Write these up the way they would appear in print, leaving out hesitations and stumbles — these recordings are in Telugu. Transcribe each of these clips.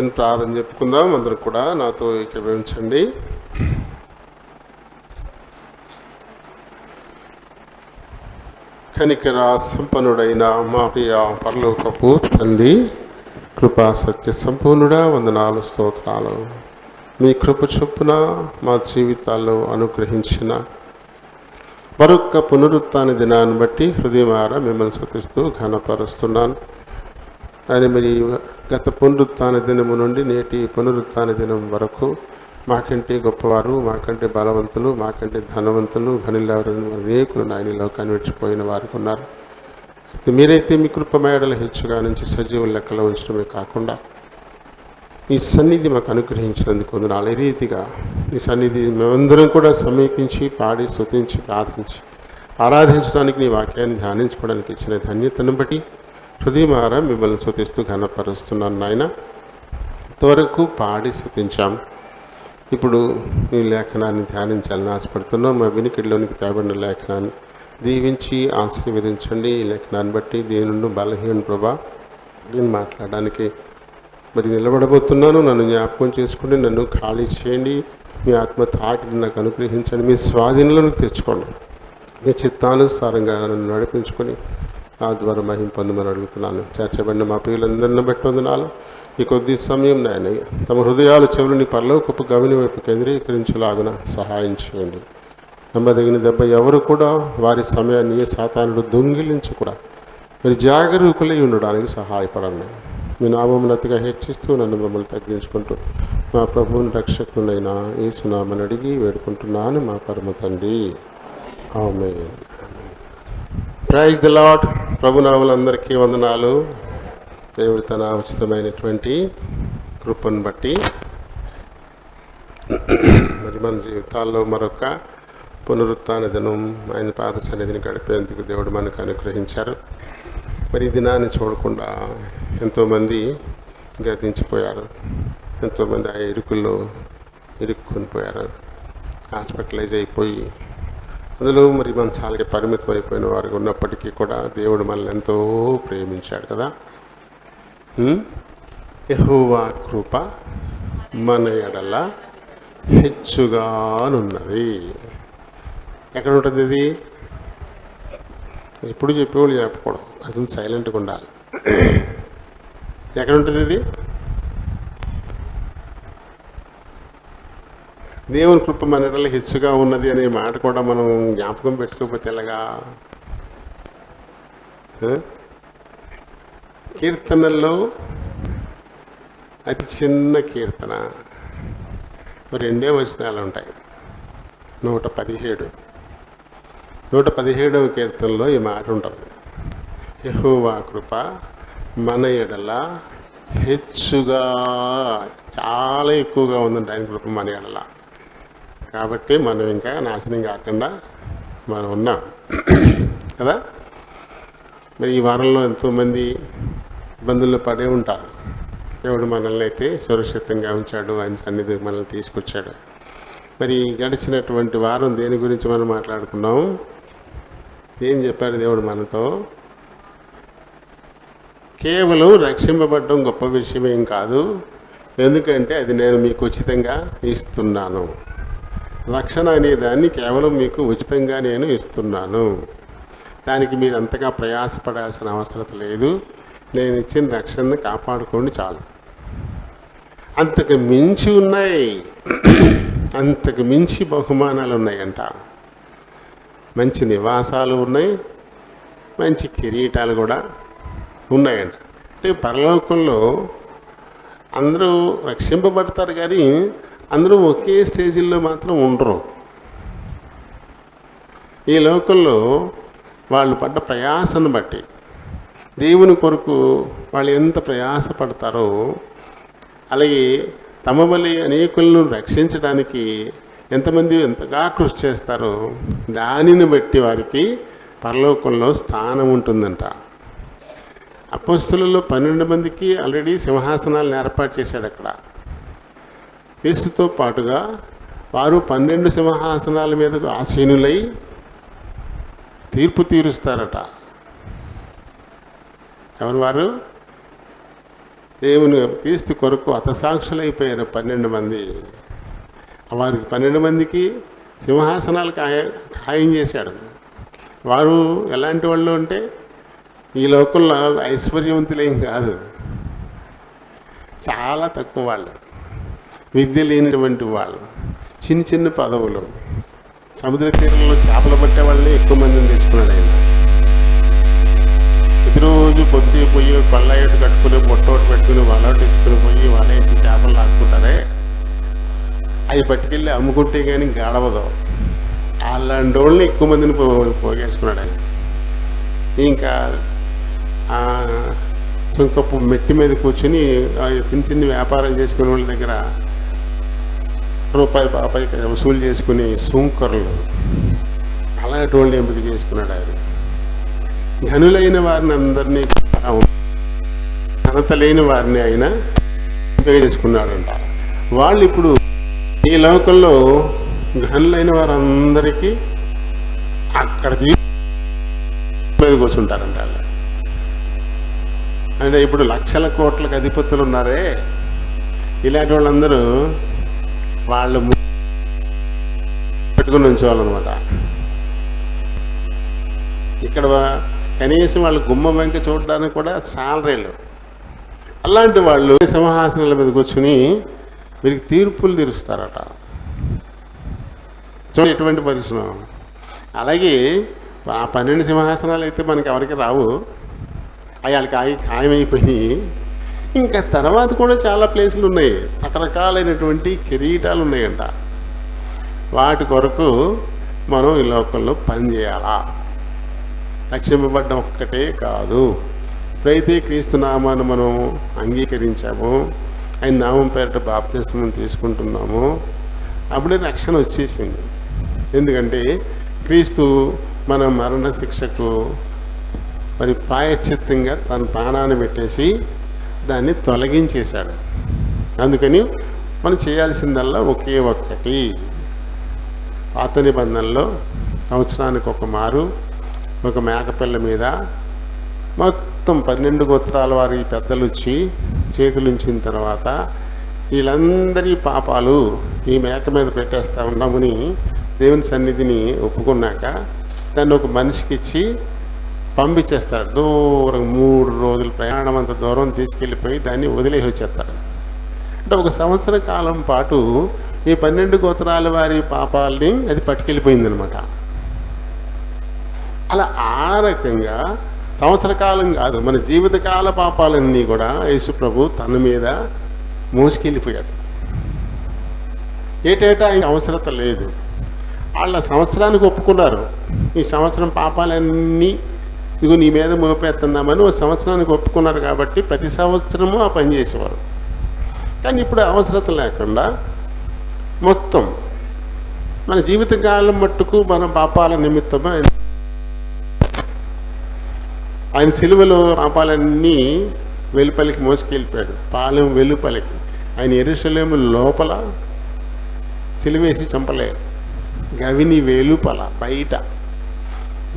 చిన్న ప్రార్థన చెప్పుకుందాం. అందరూ కూడా నాతో ఏకీభవించండి. కనికర సంపన్నుడైన మా ప్రియ పరలోకపు తండ్రి, కృపా సత్య సంపూర్ణుడా, వందనాలు స్తోత్రాలు. మీ కృప చొప్పున మా జీవితాల్లో అనుగ్రహించిన మరొక్క పునరుత్థాన దినాన్ని బట్టి హృదయమారా మిమ్మల్ని స్తుతిస్తూ ఘనపరుస్తున్నాను. అని మరి గత పునరుత్థాన దినము నుండి నేటి పునరుత్థాన దినం వరకు మాకంటే గొప్పవారు, మాకంటే బలవంతులు, మాకంటే ధనవంతులు, ఘనులెవరు అనేకులు నాయన లోకాన్ని విడిచిపోయిన వారికి ఉన్నారు. అయితే మీరైతే మీ కృపమేడల హెచ్చుగా నుంచి సజీవుల లెక్కలో ఉంచడమే కాకుండా ఈ సన్నిధి మాకు అనుగ్రహించినందుకు వందనాలు. ఈ రీతిగా ఈ సన్నిధి మేమందరం కూడా సమీపించి పాడి స్తుతించి ప్రార్థించి ఆరాధించడానికి, నీ వాక్యాన్ని ధ్యానించుకోవడానికి ఇచ్చిన ధన్యతను బట్టి హృదయమారా మిమ్మల్ని స్తుతిస్తూ ఘనపరుస్తున్నాను నాయన. ఇంతవరకు పాడి స్తుతించాం. ఇప్పుడు ఈ లేఖనాన్ని ధ్యానించాలని ఆశపడుతున్నాం. మా వినికిడిలోనికి తేబడిన లేఖనాన్ని దీవించి ఆశీర్వదించండి. ఈ లేఖనాన్ని బట్టి దీని బలహీన ప్రభా దీన్ని మాట్లాడడానికి మరి నిలబడబోతున్నాను. నన్ను జ్ఞాపకం చేసుకుని నన్ను ఖాళీ చేయండి. మీ ఆత్మ తాకిడి నాకు అనుగ్రహించండి. మీ స్వాధీనంలోకి తెచ్చుకోండి. మీ చిత్తానుసారంగా నన్ను నడిపించుకొని ఆ ద్వారా మహిమ పొందమని అడుగుతున్నాను. చేర్చబడిన మా ప్రియులందరిని బట్టి వందనాలు. ఈ కొద్ది సమయం నాయన తమ హృదయాలు చెవులని పరలోకపు గవిని వైపు కేంద్రీకరించేలాగున సహాయం చేయండి. నమ్మదగిన దెబ్బ ఎవరు కూడా వారి సమయాన్ని ఏ సాతానుడు దొంగిలించకుండా మరి జాగరూకులై ఉండడానికి సహాయపడండి. మీ నామమును అతిగా హెచ్చిస్తూ నన్ను మమ్మల్ని తగ్గించుకుంటూ మా ప్రభువుని రక్షకునైనా యేసునామని అడిగి వేడుకుంటున్నాను మా పరమ తండ్రి. ఆమేన్. Praise the Lord. ప్రభునామలందరికీ వందనాలు. దేవుడు తన ఉచితమైనటువంటి కృపను బట్టి మరి మన జీవితాల్లో మరొక పునరుత్థాన దినం ఆయన పాద సన్నిధిని గడిపేందుకు దేవుడు మనకు అనుగ్రహించారు. మరి ఈ దినాన్ని చూడకుండా ఎంతోమంది గతించిపోయారు. ఎంతోమంది ఆ ఇరుకుల్లో ఇరుక్కొని పోయారు. హాస్పిటలైజ్ అయిపోయి అందులో మరి మంచాలకి పరిమితం అయిపోయిన వారు ఉన్నప్పటికీ కూడా దేవుడు మనల్ని ఎంతో ప్రేమించాడు కదా. యెహోవా కృప మన ఎడల హెచ్చుగానున్నది. ఎక్కడ ఉంటుంది ఇది? ఎప్పుడు చెప్పేవాళ్ళు చెప్పకూడదు, అది సైలెంట్గా ఉండాలి. ఎక్కడ ఉంటుంది ఇది? దేవుని కృప మన ఎడల హెచ్చుగా ఉన్నది అనే మాట కూడా మనం జ్ఞాపకం పెట్టుకోకపోతే ఎలాగా? కీర్తనల్లో అతి చిన్న కీర్తన 2 వచనాలు ఉంటాయి. 117వ కీర్తనలో ఈ మాట ఉంటుంది. యెహోవా కృప మన ఎడల హెచ్చుగా, చాలా ఎక్కువగా ఉందండి ఆయన కృప మన ఎడల. కాబట్టి మనం ఇంకా నాశనం కాకుండా మనం ఉన్నాం కదా. మరి ఈ వారంలో ఎంతోమంది ఇబ్బందుల్లో పడే ఉంటారు. దేవుడు మనల్ని అయితే సురక్షితంగా ఉంచాడు, ఆయన సన్నిధికి మనల్ని తీసుకొచ్చాడు. మరి గడిచినటువంటి వారం దేని గురించి మనం మాట్లాడుకున్నాం? ఏం చెప్పాడు దేవుడు మనతో? కేవలం రక్షింపబడడం గొప్ప విషయం ఏం కాదు, ఎందుకంటే అది నేను మీకు ఉచితంగా ఇస్తున్నాను. రక్షణ అనే దాన్ని కేవలం మీకు ఉచితంగా నేను ఇస్తున్నాను. దానికి మీరు అంతగా ప్రయాసపడాల్సిన అవసరం లేదు. నేను ఇచ్చిన రక్షణను కాపాడుకోండి చాలు. అంతకు మించి ఉన్నాయి, అంతకు మించి బహుమానాలు ఉన్నాయంట. మంచి నివాసాలు ఉన్నాయి, మంచి కిరీటాలు కూడా ఉన్నాయంట. అంటే పరలోకంలో అందరూ రక్షింపబడతారు, కానీ అందరూ ఒకే స్టేజీల్లో మాత్రం ఉండరు. ఈ లోకంలో వాళ్ళు పడ్డ ప్రయాసను బట్టి దేవుని కొరకు వాళ్ళు ఎంత ప్రయాసపడతారో, అలాగే తమ వలె అనేకులను రక్షించడానికి ఎంతమంది ఎంతగా కృషి చేస్తారో దానిని బట్టి వారికి పరలోకంలో స్థానం ఉంటుందంట. అపోస్తలుల్లో 12 మందికి ఆల్రెడీ సింహాసనాలను ఏర్పాటు చేశాడు అక్కడ. యేసుతో పాటుగా వారు 12 సింహాసనాల మీద ఆసీనులై తీర్పు తీరుస్తారట. ఎవరు వారు? దేవుని క్రీస్తు కొరకు హతసాక్షులైపోయారు 12 మంది. వారికి 12 మందికి సింహాసనాలు ఖాయం చేశాడు. వారు ఎలాంటి వాళ్ళు అంటే ఈ లోకంలో ఐశ్వర్యవంతులేం కాదు, చాలా తక్కువ వాళ్ళు, విద్య లేనటువంటి వాళ్ళు, చిన్న చిన్న పదవులు. సముద్ర తీరంలో చేపలు పట్టే వాళ్ళని ఎక్కువ మందిని తెచ్చుకున్నాడు ఆయన. ప్రతిరోజు పొద్దు పోయి పళ్ళాయటు కట్టుకుని పొట్టోటి పెట్టుకుని వలటి తెచ్చుకుని పోయి వలేసి చేపలు లాక్కుంటారే, అవి పట్టుకెళ్ళి అమ్ముకుంటే కానీ గడవదు. అలాంటి వాళ్ళని ఎక్కువ మందిని పోగేసుకున్నాడు ఆయన. ఇంకా సుంకపు మెట్టి మీద కూర్చొని చిన్న చిన్న వ్యాపారం చేసుకునే వాళ్ళ దగ్గర రూపాయి వసూలు చేసుకుని సుంకరులు, అలాంటి వాళ్ళని ఎంపిక చేసుకున్నాడు ఆయన. ఘనులైన వారిని అందరినీ, ఘనత లేని వారిని ఆయన ఎంపిక చేసుకున్నాడంట. వాళ్ళు ఇప్పుడు ఈ లోకంలో ఘనులైన వారందరికీ అక్కడ మీద కూర్చుంటారంట. అంటే ఇప్పుడు లక్షల కోట్లకు అధిపతులు ఉన్నారే, ఇలాంటి వాళ్ళందరూ వాళ్ళు పెట్టుకుని ఉంచేవాళ్ళనమాట. ఇక్కడ కనీసం వాళ్ళు గుమ్మం వెంక చూడడానికి కూడా సాలరీలు. అలాంటి వాళ్ళు సింహాసనాల మీద కూర్చుని వీరికి తీర్పులు తీరుస్తారట. చూడండి ఎటువంటి పరిశ్రమ. అలాగే ఆ 12 సింహాసనాలు అయితే మనకి ఎవరికి రావు, వాళ్ళకి ఖాయమైపోయి. ఇంకా తర్వాత కూడా చాలా ప్లేసులు ఉన్నాయి, రకరకాలైనటువంటి కిరీటాలు ఉన్నాయంట. వాటి కొరకు మనం ఈ లోకంలో పనిచేయాలా. రక్షింపబడ్డం ఒక్కటే కాదు, ఎప్పుడైతే క్రీస్తు నామాన్ని మనం అంగీకరించామో, ఆయన నామం పేరిట బాప్తిస్మం తీసుకుంటున్నామో, అప్పుడే రక్షణ వచ్చేసింది. ఎందుకంటే క్రీస్తు మన మరణ శిక్షకు మరి ప్రాయశ్చిత్తంగా తన ప్రాణాన్ని పెట్టేసి దాన్ని తొలగించేశాడు. అందుకని మనం చేయాల్సిందల్లా ఒకే ఒక్కటి. పాత నిబంధనలో సంవత్సరానికి ఒక మారు ఒక మేకపిల్ల మీద మొత్తం 12 గోత్రాల వారి పెద్దలు వచ్చి చేతులుంచిన తర్వాత వీళ్ళందరి పాపాలు ఈ మేక మీద పెట్టేస్తూ ఉన్నామని దేవుని సన్నిధిని ఒప్పుకున్నాక దాన్ని ఒక మనిషికి ఇచ్చి పంపించేస్తాడు. దూరం 3 రోజులు ప్రయాణం అంత దూరం తీసుకెళ్ళిపోయి దాన్ని వదిలేసి వచ్చేస్తారు. అంటే 1 సంవత్సర కాలం పాటు ఈ 12 గోత్రాల వారి పాపాలని అది పట్టుకెళ్ళిపోయిందనమాట. అలా ఆ రకంగా సంవత్సర కాలం కాదు, మన జీవితకాల పాపాలన్నీ కూడా యేసు ప్రభు తన మీద మోసుకెళ్ళిపోయాడు. ఏటేటా ఆయన అవసరత లేదు. వాళ్ళ సంవత్సరానికి ఒప్పుకున్నారు, ఈ సంవత్సరం పాపాలన్నీ ఇగో నీ మీద మోపేస్తున్నామని 1 సంవత్సరానికి ఒప్పుకున్నారు. కాబట్టి ప్రతి సంవత్సరము ఆ పని చేసేవారు. కానీ ఇప్పుడు అవసరత లేకుండా మొత్తం మన జీవితకాలం మట్టుకు మన పాపాల నిమిత్తమే ఆయన సిలువలో పాపాలన్నీ వెలుపలికి మోసుకెళ్ళిపోయాడు. పాలెం వెలుపలికి. ఆయన యెరూషలేము లోపల సిలువేసి చంపలే, గవిని వెలుపల బయట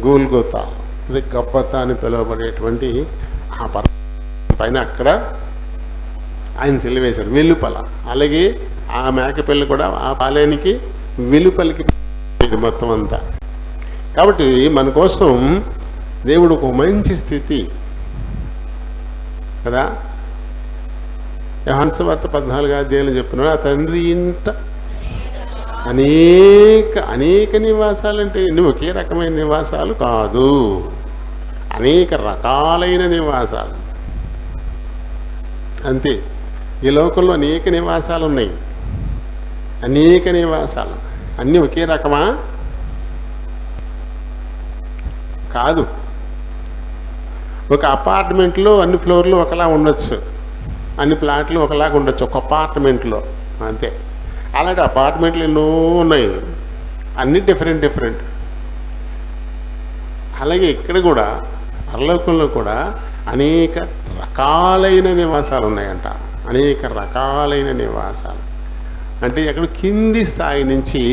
గోల్గోతా, అది గొప్పత అని పిలువబడేటువంటి ఆ పైన అక్కడ ఆయన సిలువేశారు వెలుపల. అలాగే ఆ మేకపిల్ల కూడా ఆ పాలెనికి వెలుపలికి ఇది మొత్తం అంతా. కాబట్టి మన కోసం దేవుడు ఒక మంచి స్థితి కదా. యోహాను సువార్త 14వ అధ్యాయంలో చెప్పినాడు, ఆ తండ్రి ఇంట అనేక నివాసాలు. అంటే ఇన్ని ఒకే రకమైన నివాసాలు కాదు, అనేక రకాలైన నివాసాలు. అంతే. ఈ లోకంలో అనేక నివాసాలు ఉన్నాయి, అనేక నివాసాలు. అన్నీ ఒకే రకమా? కాదు. ఒక అపార్ట్మెంట్లో అన్ని ఫ్లోర్లు ఒకలా ఉండొచ్చు, అన్ని ప్లాట్లు ఒకలాగా ఉండొచ్చు ఒక అపార్ట్మెంట్లో, అంతే. అలాంటి అపార్ట్మెంట్లు ఎన్నో ఉన్నాయి, అన్నీ డిఫరెంట్. అలాగే ఇక్కడ కూడా పరలోకంలో కూడా అనేక రకాలైన నివాసాలు ఉన్నాయంట. అనేక రకాలైన నివాసాలు అంటే ఎక్కడ కింది స్థాయి నుంచి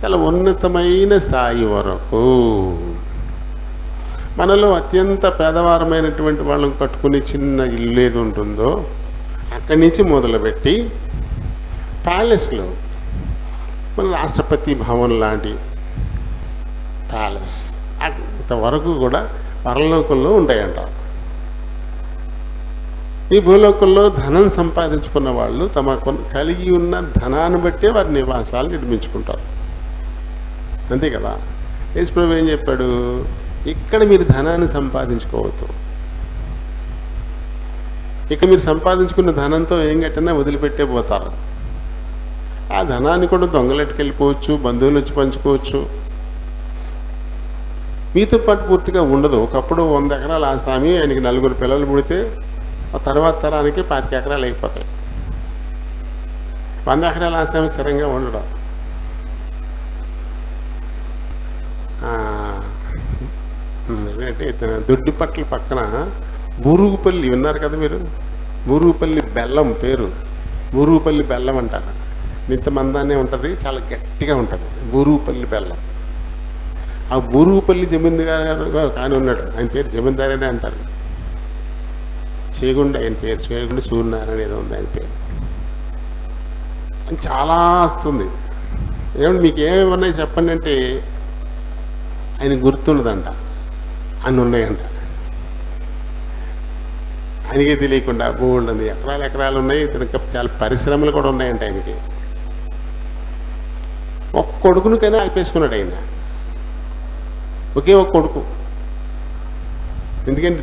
చాలా ఉన్నతమైన స్థాయి వరకు. మనలో అత్యంత పేదవారమైనటువంటి వాళ్ళని కట్టుకుని చిన్న ఇల్లు ఏది ఉంటుందో అక్కడి నుంచి మొదలుపెట్టి ప్యాలెస్లో మన రాష్ట్రపతి భవన్ లాంటి ప్యాలెస్ అంతవరకు కూడా పరలోకంలో ఉంటాయంట. ఈ భూలోకంలో ధనం సంపాదించుకున్న వాళ్ళు తమ కలిగి ఉన్న ధనాన్ని బట్టే వారి నివాసాలు నిర్మించుకుంటారు. అంతే కదా. యేసుప్రభు ఏం చెప్పాడు? ఇక్కడ మీరు ధనాన్ని సంపాదించుకోవచ్చు. ఇక్కడ మీరు సంపాదించుకున్న ధనంతో ఏం కట్టినా వదిలిపెట్టే పోతారు. ఆ ధనాన్ని కూడా దొంగలెట్టుకెళ్ళిపోవచ్చు, బంధువులు వచ్చి పంచుకోవచ్చు. మీతో పాటు పూర్తిగా ఉండదు. ఒకప్పుడు 100 ఎకరాలు ఆసామి, ఆయనకి 4 పిల్లలు పుడితే ఆ తర్వాత తరానికి 25 ఎకరాలు అయిపోతాయి. 100 ఎకరాల ఆసామి స్థిరంగా ఉండడం. ఎందుకంటే దొడ్డిపట్ల పక్కన బూరుగుపల్లి విన్నారు కదా మీరు? బూరుగుపల్లి బెల్లం పేరు, బూరుగుపల్లి బెల్లం అంటారు. ఇంత మందానే ఉంటుంది, చాలా గట్టిగా ఉంటుంది బూరుగుపల్లి బెల్లం. ఆ బూరుగుపల్లి జమీందారు గారు కానీ ఉన్నాడు, ఆయన పేరు జమీందారనే అంటారు. చేగుండ ఆయన పేరు, చేగుండ సూర్యనారాయణ ఏదో ఉంది ఆయన పేరు. చాలా వస్తుంది. ఏమంటే మీకు ఏమేమి ఉన్నాయి చెప్పండి అంటే ఆయన గుర్తుండదంట, అన్ని ఉన్నాయంట. ఆయనకే తెలియకుండా బోల్డ్ ఉంది, ఎకరాలు ఉన్నాయి. ఇంకా చాలా పరిశ్రమలు కూడా ఉన్నాయంట ఆయనకి. ఒక్క కొడుకునికైనా ఆపేసుకున్నాడు ఆయన, ఒకే ఒక కొడుకు. ఎందుకంటే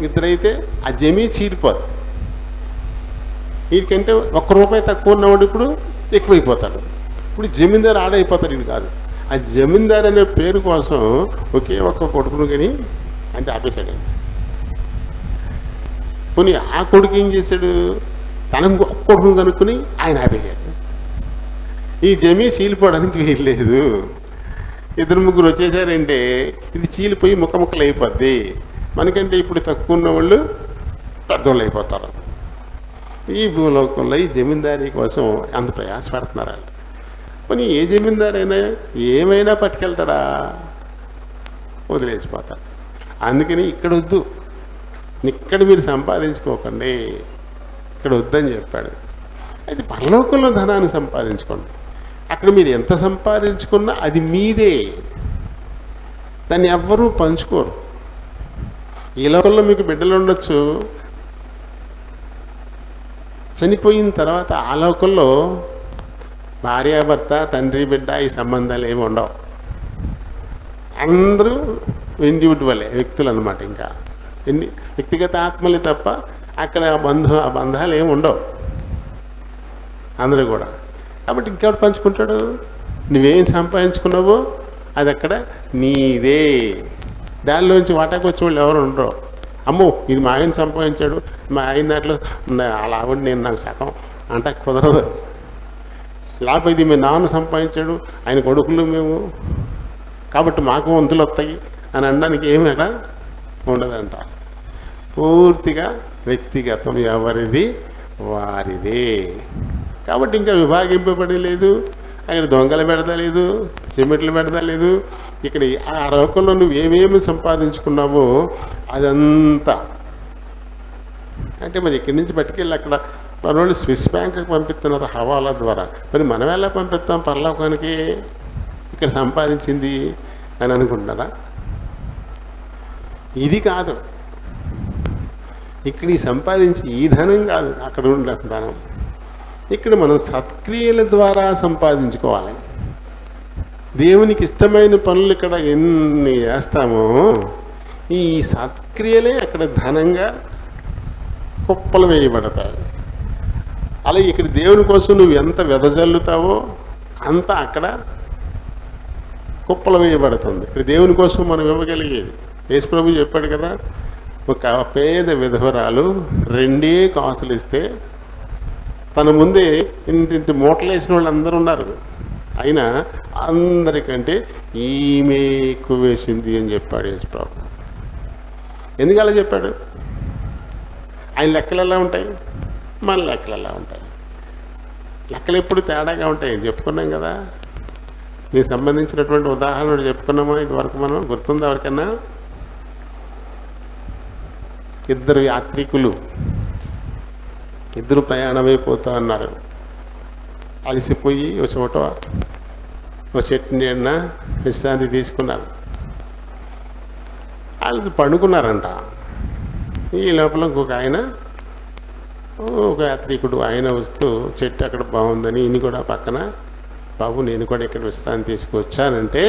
ఇద్దరైతే ఆ జమీ చీలిపోదు. వీడికంటే ₹1 తక్కువ ఉన్నవాడు ఇప్పుడు ఎక్కువైపోతాడు. ఇప్పుడు జమీందారు ఆడైపోతాడు. ఇది కాదు, ఆ జమీందారు అనే పేరు కోసం ఒకే ఒక్క కొడుకును కానీ అంతే ఆపేశాడు ఆయన. పోనీ ఆ కొడుకు ఏం చేశాడు? తన కొడుకును కనుక్కుని ఆయన ఆపేశాడు. ఈ జమీ చీలిపోవడానికి వీల్లేదు. 2-3 వచ్చేసారంటే ఇది చీలిపోయి ముక్కలు అయిపోద్ది. మనకంటే ఇప్పుడు తక్కువ ఉన్న వాళ్ళు పెద్దోళ్ళు అయిపోతారు. ఈ భూలోకంలో ఈ జమీందారీ కోసం అంత ప్రయాసపడుతున్నారు వాళ్ళు. కానీ ఏ జమీందారైనా ఏమైనా పట్టుకెళ్తాడా? వదిలేసిపోతాడు. అందుకని ఇక్కడ వద్దు, ఇక్కడ మీరు సంపాదించుకోకండి, ఇక్కడ వద్దని చెప్పాడు. అయితే పరలోకంలో ధనాన్ని సంపాదించుకోండి. అక్కడ మీరు ఎంత సంపాదించుకున్నా అది మీదే, దాన్ని ఎవ్వరూ పంచుకోరు. ఈ లోకంలో మీకు బిడ్డలు ఉండొచ్చు, చనిపోయిన తర్వాత ఆ లోకంలో భార్యాభర్త, తండ్రి బిడ్డ ఈ సంబంధాలు ఏమి ఉండవు. అందరూ ఇండివిజువలే, వ్యక్తులు అన్నమాట. ఇంకా వ్యక్తిగత ఆత్మలే తప్ప అక్కడ బంధాలు ఏమి ఉండవు అందరూ కూడా. కాబట్టి ఇంకెవడు పంచుకుంటాడు? నువ్వేం సంపాదించుకున్నావో అది అక్కడ నీదే. దానిలోంచి వాటాకు వచ్చే వాళ్ళు ఎవరు ఉండరు. అమ్మో ఇది మా ఆయన సంపాదించాడు, మా ఆయన దాంట్లో అలా ఆవిడ నేను నాకు సగం అంటే కుదరదు. లేకపోతే ఇది మీ నాన్న సంపాదించాడు, ఆయన కొడుకులు మేము, కాబట్టి మాకు వంతులు వస్తాయి అని అనడానికి ఏమి అక్కడ ఉండదంట. పూర్తిగా వ్యక్తిగతం, ఎవరిది వారిదే. కాబట్టి ఇంకా విభాగింపబడి లేదు, అక్కడ దొంగలు పెడతలేదు, సిమెంట్లు పెడతలేదు. ఇక్కడ ఆ లోకంలో నువ్వు ఏమేమి సంపాదించుకున్నావో అదంతా అంటే మరి ఇక్కడి నుంచి పట్టుకెళ్ళి అక్కడ మనోళ్ళు స్విస్ బ్యాంకుకి పంపిస్తున్నారు హవాలా ద్వారా. మరి మనం ఎలా పంపిస్తాం పరలోకానికి ఇక్కడ సంపాదించింది అని అనుకుంటున్నారా? ఇది కాదు, ఇక్కడ ఈ సంపాదించి ఈ ధనం కాదు అక్కడ ఉండే ధనం. ఇక్కడ మనం సత్క్రియల ద్వారా సంపాదించుకోవాలి. దేవునికి ఇష్టమైన పనులు ఇక్కడ ఎన్ని చేస్తామో ఈ సత్క్రియలే అక్కడ ధనంగా కుప్పలు వేయబడతాయి. అలాగే ఇక్కడ దేవుని కోసం నువ్వు ఎంత వెదజల్లుతావో అంత అక్కడ కుప్పలు వేయబడుతుంది. ఇక్కడ దేవుని కోసం మనం ఇవ్వగలిగేది. యేసుప్రభు చెప్పాడు కదా, ఒక పేద విధవరాలు 2 కాసులు ఇస్తే తన ముందే ఇంటి మూటలు వేసిన వాళ్ళు అందరూ ఉన్నారు, అయినా అందరికంటే ఈమె ఎక్కువ వేసింది అని చెప్పాడు యేసుప్రభు. ఎందుకు అలా చెప్పాడు? ఆయన లెక్కలు ఎలా ఉంటాయి, మన లెక్కలు ఎలా ఉంటాయి? లెక్కలు ఎప్పుడు తేడాగా ఉంటాయి చెప్పుకున్నాం కదా. దీనికి సంబంధించినటువంటి ఉదాహరణలు చెప్పుకున్నామా ఇదివరకు? మనం గుర్తుందా ఎవరికన్నా? 2 యాత్రికులు ఇద్దరు ప్రయాణమైపోతా అన్నారు. అలసిపోయి ఒక చోట ఒక చెట్టు నీడన విశ్రాంతి తీసుకున్నారు. వాళ్ళు పండుకున్నారంట. ఈ లోపల ఇంకొక ఆయన, ఒక యాత్రికుడు ఆయన వస్తూ చెట్టు అక్కడ బాగుందని ఈయన కూడా పక్కన, బాబు నేను కూడా ఇక్కడ విశ్రాంతి తీసుకొచ్చానంటే,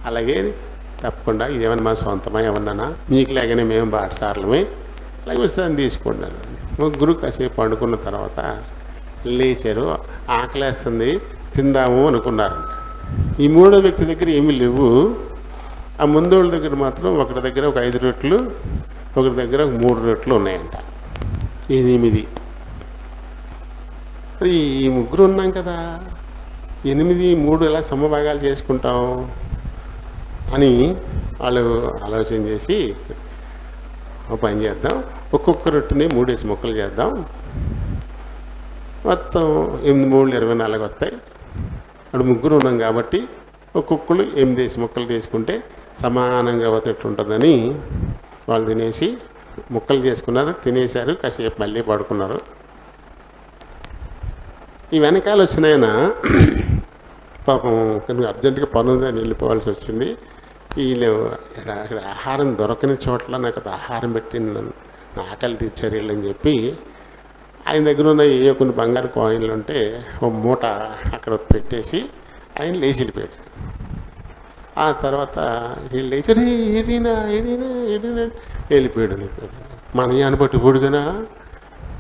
అలాగే తప్పకుండా ఇదేమన్నా మా సొంతమా ఏమన్నానా, మీకు లేకనే మేము బాటసార్లమే, అలాగే విశ్రాంతి తీసుకున్నాను. ముగ్గురు కాసేపు పండుకున్న తర్వాత లేచారు. ఆకలేస్తుంది, తిందాము అనుకున్నారంట. ఈ మూడో వ్యక్తి దగ్గర ఏమీ లేవు. ఆ ముందోళ్ళ దగ్గర మాత్రం ఒకరి దగ్గర ఒక 5 రొట్టెలు, ఒకరి దగ్గర ఒక 3 రొట్టెలు ఉన్నాయంట. 8. మరి ఈ ముగ్గురు ఉన్నాం కదా, 8, 3 ఎలా సమభాగాలు చేసుకుంటాం అని వాళ్ళు ఆలోచన చేసి, ఒక పని చేద్దాం, ఒక్కొక్క రొట్టెని 3 ముక్కలు చేద్దాం, మొత్తం 8 3 24 వస్తాయి. అప్పుడు ముగ్గురు ఉన్నాం కాబట్టి ఒక్కొక్కరు 8 ముక్కలు తీసుకుంటే సమానంగా అవుతట్టు ఉంటుందని వాళ్ళు తినేసి ముక్కలు చేసుకున్నారు, తినేశారు. కాసేపు మళ్ళీ పడుకున్నారు. ఈ వెనకాల వచ్చినాయన పాపం కొన్ని అర్జెంటుగా పనుందని వెళ్ళిపోవాల్సి వచ్చింది. వీళ్ళు ఇక్కడ ఆహారం దొరకని చోట్ల నాకు అది ఆహారం పెట్టి నన్ను ఆకలి తీర్చారు వీళ్ళని చెప్పి ఆయన దగ్గర ఉన్న ఏ కొన్ని బంగారు కాయిన్లు ఉంటే ఓ మూట అక్కడ పెట్టేసి ఆయన లేచి వెళ్ళిపోయాడు. ఆ తర్వాత వీళ్ళు లేచారు, ఏడినా వెళ్ళిపోయాడు. మన యాన్ని పట్టిపోయాడు కదా,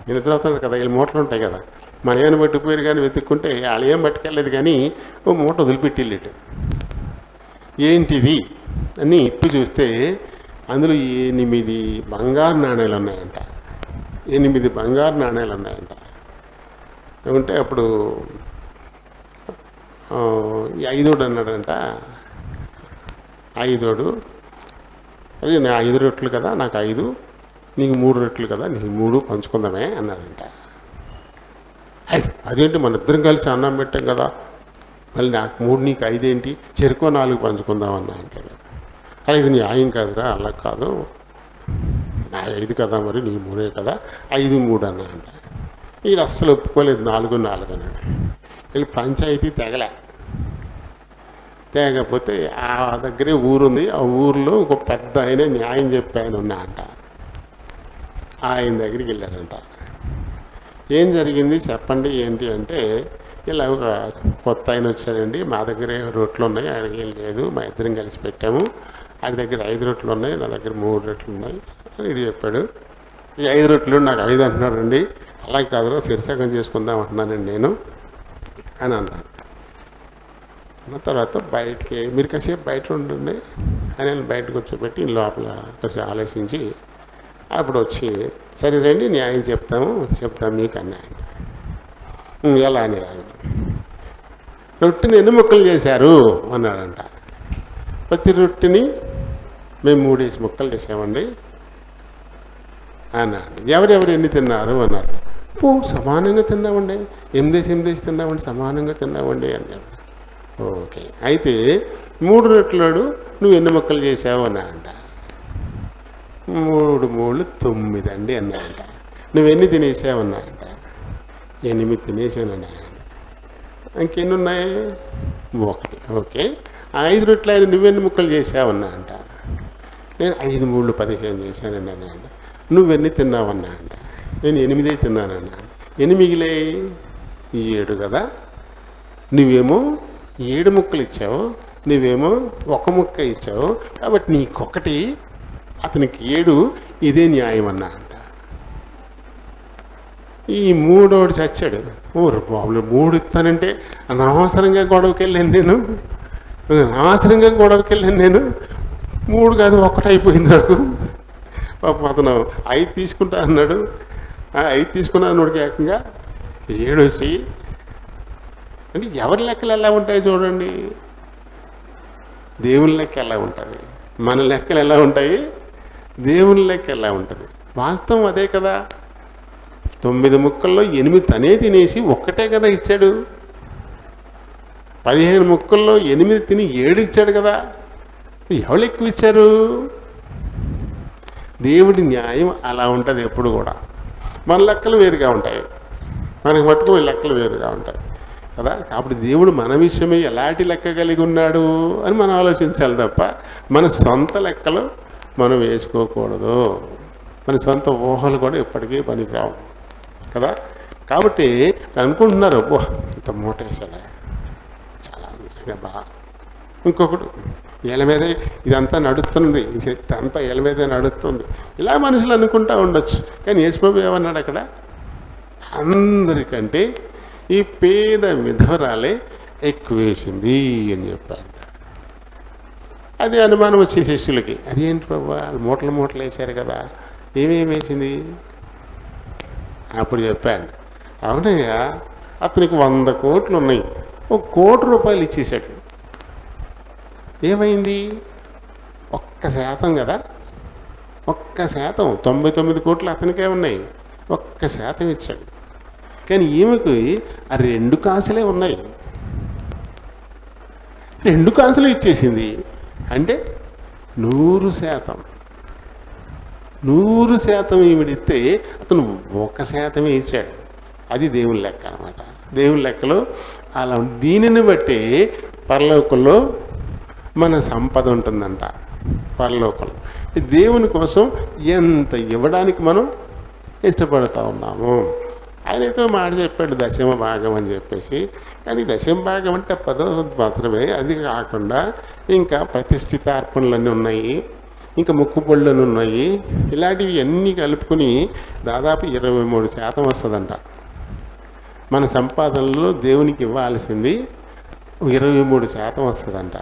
నిద్రవుతాడు కదా, వీళ్ళు మూటలు ఉంటాయి కదా, మన యాన్ని పట్టిపోయారు కానీ వెతుక్కుంటే వాళ్ళు ఏం పట్టుకెళ్ళలేదు కానీ ఓ మూట వదిలిపెట్టి వెళ్ళాడు. ఏంటిది అని ఇప్పి చూస్తే అందులో 8 బంగారు నాణేలు ఉన్నాయంట. 8 బంగారు నాణేలు ఉన్నాయంట. ఏమంటే అప్పుడు ఈ 5 అన్నాడంట. 5 అది నా 5 రొట్టెలు కదా, నాకు 5, నీకు 3 రొట్టెలు కదా, నీకు 3 పంచుకుందామే అన్నాడంట. అదేంటి మన ఇద్దరం కలిసి అన్నం పెట్టాం కదా, మళ్ళీ నాకు 3 నీకు 5 ఏంటి, చెరుకో 4 పంచుకుందాం అన్నా అంటాడు. అలా ఇది న్యాయం కాదురా, అలా కాదు, నా 5 కదా మరి నీ 3 కదా, 5 3 అన్నా అంట. వీడు అస్సలు ఒప్పుకోలేదు, 4 4 అన్నాడు. వీళ్ళు పంచాయతీ తేగపోతే ఆ దగ్గరే ఊరుంది, ఆ ఊరిలో ఒక పెద్ద ఆయన న్యాయం చెప్పి ఆయన ఉన్నా అంట. ఆయన దగ్గరికి వెళ్ళారంట. ఏం జరిగింది చెప్పండి ఏంటి అంటే, ఇలా ఒక కొత్త ఆయన వచ్చారండి, మా దగ్గర రొట్టెలు ఉన్నాయి, ఆయనకి ఏం లేదు, మా ఇద్దరం కలిసి పెట్టాము, ఆయన దగ్గర 5 రొట్టెలు ఉన్నాయి, నా దగ్గర 3 రొట్టెలు ఉన్నాయి అని ఇది చెప్పాడు. ఈ 5 రొట్టెలు నాకు 5 అంటున్నారండి, అలాగే కాదురా శిరసకం చేసుకుందాం అంటున్నానండి నేను అని అన్నాడు. అన్న తర్వాత బయటికి మీరు కాసేపు బయట ఉండండి అని బయటకు కూర్చోబెట్టి లోపల కొంచెం ఆలోచించి అప్పుడు వచ్చి సరే రండి న్యాయం చెప్తాం మీకు అన్నాయండి. ఎలా అని రొట్టెని 8 ముక్కలు చేశారు అన్నాడంట. ప్రతి రొట్టెని మేము 3 ముక్కలు చేసామండి అన్నాడు. ఎవరెవరు ఎన్ని తిన్నారు అన్నారు. సమానంగా తిన్నామండి, 8 తిన్నామండి, సమానంగా తిన్నామండి అన్నాడు. ఓకే, అయితే 3 రొట్టెలు నువ్వు 8 ముక్కలు చేసావు అన్నాడంట. 3 3 9 అండి అన్నాడంట. నువ్వెన్ని తినేసావు అన్నాడంట. 8 తినేసానన్నాడంట. ఇంకెన్ని ఉన్నాయి? 1. ఓకే, 5 రొట్టెలు ఆయన నువ్వెన్ని ముక్కలు చేసావు అన్నాడంట. నేను 5 3 15 చేశానండి అన్నాడంట. నువ్వెన్ని తిన్నావన్నా అంట. నేను 8 తిన్నానన్నా. ఎన్ని మిగిలాయి? 7 కదా. నువ్వేమో 7 ముక్కలు ఇచ్చావు, నువ్వేమో 1 ముక్క ఇచ్చావు, కాబట్టి నీకొకటి, అతనికి 7, ఇదే న్యాయం అన్నా అంట. ఈ 3ఓడు చచ్చాడు. బాబులు 3 ఇస్తానంటే అనవసరంగా గొడవకి వెళ్ళాను నేను, 3 కాదు 1 అయిపోయింది నాకు. పాపం అతను 5 తీసుకుంటా అన్నాడు. 5 తీసుకున్నా అన్నోడికి ఏకంగా 7 వచ్చి, అంటే ఎవరి లెక్కలు ఎలా ఉంటాయి చూడండి. దేవుని లెక్క ఎలా ఉంటుంది, మన లెక్కలు ఎలా ఉంటాయి, దేవుని లెక్క ఎలా ఉంటుంది. వాస్తవం అదే కదా. 9 ముక్కల్లో 8 తనే తినేసి 1 కదా ఇచ్చాడు. 15 ముక్కల్లో 8 తిని 7 ఇచ్చాడు కదా. ఎవరు ఎక్కువ ఇచ్చారు? దేవుడి న్యాయం అలా ఉంటుంది ఎప్పుడు కూడా. మన లెక్కలు వేరుగా ఉంటాయి, మనకి మట్టుకు లెక్కలు వేరుగా ఉంటాయి కదా. కాబట్టి దేవుడు మన విషయమే ఎలాంటి లెక్క కలిగి ఉన్నాడు అని మనం ఆలోచించాలి తప్ప మన సొంత లెక్కలు మనం వేసుకోకూడదు. మన సొంత ఊహలు కూడా ఎప్పటికీ పనికిరావు కదా. కాబట్టి అనుకుంటున్నారు, ఓ ఇంత మూట వేసాడా, చాలా నిజంగా బాగా. ఇంకొకటి వీళ్ళ మీదే ఇదంతా నడుస్తుంది, ఇదంతా వీళ్ళ మీదే నడుస్తుంది, ఇలా మనుషులు అనుకుంటూ ఉండొచ్చు. కానీ యేసుప్రభు ఏమన్నాడు అక్కడ, అందరికంటే ఈ పేద విధవరాలే ఎక్కువేసింది అని చెప్పాడు. అది అనుమానం వచ్చే శిష్యులకి, అదేంటి ప్రభు వాళ్ళు మూటలు మూటలు వేశారు కదా, ఏమేమి వేసింది? అప్పుడు చెప్పాడు, అవునయ్యా అతనికి 100 కోట్లు ఉన్నాయి, 1 కోటి రూపాయలు ఇచ్చేసాడు. ఏమైంది? 1% కదా, 1%. 99 కోట్లు అతనికే ఉన్నాయి, 1% ఇచ్చాడు. కానీ ఈమెకు ఆ 2 కాసులే ఉన్నాయి, 2 కాసులు ఇచ్చేసింది. అంటే 100% ఈవిడిస్తే అతను 1% ఇచ్చాడు. అది దేవుని లెక్క అనమాట. దేవుని లెక్కలో అలా దీనిని బట్టి పరలోకంలో మన సంపద ఉంటుందంట. పరలోకంలో దేవుని కోసం ఎంత ఇవ్వడానికి మనం ఇష్టపడుతూ ఉన్నాము. ఆయనతో మాట చెప్పాడు 10వ భాగం అని చెప్పేసి. కానీ 10వ భాగం అంటే 10వ మాత్రమే, అది కాకుండా ఇంకా ప్రతిష్ఠిత అర్పణలన్నీ ఉన్నాయి, ఇంకా మొక్కుబళ్ళని ఉన్నాయి. ఇలాంటివి అన్నీ కలుపుకొని దాదాపు 23% వస్తుందంట. మన సంపాదనలో దేవునికి ఇవ్వాల్సింది 23% వస్తుందంట.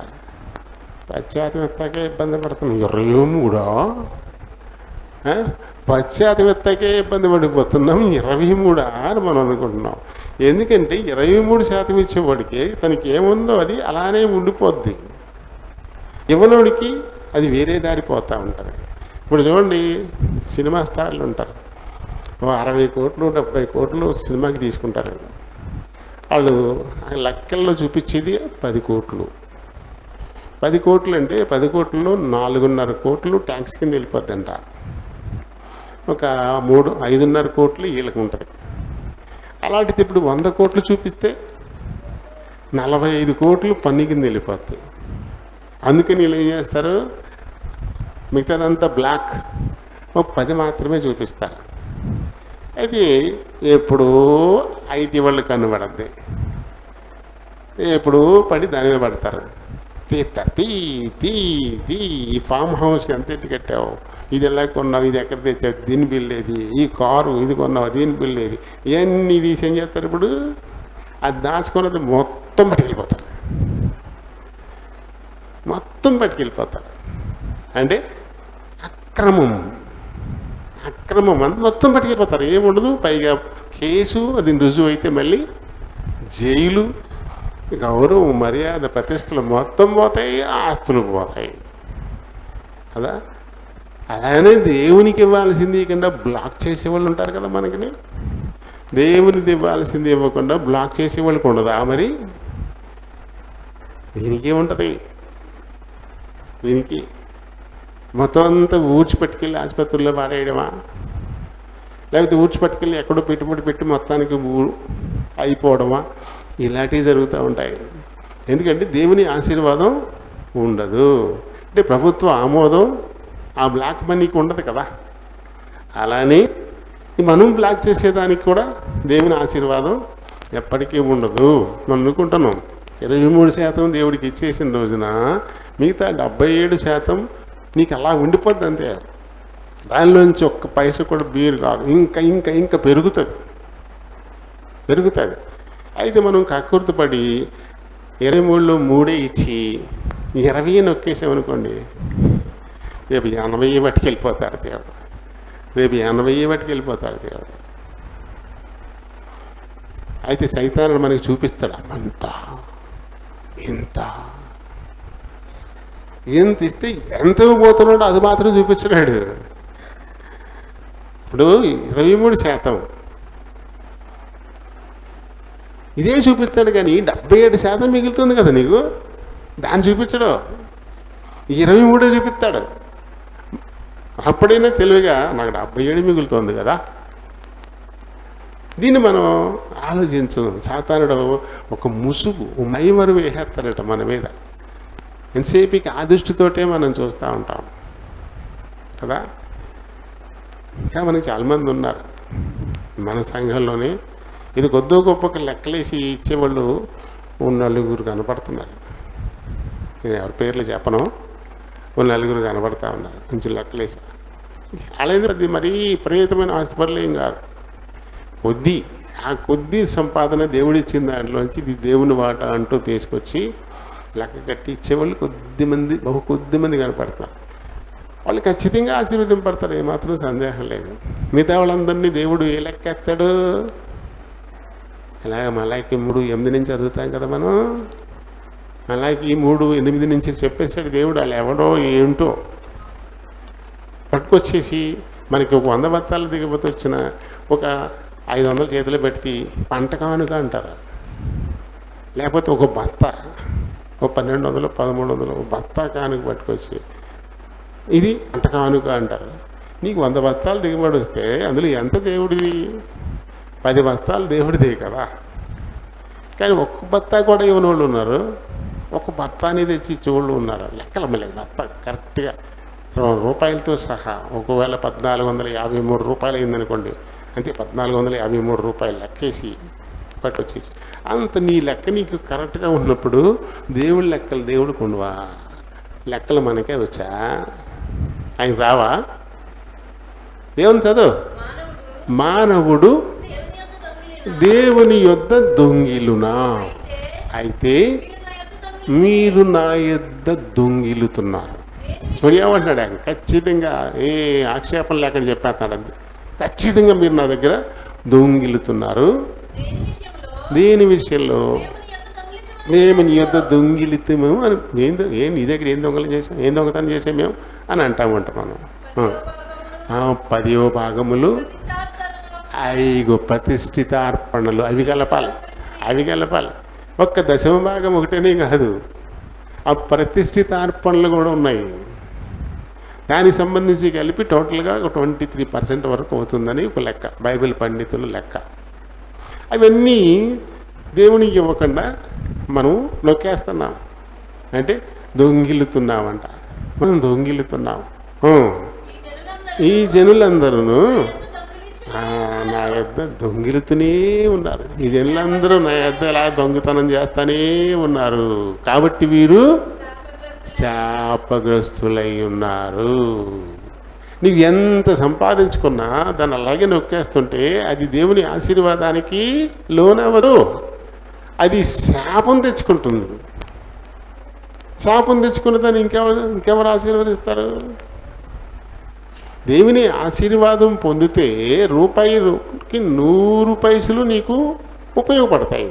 10% ఎత్తాకే ఇబ్బంది పడుతున్నాం. 23% ఎత్తాకే ఇబ్బంది పడిపోతున్నాం. 23 అని మనం అనుకుంటున్నాం. ఎందుకంటే 23% ఇచ్చేవాడికి తనకి ఏముందో అది అలానే ఉండిపోద్ది. ఇవ్వనోడికి అది వేరే దారిపోతూ ఉంటుంది. ఇప్పుడు చూడండి, సినిమా స్టార్లు ఉంటారు, 60 కోట్లు 70 కోట్లు సినిమాకి తీసుకుంటారు. వాళ్ళు లెక్కల్లో చూపించేది 10 కోట్లు. 10 కోట్లు అంటే 10 కోట్లలో 4.5 కోట్లు ట్యాక్స్ కింద వెళ్ళిపోద్దంట. ఒక 5.5 కోట్లు వీళ్ళకి ఉంటుంది. అలాంటిది ఇప్పుడు 100 కోట్లు చూపిస్తే 45 కోట్లు పన్ను కింద వెళ్ళిపోతాయి. అందుకని వీళ్ళు ఏం చేస్తారు, మిగతాదంతా బ్లాక్, 10 మాత్రమే చూపిస్తారు. అయితే ఎప్పుడూ ఐటీ వాళ్ళు కనబడద్ది, ఎప్పుడూ పడి దాని మీద పడతారు. తీస్తారు, తీ ఈ ఫామ్ హౌస్ ఎంత ఎట్టు కట్టావు, ఇది ఎలా కొన్నావు, ఇది ఎక్కడ తెచ్చావు, దీని బిల్లు ఏది, ఈ కారు ఇది కొన్నావు, దీని బిల్లు ఏది, ఇవన్నీ తీసి ఏం చేస్తారు, ఇప్పుడు అది దాచుకున్నది మొత్తం పట్టుకెళ్ళిపోతారు. అంటే అక్రమం అంత మొత్తం పట్టుకెళ్ళిపోతారు. ఏముండదు, పైగా కేసు, అది రుజువు అయితే మళ్ళీ జైలు, గౌరవం మర్యాద ప్రతిష్టలు మొత్తం పోతాయి, ఆస్తులు పోతాయి కదా. అలానే దేవునికి ఇవ్వాల్సింది ఇవ్వకుండా బ్లాక్ చేసేవాళ్ళు ఉంటారు కదా. మనకి దేవునికి ఇవ్వాల్సింది ఇవ్వకుండా బ్లాక్ చేసేవాళ్ళకి ఉండదా? మరి దీనికేముంటుంది? దీనికి మొత్తం అంతా ఊడ్చిపెట్టుకెళ్ళి ఆసుపత్రుల్లో పాడేయడమా, లేకపోతే ఊడ్చిపెట్టుకెళ్ళి ఎక్కడో పెట్టుబడి పెట్టి మొత్తానికి అయిపోవడమా, ఇలాంటివి జరుగుతూ ఉంటాయి. ఎందుకంటే దేవుని ఆశీర్వాదం ఉండదు. అంటే ప్రభుత్వ ఆమోదం ఆ బ్లాక్ మనీకి ఉండదు కదా. అలానే మనం బ్లాక్ చేసేదానికి కూడా దేవుని ఆశీర్వాదం ఎప్పటికీ ఉండదు. మనం అనుకుంటున్నాం 23% దేవుడికి ఇచ్చేసిన రోజున మిగతా 77% నీకు అలా ఉండిపోద్ది అంతే. దానిలోంచి 1 పైస కూడా బీరు కాదు, ఇంకా పెరుగుతుంది. అయితే మనం కక్కుర్తిపడి 23లో 3 ఇచ్చి 20 నొక్కేసామనుకోండి, రేపు 80 పట్టుకెళ్ళిపోతాడు దేవుడు. అయితే సైతాను మనకి చూపిస్తాడు, అంత ఎంత ఇస్తే ఎంత పోతున్నాడో అది మాత్రం చూపించలేడు. ఇప్పుడు 23% ఇదే చూపిస్తాడు, కానీ 77% మిగులుతుంది కదా నీకు, దాన్ని చూపించడు, 23 చూపిస్తాడు. అప్పుడైనా తెలివిగా నాకు 77 మిగులుతుంది కదా దీన్ని మనం ఆలోచించు. సాతానుడు ఒక ముసుగు మైమరు వేసేస్తాడట మన మీద. ఎంతసేపుకి ఆ దృష్టితోటే మనం చూస్తూ ఉంటాం కదా. ఇంకా మనకి చాలామంది ఉన్నారు మన సంఘంలోనే. ఇది కొద్దో గొప్పకి లెక్కలేసి ఇచ్చేవాళ్ళు నలుగురు కనపడుతున్నారు. నేను ఎవరి పేర్లు చెప్పను, నలుగురు కనపడతా ఉన్నారు కొంచెం లెక్కలేసి. అలాగే అది మరీ విపరీతమైన ఆస్తిపరులు ఏం కాదు, ఆ కొద్ది సంపాదన దేవుడిచ్చిన దాంట్లోంచి ఇది దేవుని వాట అంటూ తీసుకొచ్చి లెక్క కట్టి ఇచ్చేవాళ్ళు కొద్దిమంది కనపడతారు. వాళ్ళు ఖచ్చితంగా ఆశీర్వదింపడతారు, ఏమాత్రం సందేహం లేదు. మిగతా వాళ్ళందరినీ దేవుడు ఏ లెక్క ఎత్తాడు? ఇలాగ మలాకి 3:8 నుంచి చదువుతాం కదా మనం. మలాకి 3:8 నుంచి చెప్పేసాడు దేవుడు. వాళ్ళు ఎవడో ఏంటో పట్టుకొచ్చేసి మనకి ఒక 100 బత్తాలు దిగబోతే వచ్చిన ఒక 500 చేతిలో పెట్టి పంట కానుక అంటారు. లేకపోతే ఒక బత్త, ఒక 1200 1300 ఒక బత్తా కానుక పట్టుకొచ్చి ఇది పంట కానుక అంటారు. నీకు 100 బత్తాలు దిగుబడి వస్తే అందులో ఎంత దేవుడిది? 10 బత్తాలు దేవుడిదే కదా. కానీ ఒక్క బత్తా కూడా ఇవ్వని వాళ్ళు ఉన్నారు, ఒక బత్తాని తెచ్చి ఇచ్చేవాళ్ళు ఉన్నారు. లెక్కల మళ్ళీ బత్త కరెక్ట్గా రూపాయలతో సహా ఒకవేళ 1453 రూపాయలు అయిందనుకోండి, అంతే 1453 రూపాయలు లెక్కేసి పట్టొచ్చి అంత నీ లెక్క నీకు కరెక్ట్గా ఉన్నప్పుడు దేవుడి లెక్కలు దేవుడు కొండువా? లెక్కలు మనకే వచ్చా? ఆయన రావా? దేవుని చదువు. మానవుడు దేవుని యొద్ద దొంగిలునా? అయితే మీరు నా యొద్ద దొంగిలుతున్నారు. చూడమంటున్నాడు ఆయన. ఖచ్చితంగా ఏ ఆక్షేపణ లేకుండా చెప్పేస్తాడు అంతే. ఖచ్చితంగా మీరు నా దగ్గర దొంగిలుతున్నారు. దేని విషయంలో? మేము నీ యొద్ద దొంగిలితేమో అని. నీ దగ్గర ఏం దొంగలు చేసాం, ఏం దొంగతనం చేసాం మేము అని అంటామంట మనం. 10వ భాగములు 5 ప్రతిష్ఠిత అర్పణలు అవి కలపాలి. ఒక్క 10వ భాగం ఒకటేనే కాదు, ఆ ప్రతిష్ఠిత అర్పణలు కూడా ఉన్నాయి. దానికి సంబంధించి కలిపి టోటల్గా ఒక 23% వరకు అవుతుందని ఒక లెక్క, బైబిల్ పండితులు లెక్క. అవన్నీ దేవునికి ఇవ్వకుండా మనం నొక్కేస్తున్నాం. అంటే దొంగిలుతున్నామంట. మనం దొంగిలుతున్నాం. ఈ జనులందరూ నా యొద్ద దొంగిలుతూనే ఉన్నారు. ఈ జనులందరూ నా యొద్ద ఎలా దొంగతనం చేస్తూనే ఉన్నారు. కాబట్టి వీరు శాపగ్రస్తులై ఉన్నారు. నీవు ఎంత సంపాదించుకున్నా దాన్ని అలాగే నొక్కేస్తుంటే అది దేవుని ఆశీర్వాదానికి లోనవ్వదు, అది శాపం తెచ్చుకుంటుంది. శాపం తెచ్చుకున్న దాన్ని ఇంకెవరు ఆశీర్వదిస్తారు? దేవుని ఆశీర్వాదం పొందితే రూపాయికి 100 పైసలు నీకు ఉపయోగపడతాయి.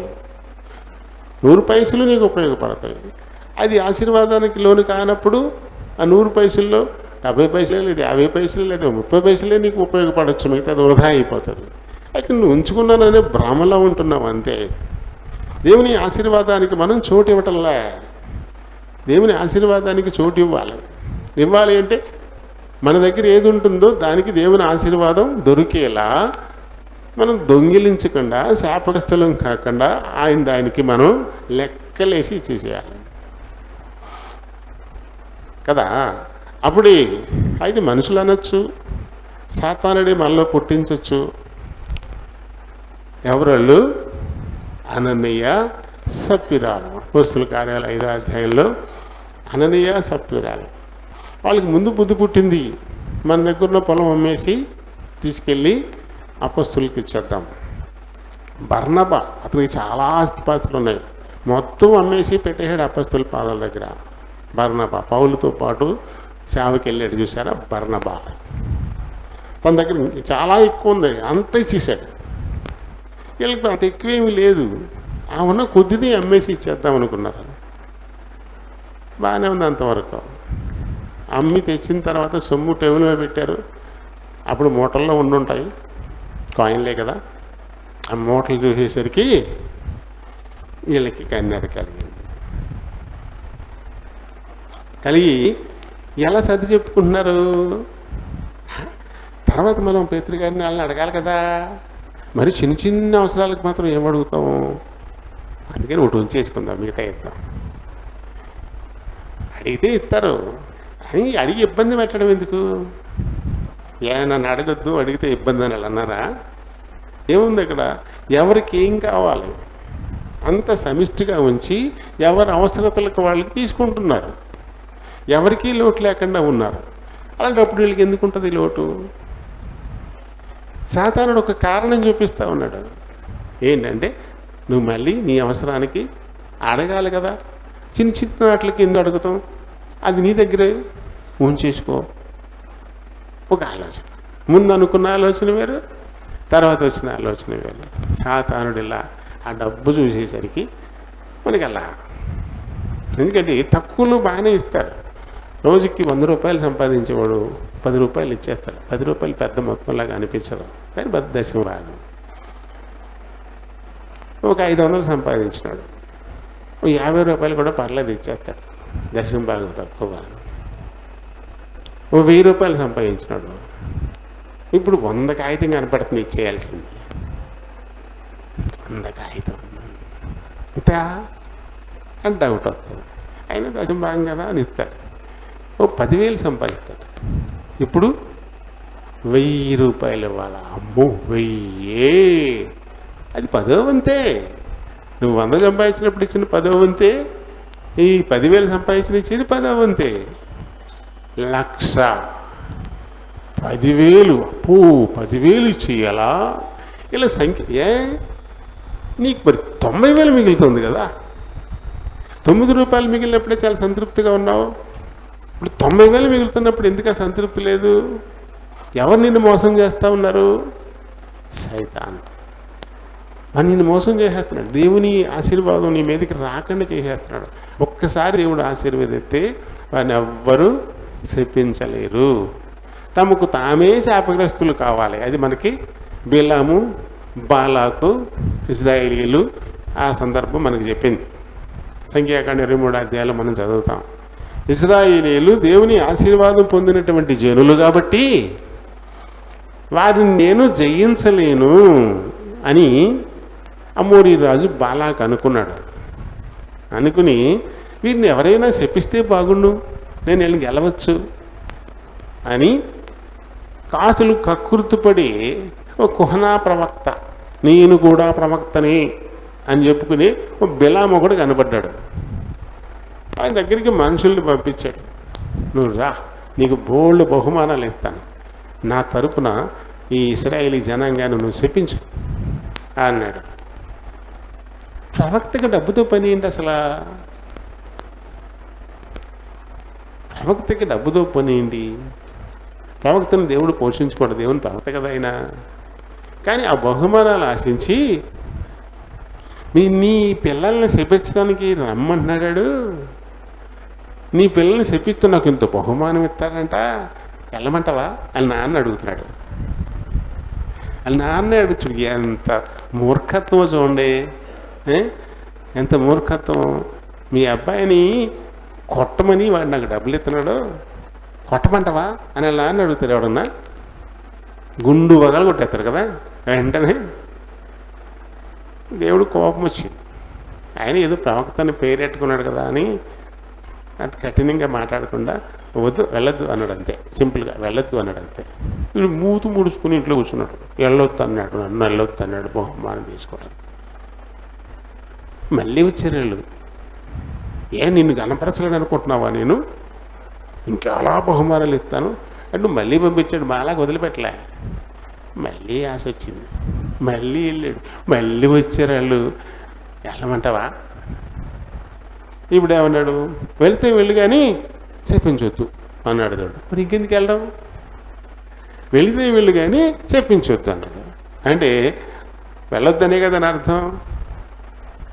100 పైసలు నీకు ఉపయోగపడతాయి. అది ఆశీర్వాదానికి లోను కానప్పుడు ఆ 100 పైసల్లో 70 పైసలే లేదు, 50 పైసలే లేదు, 30 పైసలే నీకు ఉపయోగపడవచ్చు. మిగతా అది వృధా అయిపోతుంది. అయితే నువ్వు ఉంచుకున్నాననే భ్రమలో ఉంటున్నావు అంతే. దేవుని ఆశీర్వాదానికి మనం చోటు ఇవ్వటంలే. దేవుని ఆశీర్వాదానికి చోటు ఇవ్వాలి అంటే మన దగ్గర ఏది ఉంటుందో దానికి దేవుని ఆశీర్వాదం దొరికేలా మనం దొంగిలించకుండా, శాపగ్రస్తులం కాకుండా దానికి మనం లెక్కలేసి ఇచ్చేసేయాలి కదా. అప్పుడే అయితే మనుషులు అనొచ్చు, సాతానుడే మనలో పుట్టించవచ్చు. ఎవరు? అననీయ సప్పిరాలు. అపోస్తలుల కార్యాలు 5వ అధ్యాయంలో అననీయ సప్పిరాలు వాళ్ళకి ముందు బుద్ధి పుట్టింది. మన దగ్గర ఉన్న పొలం అమ్మేసి తీసుకెళ్ళి అపోస్తలులకు ఇచ్చేద్దాం. బర్నబా, అతనికి చాలా ఆస్తిపాస్తులు ఉన్నాయి, మొత్తం అమ్మేసి పెట్టేశాడు అపోస్తలుల పాదాల దగ్గర. బర్నబా పౌలుతో పాటు సేవకి వెళ్ళాడు, చూసారా? బర్నబా తన దగ్గర చాలా ఎక్కువ ఉంది, అంత ఇచ్చేసాడు. వీళ్ళకి అంత ఎక్కువేమీ లేదు, ఆమె కొద్దిది అమ్మేసి ఇచ్చేద్దాం అనుకున్నారు. బాగానే ఉంది అంతవరకు. అమ్మి తెచ్చిన తర్వాత సొమ్ము టేబుల్ మీద పెట్టారు. అప్పుడు మూటల్లో ఉండుంటాయి, కాయిన్లే కదా. ఆ మూటలు చూసేసరికి వీళ్ళకి కన్నెర కలిగి ఎలా సర్ది చెప్పుకుంటున్నారు? తర్వాత మనం పేతురు గారిని వాళ్ళని అడగాలి కదా, మరి చిన్న చిన్న అవసరాలకు మాత్రం ఏం అడుగుతాము? అందుకని ఒకటి ఉంచేసుకుందాం, మిగతా ఇద్దాం. అడిగితే ఇస్తారు అని అడిగి ఇబ్బంది పెట్టడం ఎందుకు? నన్ను అడగొద్దు, అడిగితే ఇబ్బంది అని అన్నారా? ఏముంది అక్కడ? ఎవరికి ఏం కావాలి అంత సమిష్టిగా ఉంచి ఎవరి అవసరతలకు వాళ్ళకి తీసుకుంటున్నారు, ఎవరికీ లోటు లేకుండా ఉన్నారు. అలాంటప్పుడు వీళ్ళకి ఎందుకు ఉంటుంది లోటు? సాతానుడు ఒక కారణం చూపిస్తూ ఉన్నాడు. ఏంటంటే, నువ్వు మళ్ళీ నీ అవసరానికి అడగాలి కదా, చిన్న చిన్న వాటికి ఎందుకు అడుగుతాం? అది నీ దగ్గరే ఉంచేసుకో. ఒక ఆలోచన, ముందు అనుకున్న ఆలోచన వేరు, తర్వాత వచ్చిన ఆలోచన వేరు. సాతానుడు ఇలా ఆ డబ్బు చూసేసరికి మనకి అలా, ఎందుకంటే తక్కువలో బాగానే ఇస్తారు. రోజుకి 100 రూపాయలు సంపాదించేవాడు 10 రూపాయలు ఇచ్చేస్తాడు. 10 రూపాయలు పెద్ద మొత్తంలాగా అనిపించదు, కానీ పెద్ద దశమ భాగం. ఒక 500 సంపాదించినాడు, 50 రూపాయలు కూడా పర్లేదు ఇచ్చేస్తాడు, దశమ భాగం తక్కువ భాగం. 1000 రూపాయలు సంపాదించినాడు, ఇప్పుడు 100 కాగితం కనపడుతుంది ఇచ్చేయాల్సింది. 100 కాగితం అంతా అని డౌట్ వస్తుంది. అయినా దశమ భాగం కదా అని ఇస్తాడు. 10,000 సంపాదిస్తాడు, ఇప్పుడు 1000 రూపాయలు ఇవ్వాలా? అమ్మో 1000, అది 10వ వంతే. నువ్వు 100 సంపాదించినప్పుడు ఇచ్చిన 10వ వంతే, ఈ 10,000 సంపాదించిన ఇచ్చేది 10వ వంతే. 1,00,000, 10,000, అప్పు 10,000 ఇచ్చేయాలా? ఇలా సంఖ్య నీకు మరి 90,000 మిగులుతుంది కదా. 9 రూపాయలు మిగిలినప్పుడే చాలా సంతృప్తిగా ఉన్నావు. ఇప్పుడు 90,000 మిగులుతున్నప్పుడు ఎందుకు ఆ సంతృప్తి లేదు? ఎవరు నిన్ను మోసం చేస్తూ ఉన్నారు? సైతాన్. మరి నిన్ను మోసం చేసేస్తున్నాడు. దేవుని ఆశీర్వాదం నీ మీదకి రాకుండా చేసేస్తున్నాడు. ఒక్కసారి దేవుడు ఆశీర్వదిస్తే వారిని ఎవ్వరూ శపించలేరు. తమకు తామే శాపగ్రస్తులు కావాలి. అది మనకి బిలాము, బాలాకు, ఇశ్రాయేలీలు ఆ సందర్భం మనకు చెప్పింది. సంఖ్యాకాండ 23 అధ్యాయాలు మనం చదువుతాం. ఇశ్రాయేలీలు దేవుని ఆశీర్వాదం పొందినటువంటి జనులు కాబట్టి వారిని నేను జయించలేను అని అమోరీ రాజు బాలాకు అనుకున్నాడు. అనుకుని వీరిని ఎవరైనా శపిస్తే బాగుండు, నేను వీళ్ళని గెలవచ్చు అని కాసులు కక్కుర్తుపడి ఓ కుహనా ప్రవక్త, నేను కూడా ప్రవక్తని అని చెప్పుకుని ఓ బిలాము కూడా కనబడ్డాడు. ఆయన దగ్గరికి మనుషుల్ని పంపించాడు. నువ్వు రా, నీకు బోల్డ్ బహుమానాలు ఇస్తాను, నా తరపున ఈ ఇశ్రాయేలీ జనాంగాన్ని నువ్వు శపించు అన్నాడు. ప్రవక్తకి డబ్బుతో పని ఏంటి అసలు? ప్రవక్తకి డబ్బుతో పని ఏంటి? ప్రవక్తను దేవుడు పోషించుకోడు, దేవుని ప్రవక్త కదా అయినా. కానీ ఆ బహుమానాలు ఆశించి నీ పిల్లల్ని శపించడానికి రమ్మంటున్నాడు. నీ పిల్లల్ని శపిస్తూ నాకు ఇంత బహుమానం ఇస్తాడంట, వెళ్ళమంటావా అని నాన్న అడుగుతున్నాడు. అని నాన్న అడుగుతాడు. ఎంత మూర్ఖత్వం చూడండి, ఎంత మూర్ఖత్వం. మీ అబ్బాయిని కొట్టమని వాడు నాకు డబ్బులు ఇస్తున్నాడు, కొట్టమంటావా అని అలా నాన్న అడుగుతాడు. ఎవడన్నా గుండు వగలు కొట్టేస్తారు కదా. వెంటనే దేవుడు కోపం వచ్చింది. ఆయన ఏదో ప్రవక్తని పేరెట్టుకున్నాడు కదా అని అది కఠినంగా మాట్లాడకుండా వద్దు, వెళ్ళొద్దు అన్నాడు అంతే. సింపుల్గా వెళ్ళొద్దు అన్నాడు అంతే. వీడు మూతు ముడుచుకుని ఇంట్లో కూర్చున్నాడు. వెళ్ళొద్దు అన్నాడు, నన్ను వెళ్ళొద్దు అన్నాడు బహుమానం తీసుకోవడానికి. మళ్ళీ వచ్చారు వీళ్ళు. నిన్ను గణపరచలేడు అనుకుంటున్నావా? నేను ఇంకెలా బహుమానాలు ఇస్తాను అంటే మళ్ళీ పంపించాడు. మాలాగా వదిలిపెట్టలే. మళ్ళీ ఆశ వచ్చింది, మళ్ళీ వెళ్ళాడు. మళ్ళీ వచ్చారు వాళ్ళు. వెళ్ళమంటావా? ఇప్పుడు ఏమన్నాడు? వెళ్తే వెళ్ళు కానీ చెప్పించొద్దు అన్నాడు దేవుడు. మరి ఇంకెందుకు వెళ్ళడం? వెళితే వెళ్ళు కానీ చెప్పించొద్దు అన్నాడు. అంటే వెళ్ళొద్దనే కదా అని అర్థం.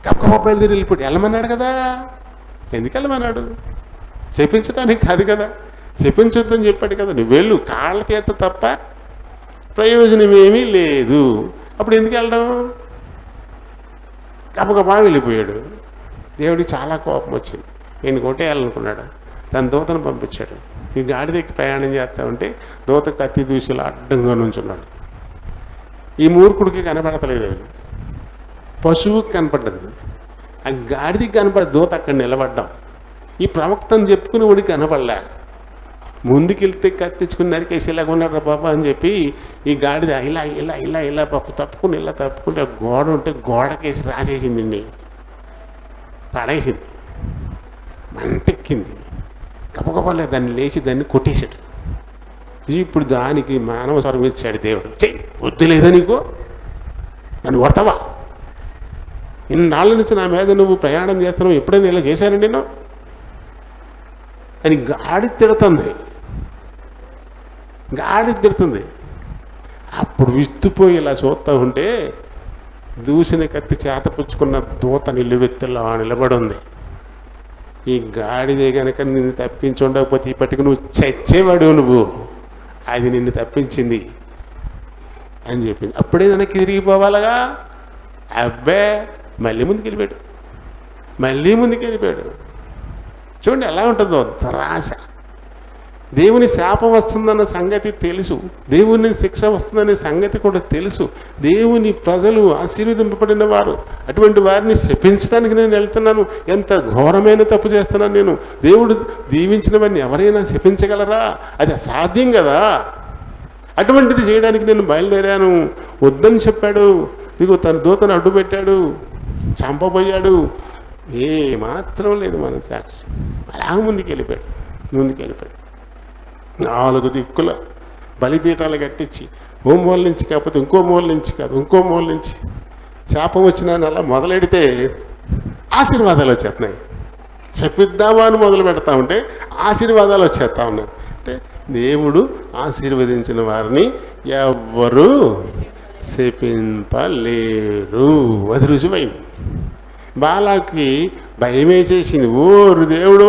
కప్ప బయలుదేరి వెళ్ళిపోయి వెళ్ళమన్నాడు కదా. ఎందుకు వెళ్ళమన్నాడు? చెప్పించడానికి కాదు కదా, చెప్పించొద్దని చెప్పాడు కదా. నువ్వు వెళ్ళు, కాళ్ళ చేత తప్ప ప్రయోజనం ఏమీ లేదు. అప్పుడు ఎందుకు వెళ్ళడం? కప్ప వెళ్ళిపోయాడు. దేవుడికి చాలా కోపం వచ్చింది. నేను కొట్టేయాలనుకున్నాడు. తన దూతను పంపించాడు. ఈ గాడిదకి ప్రయాణం చేస్తా ఉంటే దూత కత్తి దూసిలో అడ్డంగా నుంచున్నాడు. ఈ మూర్ఖుడికి కనపడతలేదు అది, పశువుకి కనపడ్డది, ఆ గాడిదికి కనపడదు. దూత అక్కడ నిలబడ్డాం. ఈ ప్రవక్తను చెప్పుకుని వాడికి కనపడలే. ముందుకెళ్తే కత్తించుకుని నరికేసేలాగా ఉన్నాడు బాబా అని చెప్పి ఈ గాడిద ఇలా ఇలా ఇలా ఇలా తప్పుకుని ఇలా తప్పుకుంటే గోడ ఉంటే గోడకేసి రాసేసిందండి, పడేసింది, మంటెక్కింది. గబగబలే దాన్ని లేచి దాన్ని కొట్టేశాడు. ఇప్పుడు దానికి మానవ స్వరం ఇచ్చాడు దేవుడు. చెయ్యి, బుద్ధి లేదా నీకు, నన్ను కొడతావా, ఇన్నాళ్ళ నుంచి నా మీద నువ్వు ప్రయాణం చేస్తున్నావు, ఎప్పుడైనా ఇలా చేశాను నేను అని గాడి తిడుతుంది. అప్పుడు విస్తుపోయి ఇలా చూస్తూ ఉంటే దూసిన కత్తి చేత పుచ్చుకున్న దూత నిలువెత్తులా నిలబడి ఉంది. ఈ గాడిదే కనుక నిన్ను తప్పించి ఉండకపోతే ఇప్పటికి నువ్వు చచ్చేవాడు, నువ్వు, అది నిన్ను తప్పించింది అని చెప్పింది. అప్పుడే వెనక్కి తిరిగిపోవాలగా. అబ్బే మళ్ళీ ముందుకు వెళ్ళిపోయాడు. చూడండి ఎలా ఉంటుందో దురాశ. దేవుని శాపం వస్తుందన్న సంగతి తెలుసు, దేవుని శిక్ష వస్తుందనే సంగతి కూడా తెలుసు. దేవుని ప్రజలు ఆశీర్వదింపబడిన వారు, అటువంటి వారిని శపించడానికి నేను వెళ్తున్నాను. ఎంత ఘోరమైన తప్పు చేస్తున్నాను నేను. దేవుడు దీవించిన వారిని ఎవరైనా శపించగలరా? అది అసాధ్యం కదా. అటువంటిది చేయడానికి నేను బయలుదేరాను. వద్దని చెప్పాడు. ఇదిగో తన దూతను అడ్డు పెట్టాడు, చంపబోయాడు. ఏ మాత్రం లేదు మన సాక్షి. అలా ముందుకు వెళ్ళిపోయాడు. 4 దిక్కుల బలిపీఠాలు కట్టించి ఓ మూల నుంచి కాకపోతే ఇంకో మూల నుంచి శాపం వచ్చినా అలా మొదలెడితే ఆశీర్వాదాలు వచ్చేస్తున్నాయి. చెప్పిద్దామా అని మొదలు పెడతా ఉంటే ఆశీర్వాదాలు వచ్చేస్తా ఉన్నాయి. అంటే దేవుడు ఆశీర్వదించిన వారిని ఎవ్వరూ శపింపలేరు. అది రుజువైంది. బాలాకి భయం వేసేసింది. ఓరు దేవుడు,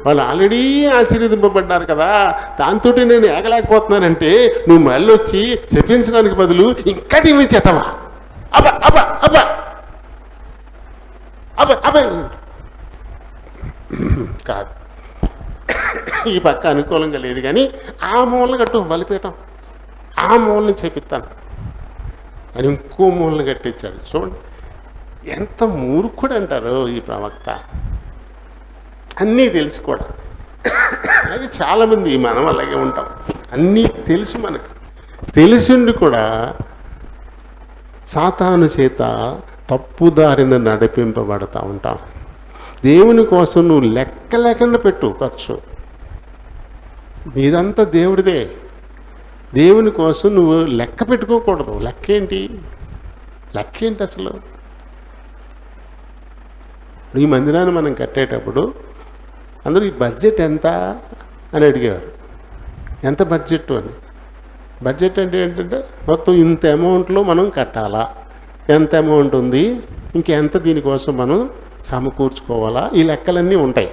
వాళ్ళు ఆల్రెడీ ఆశీర్వదింపబడ్డారు కదా, దాంతో నేను ఏగలేకపోతున్నానంటే నువ్వు మళ్ళీ వచ్చి చెప్పించడానికి బదులు ఇంకా దీవించేస్తావా? అబ్బా అబ్బా అబ్బా అబ్బా అబ్బా కాదు, ఈ పక్క అనుకూలంగా లేదు కానీ ఆ మూలన కట్టు బలిపీఠం, ఆ మూలని చేపిస్తాను అని ఇంకో మూలను కట్టించాడు. చూడండి ఎంత మూర్ఖుడు అంటారు ఈ ప్రవక్త. అన్నీ తెలుసు కూడా. అలాగే చాలామంది మనం అలాగే ఉంటాం. అన్నీ తెలుసు, మనకు తెలిసిండి కూడా సాతాను చేత తప్పుదారిన నడిపింపబడతా ఉంటాం. దేవుని కోసం నువ్వు లెక్క లేకుండా పెట్టు ఖర్చు, ఇదంతా దేవుడిదే. దేవుని కోసం నువ్వు లెక్క పెట్టుకోకూడదు. లెక్క ఏంటి అసలు? ఈ మందిరాన్ని మనం కట్టేటప్పుడు అందరూ ఈ బడ్జెట్ ఎంత అని అడిగేవారు. ఎంత బడ్జెట్ అని. బడ్జెట్ అంటే ఏంటంటే మొత్తం ఇంత అమౌంట్లో మనం కట్టాలా, ఎంత అమౌంట్ ఉంది, ఇంకెంత దీనికోసం మనం సమకూర్చుకోవాలా, ఈ లెక్కలన్నీ ఉంటాయి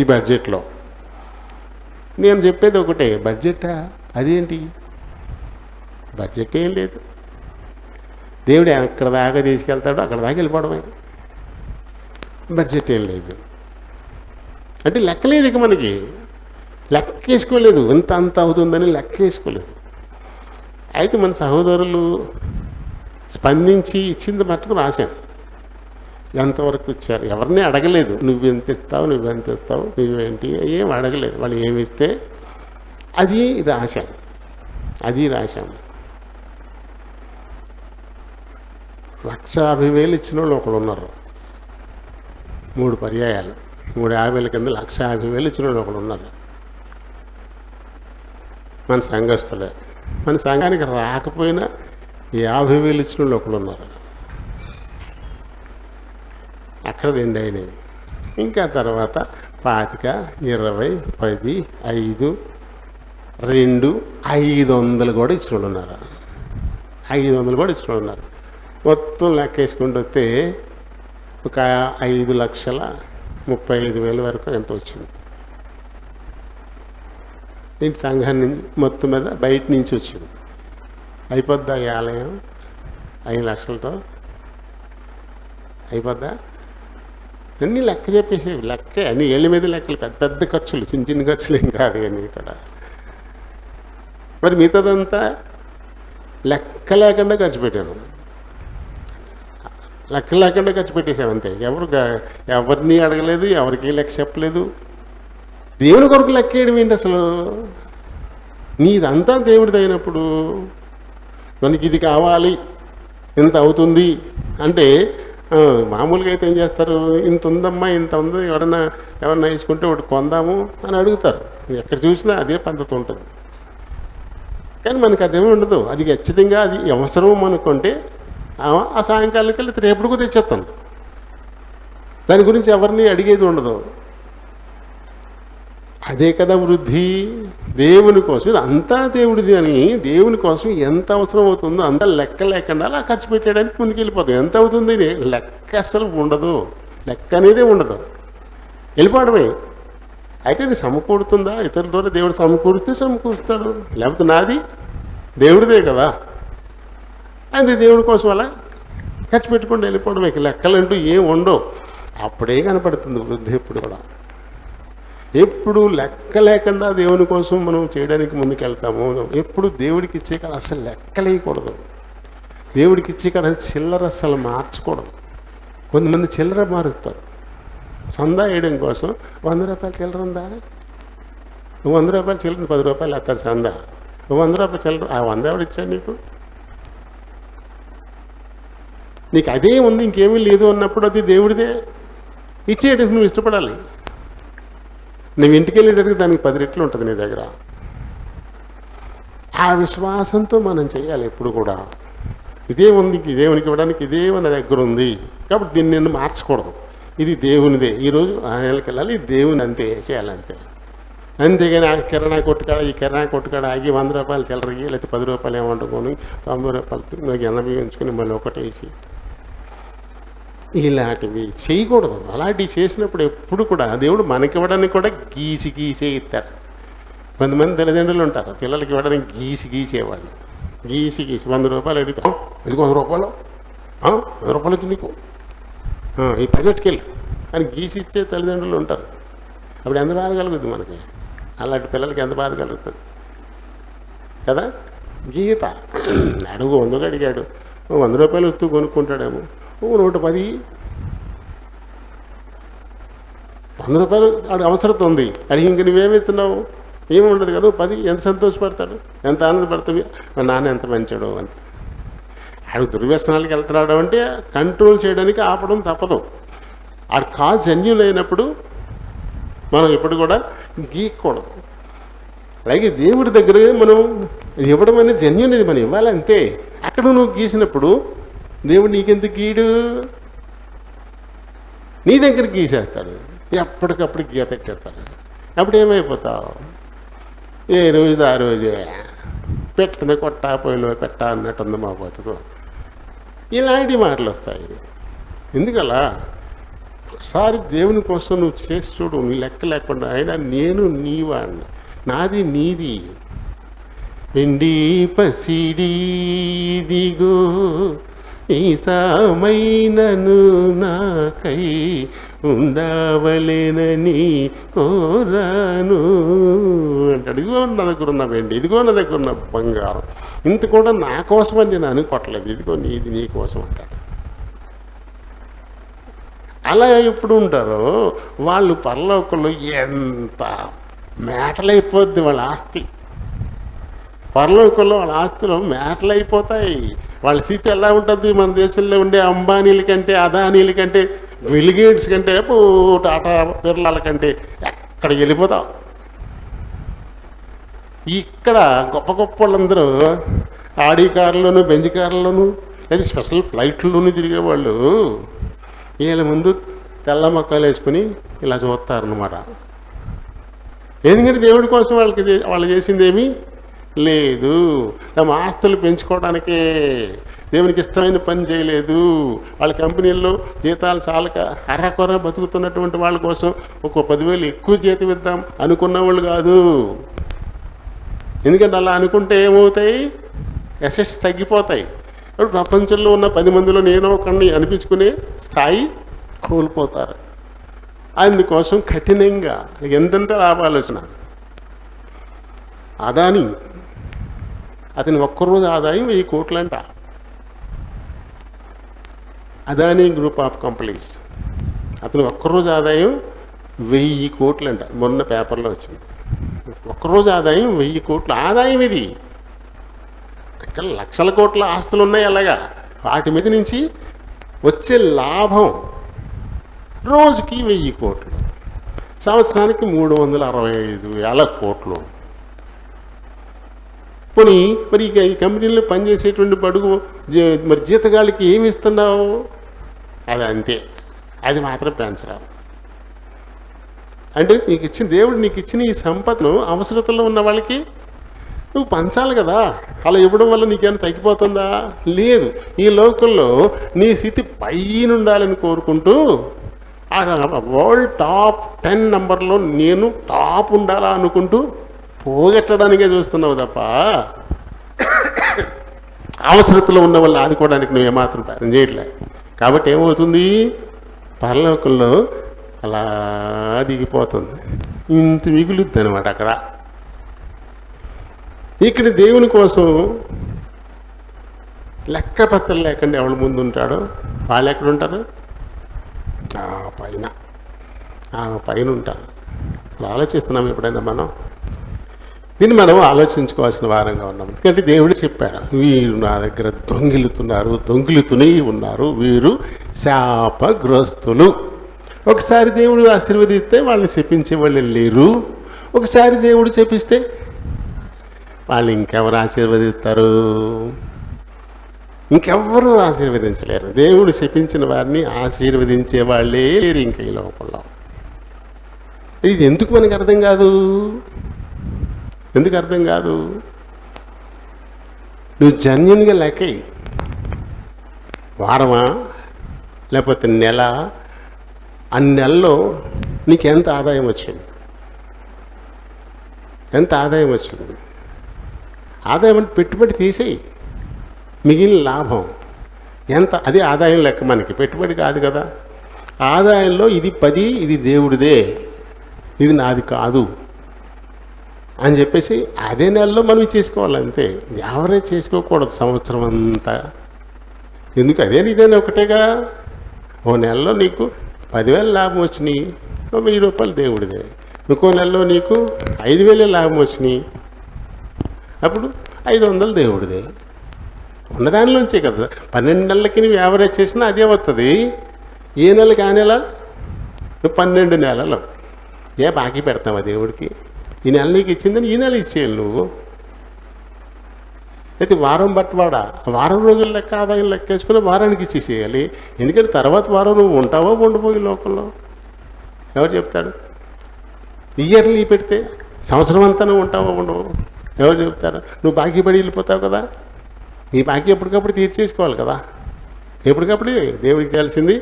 ఈ బడ్జెట్లో. నేను చెప్పేది ఒకటే, బడ్జెటా? అదేంటి బడ్జెట్? ఏం లేదు. దేవుడు ఎక్కడ దాకా తీసుకెళ్తాడో అక్కడ దాకా వెళ్ళిపోవడమే. బడ్జెట్ ఏం లేదు అంటే లెక్కలేదు. ఇక మనకి లెక్కేసుకోలేదు, ఇంత అంత అవుతుందని లెక్కేసుకోలేదు. అయితే మన సహోదరులు స్పందించి ఇచ్చింది మట్టుకు రాశాను. ఎంతవరకు ఇచ్చారు ఎవరిని అడగలేదు. నువ్వెంత ఇస్తావు, నువ్వేంటి ఏం అడగలేదు. వాళ్ళు ఏమి ఇస్తే అది రాశాను. 1,50,000 ఇచ్చిన వాళ్ళు ఒకళ్ళు ఉన్నారు. 3 పర్యాయాలు 3,50,000 కింద 1,50,000 ఇచ్చిన వాళ్ళు ఒకళ్ళు ఉన్నారు. మన సంఘస్థులే. మన సంఘానికి రాకపోయినా 50,000 ఇచ్చిన వాళ్ళు ఒకళ్ళు ఉన్నారు. అక్కడ 2 అయినాయి. ఇంకా తర్వాత 25, 20, 10, 5, 2, 500 కూడా ఇచ్చిన వాళ్ళు ఉన్నారు. 500 కూడా ఇచ్చిన వాళ్ళు ఉన్నారు. మొత్తం లెక్కేసుకుంటూ వస్తే ఒక 5,35,000 వరకు ఎంత వచ్చింది. ఇంటి సంఘాన్ని మొత్తం మీద బయట నుంచి వచ్చింది. అయిపోద్దా ఈ ఆలయం 5 లక్షలతో? అయిపోద్దా? అన్నీ లెక్క చెప్పేసి లెక్కే, అన్ని ఏళ్ళ మీద లెక్కలు, పెద్ద పెద్ద ఖర్చులు, చిన్న చిన్న ఖర్చులు ఏం కాదు. అని ఇక్కడ మరి మిగతాదంతా లెక్క లేకుండా ఖర్చు పెట్టాను. లెక్క లేకుండా ఖర్చు పెట్టేసాం అంతే. ఎవరిని అడగలేదు, ఎవరికి లెక్క చెప్పలేదు. దేవుని కొరకు లెక్క వేయడం ఏంటి అసలు? నీదంతా దేవుడిది అయినప్పుడు మనకి ఇది కావాలి, ఇంత అవుతుంది అంటే మామూలుగా అయితే ఏం చేస్తారు, ఇంత ఉందమ్మా, ఇంత ఉంది, ఎవరన్నా వేసుకుంటే ఒకటి కొందాము అని అడుగుతారు. ఎక్కడ చూసినా అదే పద్ధతి ఉంటుంది. కానీ మనకి అదేమీ ఉండదు. అది ఖచ్చితంగా అది అవసరం అనుకుంటే ఆ సాయంకాలంకి వెళ్ళి రేపటికూ తెచ్చేస్తాను. దాని గురించి ఎవరిని అడిగేది ఉండదు. అదే కదా వృద్ధి. దేవుని కోసం ఇది అంతా దేవుడిది అని దేవుని కోసం ఎంత అవసరం అవుతుందో అంత లెక్క లేకుండా అలా ఖర్చు పెట్టడానికి ముందుకు వెళ్ళిపోతుంది. ఎంత అవుతుంది లెక్క అసలు ఉండదు, లెక్క అనేదే ఉండదు, వెళ్ళిపోవడమే. అయితే ఇది సమకూడుతుందా? ఇతరుల ద్వారా దేవుడు సమకూరిస్తే సమకూరుస్తాడు, లేకపోతే నాది దేవుడిదే కదా. అది దేవుడి కోసం అలా ఖర్చు పెట్టుకుంటూ వెళ్ళిపోవడమే. లెక్కలంటూ ఏం ఉండవు. అప్పుడే కనపడుతుంది వృద్ధి. ఎప్పుడు కూడా ఎప్పుడు లెక్క లేకుండా దేవుని కోసం మనం చేయడానికి ముందుకు వెళ్తాము. ఎప్పుడు దేవుడికి ఇచ్చే కాడ అసలు లెక్కలేయకూడదు. దేవుడికి ఇచ్చే కాడ చిల్లర అసలు మార్చకూడదు. కొంతమంది చిల్లర మారుస్తారు. సందా వేయడం కోసం 100 రూపాయలు చిల్లర ఉందా, 100 రూపాయలు చిల్లర 10 రూపాయలు వేస్తారు సందా. 100 రూపాయలు చిల్లర, ఆ 100 ఎవడు ఇచ్చాడు నీకు? నీకు అదే ఉంది, ఇంకేమీ లేదు అన్నప్పుడు అది దేవుడిదే. ఇచ్చేయడానికి నువ్వు ఇష్టపడాలి. నువ్వు ఇంటికి వెళ్ళేటట్టుగా దానికి 10 రెట్లు ఉంటుంది నీ దగ్గర. ఆ విశ్వాసంతో మనం చేయాలి ఎప్పుడు కూడా. ఇదే ఉంది, దేవునికి ఇవ్వడానికి ఇదే మన దగ్గర ఉంది కాబట్టి దీన్ని నేను మార్చకూడదు. ఇది దేవునిదే. ఈరోజు ఆయనకి వెళ్ళాలి, ఇది దేవుని అంతే చేయాలంతే. అంతేగాని ఆ కిరాణా కొట్టుకాడ ఈ కిరాణా కొట్టుకాడ ఆగి 100 రూపాయలు చిల్లరగి, లేకపోతే 10 రూపాయలు ఏమంటుకొని 90 రూపాయలు 80 ఉంచుకొని మళ్ళీ ఒకటేసి ఇలాంటివి చేయకూడదు. అలాంటివి చేసినప్పుడు ఎప్పుడు కూడా దేవుడు మనకి ఇవ్వడానికి కూడా గీసే ఇస్తాడు. కొంతమంది తల్లిదండ్రులు ఉంటారు, పిల్లలకి ఇవ్వడానికి గీసేవాళ్ళు. గీసి 100 రూపాయలు అడుగుతాం, ఇది 100 రూపాయలు 100 రూపాయలు వచ్చి నీకు ఈ 10 ఎట్టుకెళ్ళి అని గీసి ఇచ్చే తల్లిదండ్రులు ఉంటారు. అప్పుడు ఎంత బాధ కలుగుతుంది మనకి? అలాంటి పిల్లలకి ఎంత బాధ కలుగుతుంది కదా. గీత అడుగు 100 అడిగాడు, 100 రూపాయలు వస్తూ కొనుక్కుంటాడేమో, 110 100 రూపాయలు ఆడు అవసరం ఉంది అడిగి ఇంక నువ్వేమెత్తున్నావు? ఏమి ఉండదు కదా. 10 ఎంత సంతోషపడతాడు, ఎంత ఆనందపడతావు. నాన్న ఎంత మంచాడు అంత. ఆడు దుర్వ్యసనాలకు వెళ్తున్నాడు అంటే కంట్రోల్ చేయడానికి ఆపడం తప్పదు. ఆడు కాజ్ జెన్యూన్ అయినప్పుడు మనం ఎప్పుడు కూడా గీయకూడదు. అలాగే దేవుడి దగ్గర మనం ఇవ్వడం అనేది జెన్యూన్, ఇది మనం ఇవ్వాలంతే. అక్కడ నువ్వు గీసినప్పుడు దేవుడు నీకెందుకు గీడు? నీ దగ్గర గీసేస్తాడు, ఎప్పటికప్పుడు గీత ఎట్టేస్తాడు. అప్పుడు ఏమైపోతావు? ఏ రోజు ఆ రోజే పెట్టింది కొట్టా పొయ్యిలో పెట్టా అన్నట్టుంది మా బతుకు. ఇలాంటి మాటలు వస్తాయి. ఎందుకలా? ఒకసారి దేవుని కోసం నువ్వు చేసి చూడు. నీ లెక్క లేకుండా అయినా నేను నీవాడిని, నాది నీది. వెండి పసిడి దిగో ఈసామైనను నాకై ఉండవలేనని కోరాను అంటాడు. ఇదిగో నా దగ్గర ఉన్న వెండి, ఇదిగో నా దగ్గర ఉన్న బంగారం, ఇంత కూడా నా కోసమని నేను అనుకోవట్లేదు, ఇదిగో నీది నీ కోసం అంటాడు. అలా ఎప్పుడు ఉంటారో వాళ్ళు పరలోకంలో ఎంత మేటలైపోద్ది వాళ్ళ ఆస్తి. పరలోకంలో వాళ్ళ ఆస్తులు మేటలైపోతాయి. వాళ్ళ స్థితి ఎలా ఉంటుంది? మన దేశంలో ఉండే అంబానీల కంటే, అదానీల కంటే, బిల్గేట్స్ కంటే, టాటా బిర్లాల కంటే ఎక్కడ వెళ్ళిపోతాం. ఇక్కడ గొప్ప గొప్ప వాళ్ళందరూ ఆడి కార్లోను, బెంజ్ కార్లోను, లేదా స్పెషల్ ఫ్లైట్లోనూ తిరిగేవాళ్ళు వీళ్ళ ముందు తెల్ల మొక్కలు వేసుకుని ఇలా చూస్తారన్నమాట. ఎందుకంటే దేవుడి కోసం వాళ్ళు చేసింది ఏమీ లేదు. తమ ఆస్తులు పెంచుకోవడానికే దేవునికి ఇష్టమైన పని చేయలేదు. వాళ్ళ కంపెనీల్లో జీతాలు చాలక అర్రకొర బతుకుతున్నటువంటి వాళ్ళ కోసం ఒక 10,000 ఎక్కువ జీతం ఇద్దాం అనుకున్న వాళ్ళు కాదు. ఎందుకంటే అలా అనుకుంటే ఏమవుతాయి? అసెట్స్ తగ్గిపోతాయి. ఇప్పుడు ప్రపంచంలో ఉన్న 10 మందిలో నేను ఒకరిని అనిపించుకునే స్థాయి కోల్పోతారు. అందుకోసం కఠినంగా ఎంతెంత లాభాలు వచ్చిన అదాని అతని ఒక్కరోజు ఆదాయం 1000 కోట్లంట. అదానీ గ్రూప్ ఆఫ్ కంపెనీస్, అతని ఒక్కరోజు ఆదాయం 1000 కోట్లంట. మొన్న పేపర్లో వచ్చింది. ఒక్కరోజు ఆదాయం 1000 కోట్ల ఆదాయం. ఇది ఇక్కడ లక్షల కోట్ల ఆస్తులు ఉన్నాయి. అలాగా వాటి మీద నుంచి వచ్చే లాభం రోజుకి 1000 కోట్లు, సంవత్సరానికి 365,000 కోట్లు. పోనీ మరి ఈ కంపెనీలో పనిచేసేటువంటి బడుగు మరి జీతగాళ్ళకి ఏమి ఇస్తున్నావు? అది అంతే, అది మాత్రం పెంచరావు. అంటే నీకు ఇచ్చిన దేవుడు నీకు ఇచ్చిన ఈ సంపదను అవసరతలో ఉన్న వాళ్ళకి నువ్వు పంచాలి కదా. అలా ఇవ్వడం వల్ల నీకేమైనా తగ్గిపోతుందా? లేదు. ఈ లోకంలో నీ స్థితి పైన ఉండాలని కోరుకుంటూ వరల్డ్ టాప్ 10 నెంబర్లో నేను టాప్ ఉండాలా అనుకుంటూ పోగొట్టడానికే చూస్తున్నావు తప్ప అవసరతలో ఉన్న వాళ్ళని ఆదుకోవడానికి నువ్వు ఏమాత్రం ప్రయత్నం చేయట్లే. కాబట్టి ఏమవుతుంది? పరలోకంలో అలా దిగిపోతుంది. ఇంత మిగులుద్ది అనమాట అక్కడ. ఇక్కడ దేవుని కోసం లెక్కపత్రం లేకుండా ఎవరి ముందు ఉంటాడో వాళ్ళు ఎక్కడ ఉంటారు? పైన ఉంటారు. అలా ఆలోచిస్తున్నాం ఎప్పుడైనా మనం? దీన్ని మనం ఆలోచించుకోవాల్సిన వారంగా ఉన్నాం. ఎందుకంటే దేవుడు చెప్పాడు, వీరు నా దగ్గర దొంగిలుతూనే ఉన్నారు, వీరు శాపగ్రస్తులు. ఒకసారి దేవుడు ఆశీర్వదిస్తే వాళ్ళని చెప్పించే వాళ్ళు లేరు. ఒకసారి దేవుడు చెప్పిస్తే వాళ్ళు ఇంకెవరు ఆశీర్వదిస్తారు? ఇంకెవ్వరూ ఆశీర్వదించలేరు. దేవుడు శపించిన వారిని ఆశీర్వదించే వాళ్ళే లేరు ఇంకా ఈ లోకంలో. ఇది ఎందుకు మనకు అర్థం కాదు? ఎందుకు అర్థం కాదు? నువ్వు జెన్యూన్గా లెక్కయి. వారమా లేకపోతే నెల, ఆ నెలలో నీకు ఎంత ఆదాయం వచ్చింది? ఎంత ఆదాయం వచ్చింది? ఆదాయం అంటే పెట్టుబడి తీసేయి, మిగిలిన లాభం ఎంత? అదే ఆదాయం లెక్క. మనకి పెట్టుబడి కాదు కదా. ఆదాయంలో ఇది 10, ఇది దేవుడిదే, ఇది నాది కాదు అని చెప్పేసి అదే నెలలో మనం చేసుకోవాలి అంతే. యావరేజ్ చేసుకోకూడదు సంవత్సరం అంతా. ఎందుకు? ఇదేనా ఒకటేగా. ఓ నెలలో నీకు 10,000 లాభం వచ్చినాయి, 1000 రూపాయలు దేవుడిదే. ఇంకో నెలలో నీకు 5,000 లాభం వచ్చినాయి, అప్పుడు 500 దేవుడిదే. ఉన్నదానిలోంచే కదా. 12 నెలలకి నువ్వు యావరేజ్ చేసినా అదే వస్తుంది. ఏ నెలకి ఆ నెల? 12 నెలలు. బాకీ పెడతావా దేవుడికి? ఈ నెల నీకు ఇచ్చిందని ఈ నెల ఇచ్చేయాలి నువ్వు. అయితే వారం బట్టవాడా, వారం రోజుల లెక్క ఆదాయం లెక్కేసుకుని వారానికి ఇచ్చేసేయాలి. ఎందుకంటే తర్వాత వారం నువ్వు ఉంటావో ఉండబోయే లోకంలో ఎవరు చెప్తాడు? ఇయర్లీ పెడితే సంవత్సరం అంతా నువ్వు ఉంటావో ఉండవు ఎవరు చెప్తారు? నువ్వు బాకీ పడి వెళ్ళిపోతావు కదా. ఈ బాకీ ఎప్పటికప్పుడు తీర్చేసుకోవాలి కదా. ఎప్పటికప్పుడు దేవుడికి తెలిసింది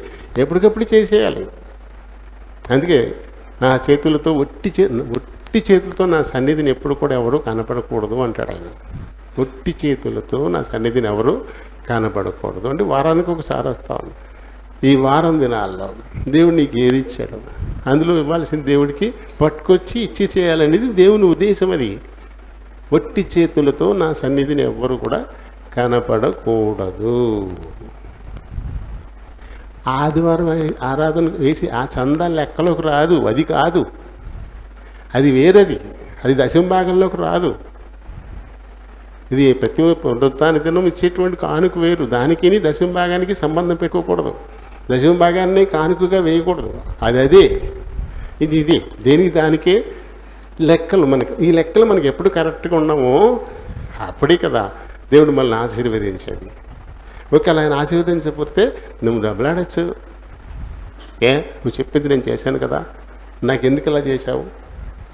ఎప్పటికప్పుడు చేసేయాలి. అందుకే నా చేతులతో ఒట్టి చేతులతో నా సన్నిధిని ఎప్పుడు కూడా ఎవరు కనపడకూడదు అంటాడు ఆయన. ఒట్టి చేతులతో నా సన్నిధిని ఎవరు కనపడకూడదు అంటే వారానికి ఒకసారి వస్తాను. ఈ వారం దినాల్లో దేవుడు నీకు ఏది ఇచ్చాడు అందులో ఇవ్వాల్సిన దేవుడికి పట్టుకొచ్చి ఇచ్చి చేయాలనేది దేవుని ఉద్దేశం. అది ఒట్టి చేతులతో నా సన్నిధిని ఎవ్వరు కూడా కనపడకూడదు. ఆదివారం ఆరాధన వేసి ఆ చందా లెక్కలోకి రాదు. అది కాదు, అది వేరేది. అది దశమభాగంలోకి రాదు. ఇది ప్రతి పునరుత్థాన దినం ఇచ్చేటువంటి కానుక వేరు. దానికి దశమభాగానికి సంబంధం పెట్టుకోకూడదు. దశమభాగాన్ని కానుకగా వేయకూడదు. అదే ఇది దేనికి దానికే లెక్కలు. ఈ లెక్కలు మనకి ఎప్పుడు కరెక్ట్గా ఉన్నామో అప్పుడే కదా దేవుడు మనల్ని ఆశీర్వదించేది. ఒకవేళ ఆయన ఆశీర్వదించకపోతే నువ్వు దెబ్బలాడచ్చు. నువ్వు చెప్పింది నేను చేశాను కదా, నాకు ఎందుకు ఇలా చేశావు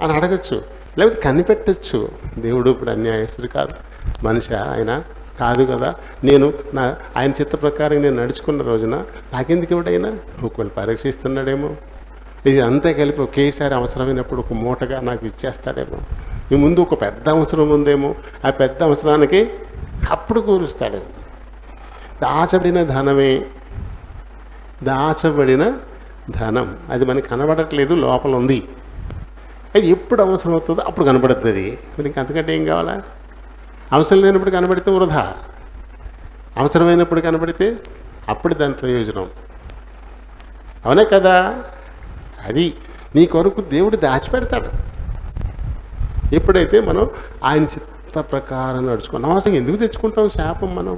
అని అడగచ్చు, లేకపోతే కనిపెట్టచ్చు. దేవుడు ఇప్పుడు అన్యాయస్తుడు కాదు, మనిషి ఆయన కాదు కదా. ఆయన చిత్త ప్రకారం నేను నడుచుకున్న రోజున నాకెందుకు ఇవ్వడైనా ఒకవేళ పరీక్షిస్తున్నాడేమో. ఇది అంతా కలిపి ఒకేసారి అవసరమైనప్పుడు ఒక మూటగా నాకు ఇచ్చేస్తాడేమో. ఈ ముందు ఒక పెద్ద అవసరం ఉందేమో, ఆ పెద్ద అవసరానికి అప్పుడు కూరుస్తాడేమో. దాచబడిన ధనం అది మనకి కనబడట్లేదు, లోపల ఉంది. అది ఎప్పుడు అవసరం అవుతుందో అప్పుడు కనబడుతుంది. మరి ఇంక అంతకంటే ఏం కావాలా? అవసరం లేనప్పుడు కనబడితే వృధా, అవసరమైనప్పుడు కనబడితే అప్పుడు దాని ప్రయోజనం. అవునా కదా? అది నీ కొరకు దేవుడు దాచిపెడతాడు ఎప్పుడైతే మనం ఆయన చిత్త ప్రకారం నడుచుకున్నాం. అసలు ఎందుకు తెచ్చుకుంటాం శాపం? మనం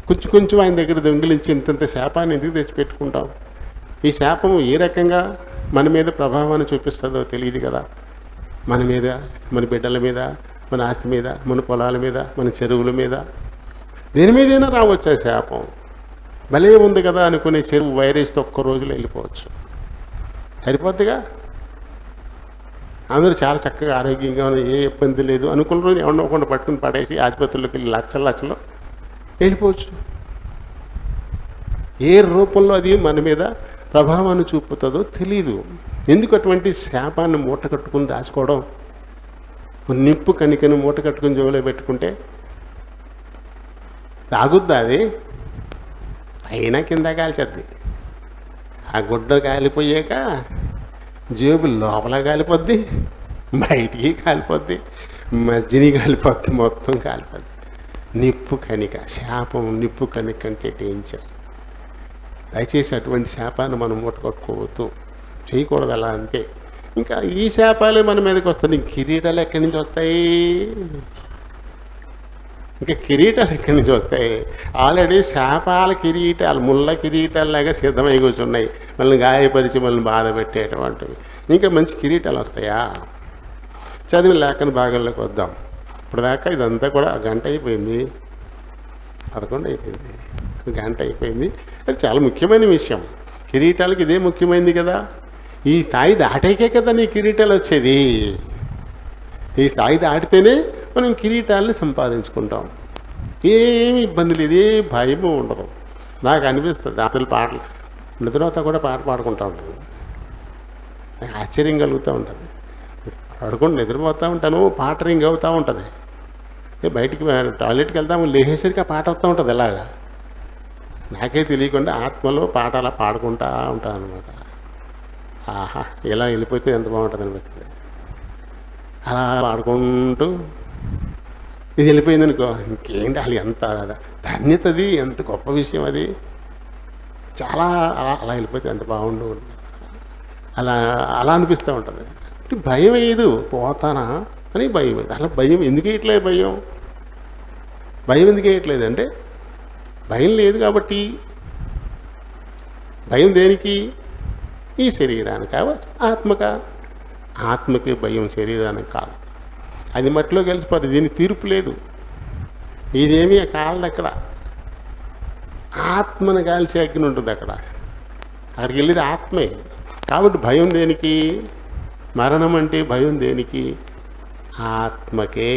కొంచెం కొంచెం ఆయన దగ్గర దొంగిలించి ఇంతంత శాపాన్ని ఎందుకు తెచ్చిపెట్టుకుంటాం? ఈ శాపం ఏ రకంగా మన మీద ప్రభావాన్ని చూపిస్తుందో తెలియదు కదా. మన మీద, మన బిడ్డల మీద, మన ఆస్తి మీద, మన పొలాల మీద, మన చెరువుల మీద, దేని మీదైనా రావచ్చు ఆ శాపం. భలే ఉంది కదా అనుకునే చెరువు వైరస్తో ఒక్క రోజులో వెళ్ళిపోవచ్చు, సరిపోద్దిగా. అందరూ చాలా చక్కగా ఆరోగ్యంగా ఏ ఇబ్బంది లేదు అనుకున్న రోజు ఎవరినో ఒకటి పట్టుకుని పడేసి ఆసుపత్రుల్లోకి వెళ్ళి లక్షలు వెళ్ళిపోవచ్చు. ఏ రూపంలో అది మన మీద ప్రభావాన్ని చూపుతుందో తెలీదు. ఎందుకు అటువంటి శాపాన్ని మూట కట్టుకుని దాచుకోవడం? నిప్పు కణికను మూట కట్టుకుని జోలో పెట్టుకుంటే తాగుద్దా? అది పైన కింద కాల్చేద్ది. ఆ గుడ్డ కాలిపోయాక జేబు లోపల కాలిపోద్ది, బయటికి కాలిపోద్ది, మధ్యని కాలిపోద్ది, మొత్తం కాలిపోద్ది. నిప్పు కణిక, శాపం నిప్పు కణిక అంటే డేంజర్. దయచేసి అటువంటి శాపాన్ని మనం మూట కట్టుకోవద్దు, చేయకూడదు. అలా అంతే. ఇంకా ఈ శాపాలే మన మీదకి వస్తుంది. కిరీటాలు ఎక్కడి నుంచి వస్తాయి? ఇంకా కిరీటాలు ఎక్కడి నుంచి వస్తాయి? ఆల్రెడీ శాపాల కిరీటాలు ముళ్ళ కిరీటాలలాగా సిద్ధమై కూర్చున్నాయి, మళ్ళీ గాయపరిచి మళ్ళీ బాధ పెట్టేటువంటివి. ఇంకా మంచి కిరీటాలు వస్తాయా? చదివిన లేఖన భాగంలోకి వద్దాం. ఇప్పటిదాకా ఇదంతా కూడా గంట అయిపోయింది, 11 అయిపోయింది, గంట అయిపోయింది. అది చాలా ముఖ్యమైన విషయం. కిరీటాలకి ఇదే ముఖ్యమైనది కదా. ఈ స్థాయి దాటాకే కదా నీ కిరీటాలు వచ్చేది. ఈ స్థాయి దాటితేనే మనం కిరీటాలని సంపాదించుకుంటాం. ఏమి ఇబ్బంది లేదు, ఏ భయము ఉండదు. నాకు అనిపిస్తుంది అసలు పాటలు నిద్రతో కూడా పాట పాడుకుంటూ ఉంటాను. నాకు ఆశ్చర్యం కలుగుతూ ఉంటుంది. పడుకుంటూ నిద్రపోతూ ఉంటాను, పాట రింగ్ అవుతూ ఉంటుంది. బయటికి టాయిలెట్కి వెళ్తాము, లేచేసరికి ఆ పాట వస్తూ ఉంటుంది. ఎలాగా నాకే తెలియకుండా ఆత్మలో పాట అలా పాడుకుంటూ ఉంటాను అనమాట. ఆహా, ఇలా వెళ్ళిపోతే ఎంత బాగుంటుంది అనిపిస్తుంది. అలా పాడుకుంటూ ఇది వెళ్ళిపోయింది అనుకో, ఇంకేంటి అసలు ఎంత ధన్యత, అది ఎంత గొప్ప విషయం. అది చాలా అలా వెళ్ళిపోతే ఎంత బాగుండు అలా అలా అనిపిస్తూ ఉంటుంది. భయం వేయదు, పోతానా అని భయం వేయదు. అలా భయం ఎందుకు వేయట్లేదు? భయం ఎందుకు వేయట్లేదు అంటే భయం లేదు కాబట్టి. భయం దేనికి? ఈ శరీరానికి, ఆత్మకి భయం, శరీరానికి కాదు. అది మట్టిలో కలిసిపోతుంది. దీనికి తీర్పు లేదు. ఇదేమీ కాలదు. అక్కడ ఆత్మను కాల్చే అగ్ని ఉంటుంది. అక్కడికి వెళ్ళేది ఆత్మే. కాబట్టి భయం దేనికి? మరణం అంటే భయం దేనికి? ఆత్మకే,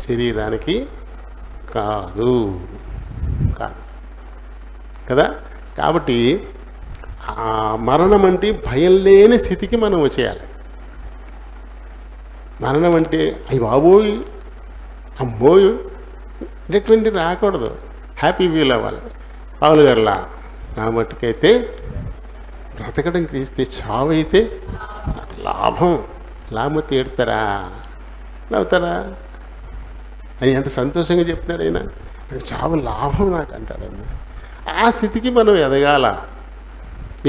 శరీరానికి కాదు కదా. కాబట్టి మరణం అంటే భయం లేని స్థితికి మనం వచ్చేయాలి. మరణం అంటే అయ్యి బాబోయ్, అమ్మోయ్ ఇటువంటి రాకూడదు. హ్యాపీ ఫీల్ అవ్వాలి. పౌలు గారులా నా మట్టుకైతే బ్రతకడం క్రీస్తే, చావు అయితే నాకు లాభం. లాభం ఏడుతారా, నవ్వుతారా అని ఎంత సంతోషంగా చెప్తున్నాడు ఆయన. నాకు చావు లాభం నాకు అంటాడు ఆయన. ఆ స్థితికి మనం ఎదగాల.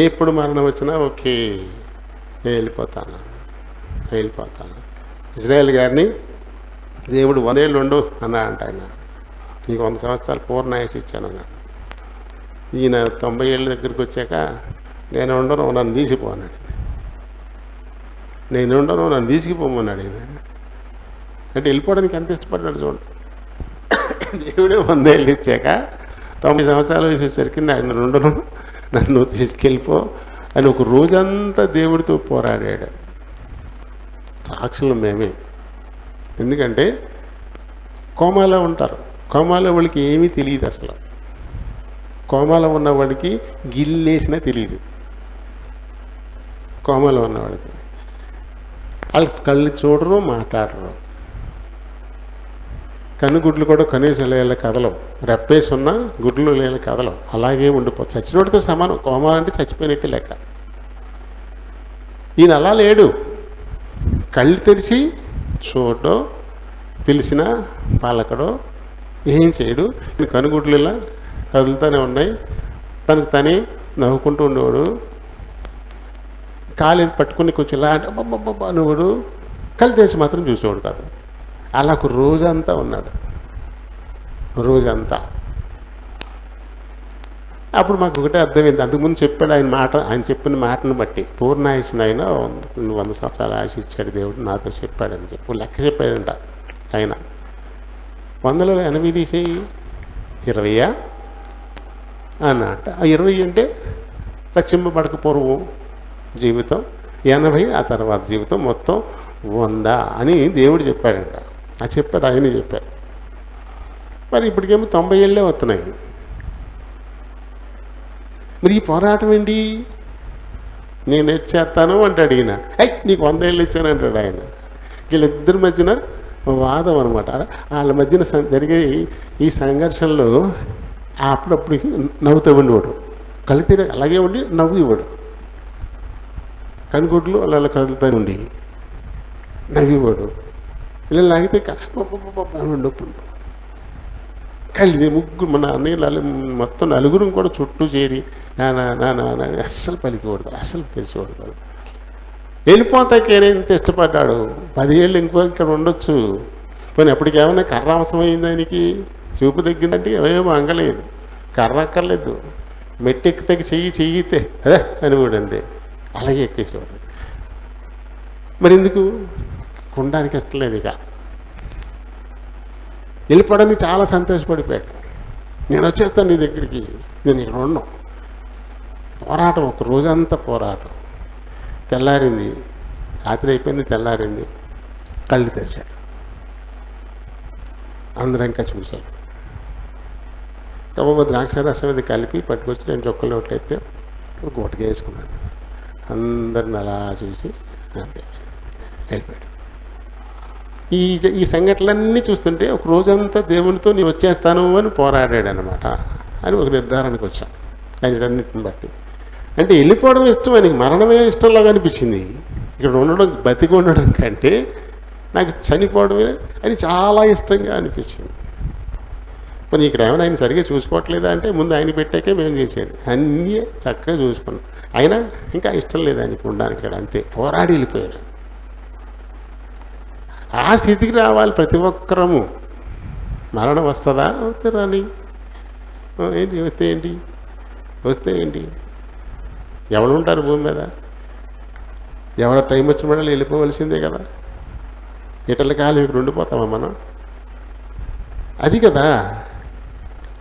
ఎప్పుడు మరణం వచ్చినా ఓకే, నేను వెళ్ళిపోతాను. ఇజ్రాయేల్ గారిని దేవుడు 100 ఏళ్ళు ఉండు అన్నాడంట. ఆయన నీకు 100 సంవత్సరాలు పూర్ణాయుష్ ఇచ్చానన్నాడు. ఈయన 90 ఏళ్ళ దగ్గరికి వచ్చాక నేను ఉండను, నన్ను తీసిపో అన్నాడు. నేను ఉండను, నన్ను తీసుకుపోమన్నాడు ఆయన. అంటే వెళ్ళిపోవడానికి ఎంత ఇష్టపడ్డాడు చూడండి. దేవుడే 100 ఏళ్ళు ఇచ్చాక 90 సంవత్సరాలు వయసు వచ్చేసరికి నేను ఉండను, నన్ను తీసుకెళ్ళిపో అని ఒక రోజంతా దేవుడితో పోరాడాడు. సాక్షులు మేమే. ఎందుకంటే కోమాలో ఉంటారు. కోమాలో వాళ్ళకి ఏమీ తెలియదు. అసలు కోమాలో ఉన్నవాడికి గిల్లేసినా తెలియదు. కోమాలో ఉన్నవాడికి వాళ్ళు కళ్ళు చూడరు, మాట్లాడరు. కన్నుగుడ్లు కూడా కనీసం లేల కదలవు. రెప్పేసి ఉన్న గుడ్లు లేల కదలవు. అలాగే ఉండిపోతుంది. చచ్చినోడితో సమానం. కోమా అంటే చచ్చిపోయినట్టే లెక్క. ఈయన అలా లేడు. కళ్ళు తెరిచి చూడడం, పిలిచిన పాలకడో ఏం చేయడు. కనుగుడ్లు ఇలా కదులుతూనే ఉన్నాయి. తనకు తనే నవ్వుకుంటూ ఉండేవాడు. కాలు పట్టుకుని కొంచెం ఇలా అంటే అబ్బబ్బబ్బా అనేవాడు. కళ్ళు తెరిచి మాత్రం చూసేవాడు కాదు. అలా ఒక రోజంతా ఉన్నాడు, రోజంతా. అప్పుడు మాకు ఒకటే అర్థమైంది. అంతకుముందు చెప్పాడు ఆయన చెప్పిన మాటను బట్టి, పూర్ణాయుష్ని ఆయన 100 సంవత్సరాలు ఆయుష్ ఇచ్చాడు దేవుడు నాతో చెప్పాడని చెప్పి లెక్క చెప్పాడంట ఆయన. 100లో 80 తీసేయి 20 అన్నట్ట. 20 అంటే రక్షింపబడక పూర్వం జీవితం, 80 ఆ తర్వాత జీవితం, మొత్తం 100 అని దేవుడు చెప్పాడంట. అది చెప్పాడు, ఆయన చెప్పాడు. మరి ఇప్పటికేమో 90 ఏళ్ళే వస్తున్నాయి. మరి ఈ పోరాటం ఏంటి? నేను చేస్తాను అంటాడు ఈయన. నీకు 100 ఏళ్ళు ఇచ్చాను అంటాడు ఆయన. వీళ్ళిద్దరి మధ్యన వాదం అనమాట. వాళ్ళ మధ్యన జరిగే ఈ సంఘర్షణలో అప్పుడప్పుడు నవ్వుతూ ఉండేవాడు. కలితీర అలాగే ఉండి నవ్వు ఇవ్వడు. కనుగుడ్లు అలా కదులుతూ ఉండి నవ్వివాడు. ఇలా లాగితే ఉండప్పుడు కలిది ముగ్గురు మన అన్నయ్య మొత్తం నలుగురు కూడా చుట్టూ చేరి నా అస్సలు పలికేవాడు కాదు, అస్సలు తెలిసేవాడు కాదు. వెళ్ళిపోతాకేనే ఇంత ఇష్టపడ్డాడు. 10 ఏళ్ళు ఇంకో ఇక్కడ ఉండొచ్చు. పోనీ ఎప్పటికేమైనా కర్ర అవసరం అయింది ఆయనకి? చూపు తగ్గిందంటే ఏమేమో అంగలేదు, కర్ర అక్కర్లేదు. మెట్టెక్కితే చెయ్యితే అదే అని కూడా అంతే, అలాగే ఎక్కేసేవాడు. మరి ఎందుకు ఉండడానికి ఇష్టం లేదు. ఇక వెళ్ళిపోవడానికి చాలా సంతోషపడిపోయాడు. నేను వచ్చేస్తాను నీ దగ్గరికి, నేను ఇక్కడ ఉన్నాను. పోరాటం, ఒక రోజంతా పోరాటం. తెల్లారింది, రాత్రి అయిపోయింది, తెల్లారింది, కళ్ళు తెరిచాడు. అందరూ ఇంకా చూశాడు. కాబట్టి ద్రాక్షారసం అది కలిపి పట్టుకొచ్చి 2 చొక్కలు నోట్లయితే ఒక గుటక వేసుకున్నాడు. అందరిని అలా చూసి అంతే వెళ్ళిపోయాడు. ఈ సంఘటనలన్నీ చూస్తుంటే ఒక రోజంతా దేవునితో నేను వచ్చేస్తాను అని పోరాడాడు అనమాట అని ఒక నిర్ధారణకు వచ్చాం ఆయనన్నిటిని బట్టి. అంటే వెళ్ళిపోవడం ఇష్టం, ఆయనకి మరణమే ఇష్టంలాగా అనిపించింది. ఇక్కడ ఉండడం, బతికి ఉండడం కంటే నాకు చనిపోవడమే అని చాలా ఇష్టంగా అనిపించింది. మరి ఇక్కడ ఏమైనా ఆయన సరిగ్గా చూసుకోవట్లేదా అంటే, ముందు ఆయన పెట్టాకే మేము చేసేది, అన్నీ చక్కగా చూసుకున్నాం. అయినా ఇంకా ఇష్టం లేదు ఆయనకి ఉండడానికి ఇక్కడ, అంతే పోరాడి వెళ్ళిపోయాడు. ఆ స్థితికి రావాలి ప్రతి ఒక్కరము. మరణం వస్తుందా? వస్తే రాని, ఏంటి వస్తే ఏంటి, వస్తే ఏంటి, ఎవరు ఉంటారు భూమి మీద? ఎవరి టైం వచ్చిన వాళ్ళు వెళ్ళిపోవలసిందే కదా. ఇటల కాలం ఇక్కడ ఉండిపోతామా మనం? అది కదా.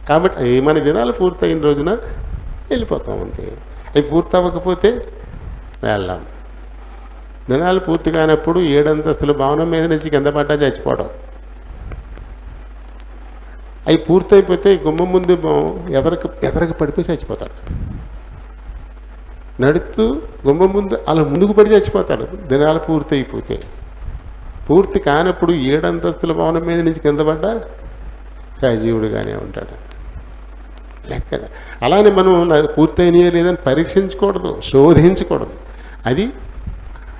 కాబట్టి మన దినాలు పూర్తయిన రోజున వెళ్ళిపోతాం అంతే. అవి పూర్తి అవ్వకపోతే వెళ్ళాం. దినాలు పూర్తి కానప్పుడు 7 అంతస్తుల భవనం మీద నుంచి కింద పడ్డా చచ్చిపోవడం. అవి పూర్తయిపోతే గుమ్మం ముందు ఎదరకు పడిపోయి చచ్చిపోతాడు. నడుస్తూ గుమ్మం ముందు అలా ముందుకు పడి చచ్చిపోతాడు దినాలు పూర్తి అయిపోతే. పూర్తి కానప్పుడు 7 అంతస్తుల భవనం మీద నుంచి కింద పడ్డా సజీవుడుగానే ఉంటాడు. లెక్క. అలానే మనం పూర్తయినాయో లేదని పరీక్షించకూడదు, శోధించకూడదు. అది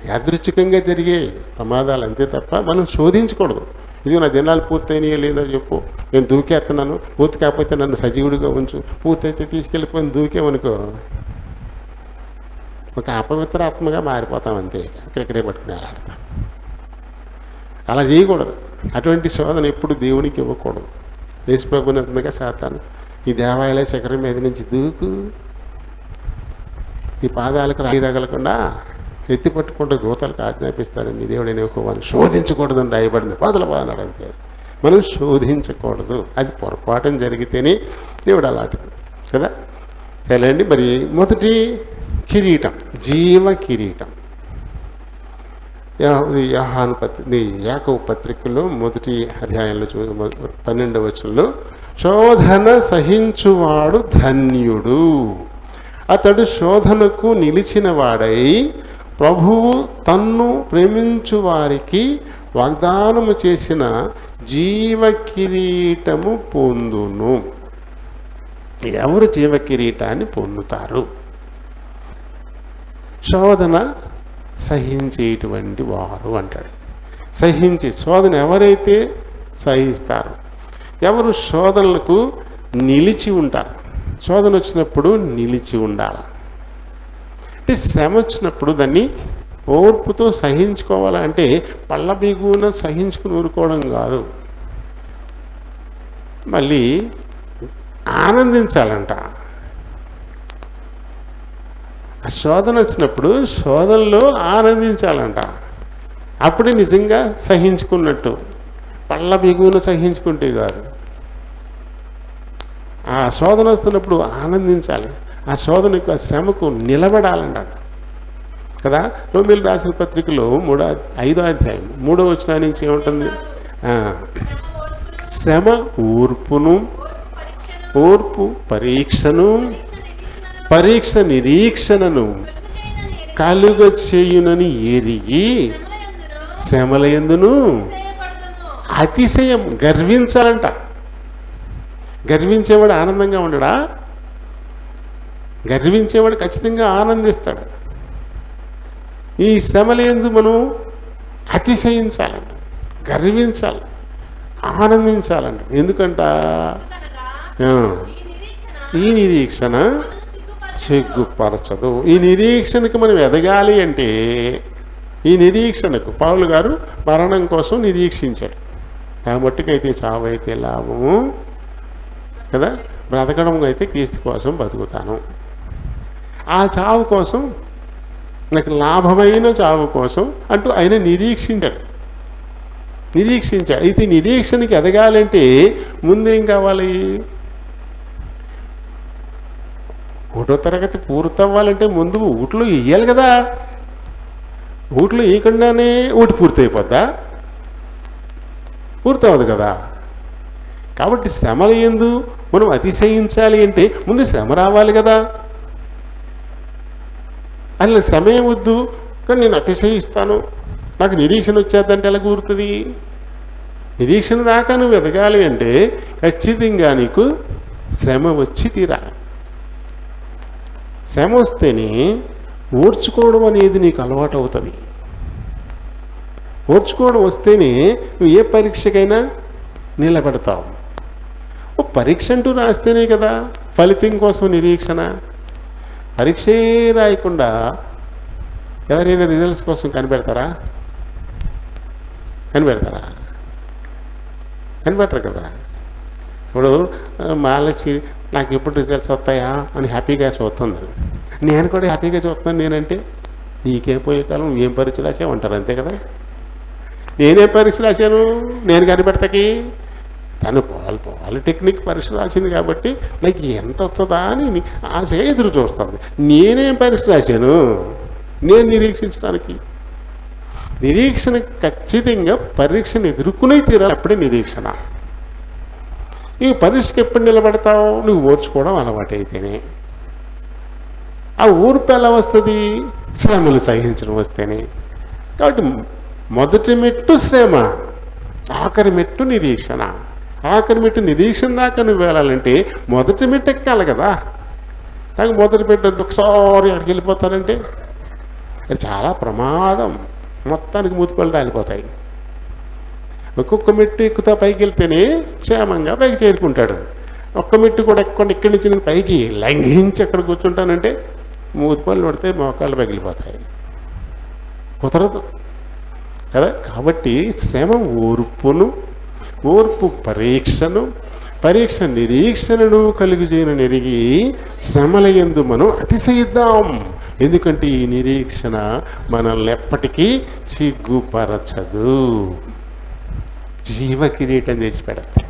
యాదృచ్ఛికంగా జరిగే ప్రమాదాలు అంతే తప్ప మనం శోధించకూడదు. ఇది నా దినాలు పూర్తయినాయో లేదో చెప్పు, నేను దూకేస్తున్నాను, పూర్తి కాకపోతే నన్ను సజీవుడిగా ఉంచు, పూర్తయితే తీసుకెళ్ళిపోయిన దూకేమనుకో ఒక అపవిత్రాత్మగా మారిపోతాం అంతే. అక్కడిక్కడే పట్టుకుని అలాడతాం. అలా చేయకూడదు. అటువంటి శోధన ఎప్పుడు దేవునికి ఇవ్వకూడదు. యేసు ప్రభువుని అంతగా సాతాను ఈ దేవాలయ శిఖరం మీద నుంచి దూకు, ఈ పాదాలకు రాయి తగలకుండా ఎత్తి పట్టుకుంటూ దూతలకు ఆజ్ఞాపిస్తారని దేవుడైన యెహోవాను శోధించకూడదని రాయబడింది. అన్నాడు అంతే. మనం శోధించకూడదు. అది పొరపాటున జరిగితేనే దేవుడు అలాంటిది కదా. సరే అండి. మరి మొదటి కిరీటం, జీవ కిరీటం. యాకోబు పత్రికలో 1వ అధ్యాయంలో 12వ వచనంలో, శోధన సహించువాడు ధన్యుడు, అతడు శోధనకు నిలిచిన వాడై ప్రభువు తన్ను ప్రేమించు వారికి వాగ్దానము చేసిన జీవ కిరీటము పొందును. ఎవరు జీవ కిరీటాన్ని పొందుతారు? శోధన సహించేటువంటి వారు అంటాడు. శోధన ఎవరైతే సహిస్తారు. ఎవరు శోధనలకు నిలిచి ఉంటారు. శోధన వచ్చినప్పుడు నిలిచి ఉండాలి. అంటే శ్రమ వచ్చినప్పుడు దాన్ని ఓర్పుతో సహించుకోవాలంటే పళ్ళ బిగున సహించుకుని ఊరుకోవడం కాదు, మళ్ళీ ఆనందించాలంట. ఆ శోధన వచ్చినప్పుడు శోధనలో ఆనందించాలంట. అప్పుడే నిజంగా సహించుకున్నట్టు, పళ్ళ బిగున సహించుకుంటే కాదు. ఆ శోధన వస్తున్నప్పుడు ఆనందించాలి. ఆ శోధనకు, ఆ శ్రమకు నిలబడాలంట కదా. రోమీయులకు రాసిన పత్రికలో 5వ అధ్యాయం 3వ వచనం నుంచి ఏముంటుంది? శ్రమ ఓర్పును, ఓర్పు పరీక్షను, పరీక్ష నిరీక్షణను కలుగ చేయునని ఎరిగి శ్రమలయందును అతిశయం, గర్వించాలంట. గర్వించేవాడు ఆనందంగా ఉండడా? గర్వించేవాడు ఖచ్చితంగా ఆనందిస్తాడు. ఈ శ్రమలందు మనం అతిశయించాలంట, గర్వించాలి, ఆనందించాలంట. ఎందుకంట? ఈ నిరీక్షణ సిగ్గుపరచదు. ఈ నిరీక్షణకు మనం ఎదగాలి అంటే, ఈ నిరీక్షణకు పౌలు గారు మరణం కోసం నిరీక్షించాడు. కాబట్టికైతే చావు అయితే లాభము కదా, బ్రతకడం అయితే క్రీస్తు కోసం బతుకుతాను. ఆ చావు కోసం, నాకు లాభమైన చావు కోసం అంటూ ఆయన నిరీక్షించాడు. అయితే నిరీక్షణకి ఎదగాలంటే ముందేం కావాలి? 1వ తరగతి పూర్తవ్వాలంటే ముందు ఊట్లో ఇయ్యాలి కదా. ఊట్లో ఇయకుండానే ఊటి పూర్తయిపోద్దా? పూర్తవదు కదా. కాబట్టి శ్రమల యందు మనం అతిశయించాలి అంటే ముందు శ్రమ రావాలి కదా. అసలు శ్రమ ఏమొద్దు, కానీ నేను అతిశయిస్తాను, నాకు నిరీక్షణ వచ్చేద్దంటే ఎలా కూరుతుంది? నిరీక్షణ దాకా నువ్వు ఎదగాలి అంటే ఖచ్చితంగా నీకు శ్రమ వచ్చి తీరాలి. శ్రమ వస్తేనే ఓర్చుకోవడం అనేది నీకు అలవాటు అవుతుంది. ఓర్చుకోవడం వస్తేనే నువ్వు ఏ పరీక్షకైనా నిలబడతావు. పరీక్ష అంటూ రాస్తేనే కదా ఫలితం కోసం నిరీక్షణ. పరీక్షే రాయకుండా ఎవరైనా రిజల్ట్స్ కోసం కనిపెడతారా? కనిపెట్టరు కదా. ఇప్పుడు మాలచ్చి నాకు ఎప్పుడు రిజల్ట్స్ వస్తాయా అని హ్యాపీగా చూస్తుంది. నేను కూడా హ్యాపీగా చూస్తున్నాను. నేనంటే నీకేం పోయే కాలం ఏం పరీక్ష రాసామంటారు, అంతే కదా. నేనేం పరీక్ష రాశాను? నేను కనిపెడతాకి తను పాలిటెక్నిక్ పరీక్ష రాసింది కాబట్టి నాకు ఎంత వస్తుందా అని ఆశగా ఎదురు చూస్తుంది. నేనేం పరీక్ష రాశాను? నేను నిరీక్షించడానికి. నిరీక్షణ ఖచ్చితంగా పరీక్షను ఎదుర్కొనే తీరాలి, అప్పుడే నిరీక్షణ. ఈ పరీక్షకు ఎప్పుడు నిలబడతావు? నువ్వు ఓర్చుకోవడం అలవాటు అయితేనే. ఆ ఓర్పు ఎలా వస్తుంది? శ్రమలు సహించడం వస్తేనే. కాబట్టి మొదటి మెట్టు శ్రమ, ఆఖరి మెట్టు నిరీక్షణ. ఆఖరి మెట్టు నిరీక్షణ దాకా నువ్వు వెళ్ళాలంటే మొదటి మెట్టు ఎక్కాలి కదా. నాకు మొదటి మెట్టు ఒకసారి అక్కడికి వెళ్ళిపోతానంటే అది చాలా ప్రమాదం. మొత్తానికి మూతిపళ్ళు రాలిపోతాయి. ఒక్కొక్క మెట్టు ఎక్కుతా పైకి వెళ్తేనే క్షేమంగా పైకి చేరుకుంటాడు. ఒక్క మెట్టు కూడా ఎక్కకుండా ఇక్కడి నుంచి నేను పైకి లంఘించి అక్కడ కూర్చుంటానంటే మూతిపళ్ళు పడితే మోకాళ్ళు పగిలిపోతాయి. కుదరదు కదా. కాబట్టి శ్రమ ఓర్పును, ఓర్పు పరీక్షను, పరీక్ష నిరీక్షణను కలుగుజేయను నెరిగి శ్రమల యందు మనం అతిశయిద్దాం. ఎందుకంటే ఈ నిరీక్షణ మనల్ని ఎప్పటికీ సిగ్గుపరచదు. జీవ కిరీటం తెచ్చిపెడతాయి.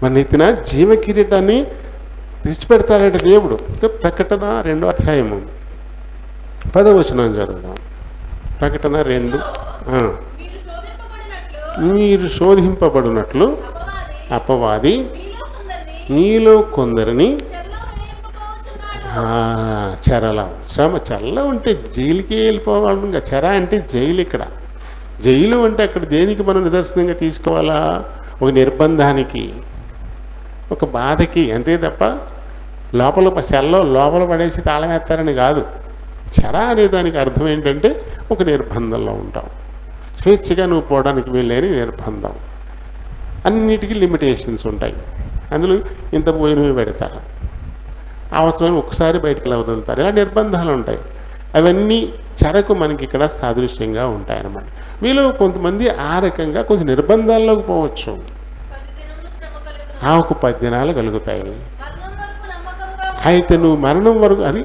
మన ఎత్తిన జీవ కిరీటాన్ని తెచ్చిపెడతాడంటే దేవుడు. ప్రకటన 2వ అధ్యాయము 10వ వచనం చదువుదాం. ప్రకటన 2. మీరు శోధింపబడినట్లు అపవాది మీలో కొందరిని చెరలో. చెరలో ఉంటే జైలుకి వెళ్ళిపోవాలి. ఇంకా చెర అంటే జైలు. ఇక్కడ జైలు అంటే అక్కడ దేనికి మనం నిదర్శనంగా తీసుకోవాలా? ఒక నిర్బంధానికి, ఒక బాధకి, అంతే తప్ప సెల్లో లోపల పడేసి తాళం వేస్తారని కాదు. చెర అనే దానికి అర్థం ఏంటంటే ఒక నిర్బంధంలో ఉంటావు, స్వేచ్ఛగా నువ్వు పోవడానికి వెళ్ళేని నిర్బంధం. అన్నిటికీ లిమిటేషన్స్ ఉంటాయి. అందులో ఇంత పోయినవి పెడతారు, అవసరమైన ఒక్కసారి బయటికి వదులుతారు, ఇలా నిర్బంధాలు ఉంటాయి. అవన్నీ చెరకు మనకి ఇక్కడ సాదృశ్యంగా ఉంటాయన్నమాట. మీలో కొంతమంది ఆ రకంగా కొంచెం నిర్బంధాల్లోకి పోవచ్చు. ఒక 10 దినాలు కలుగుతాయి. అయితే నువ్వు మరణం వరకు, అది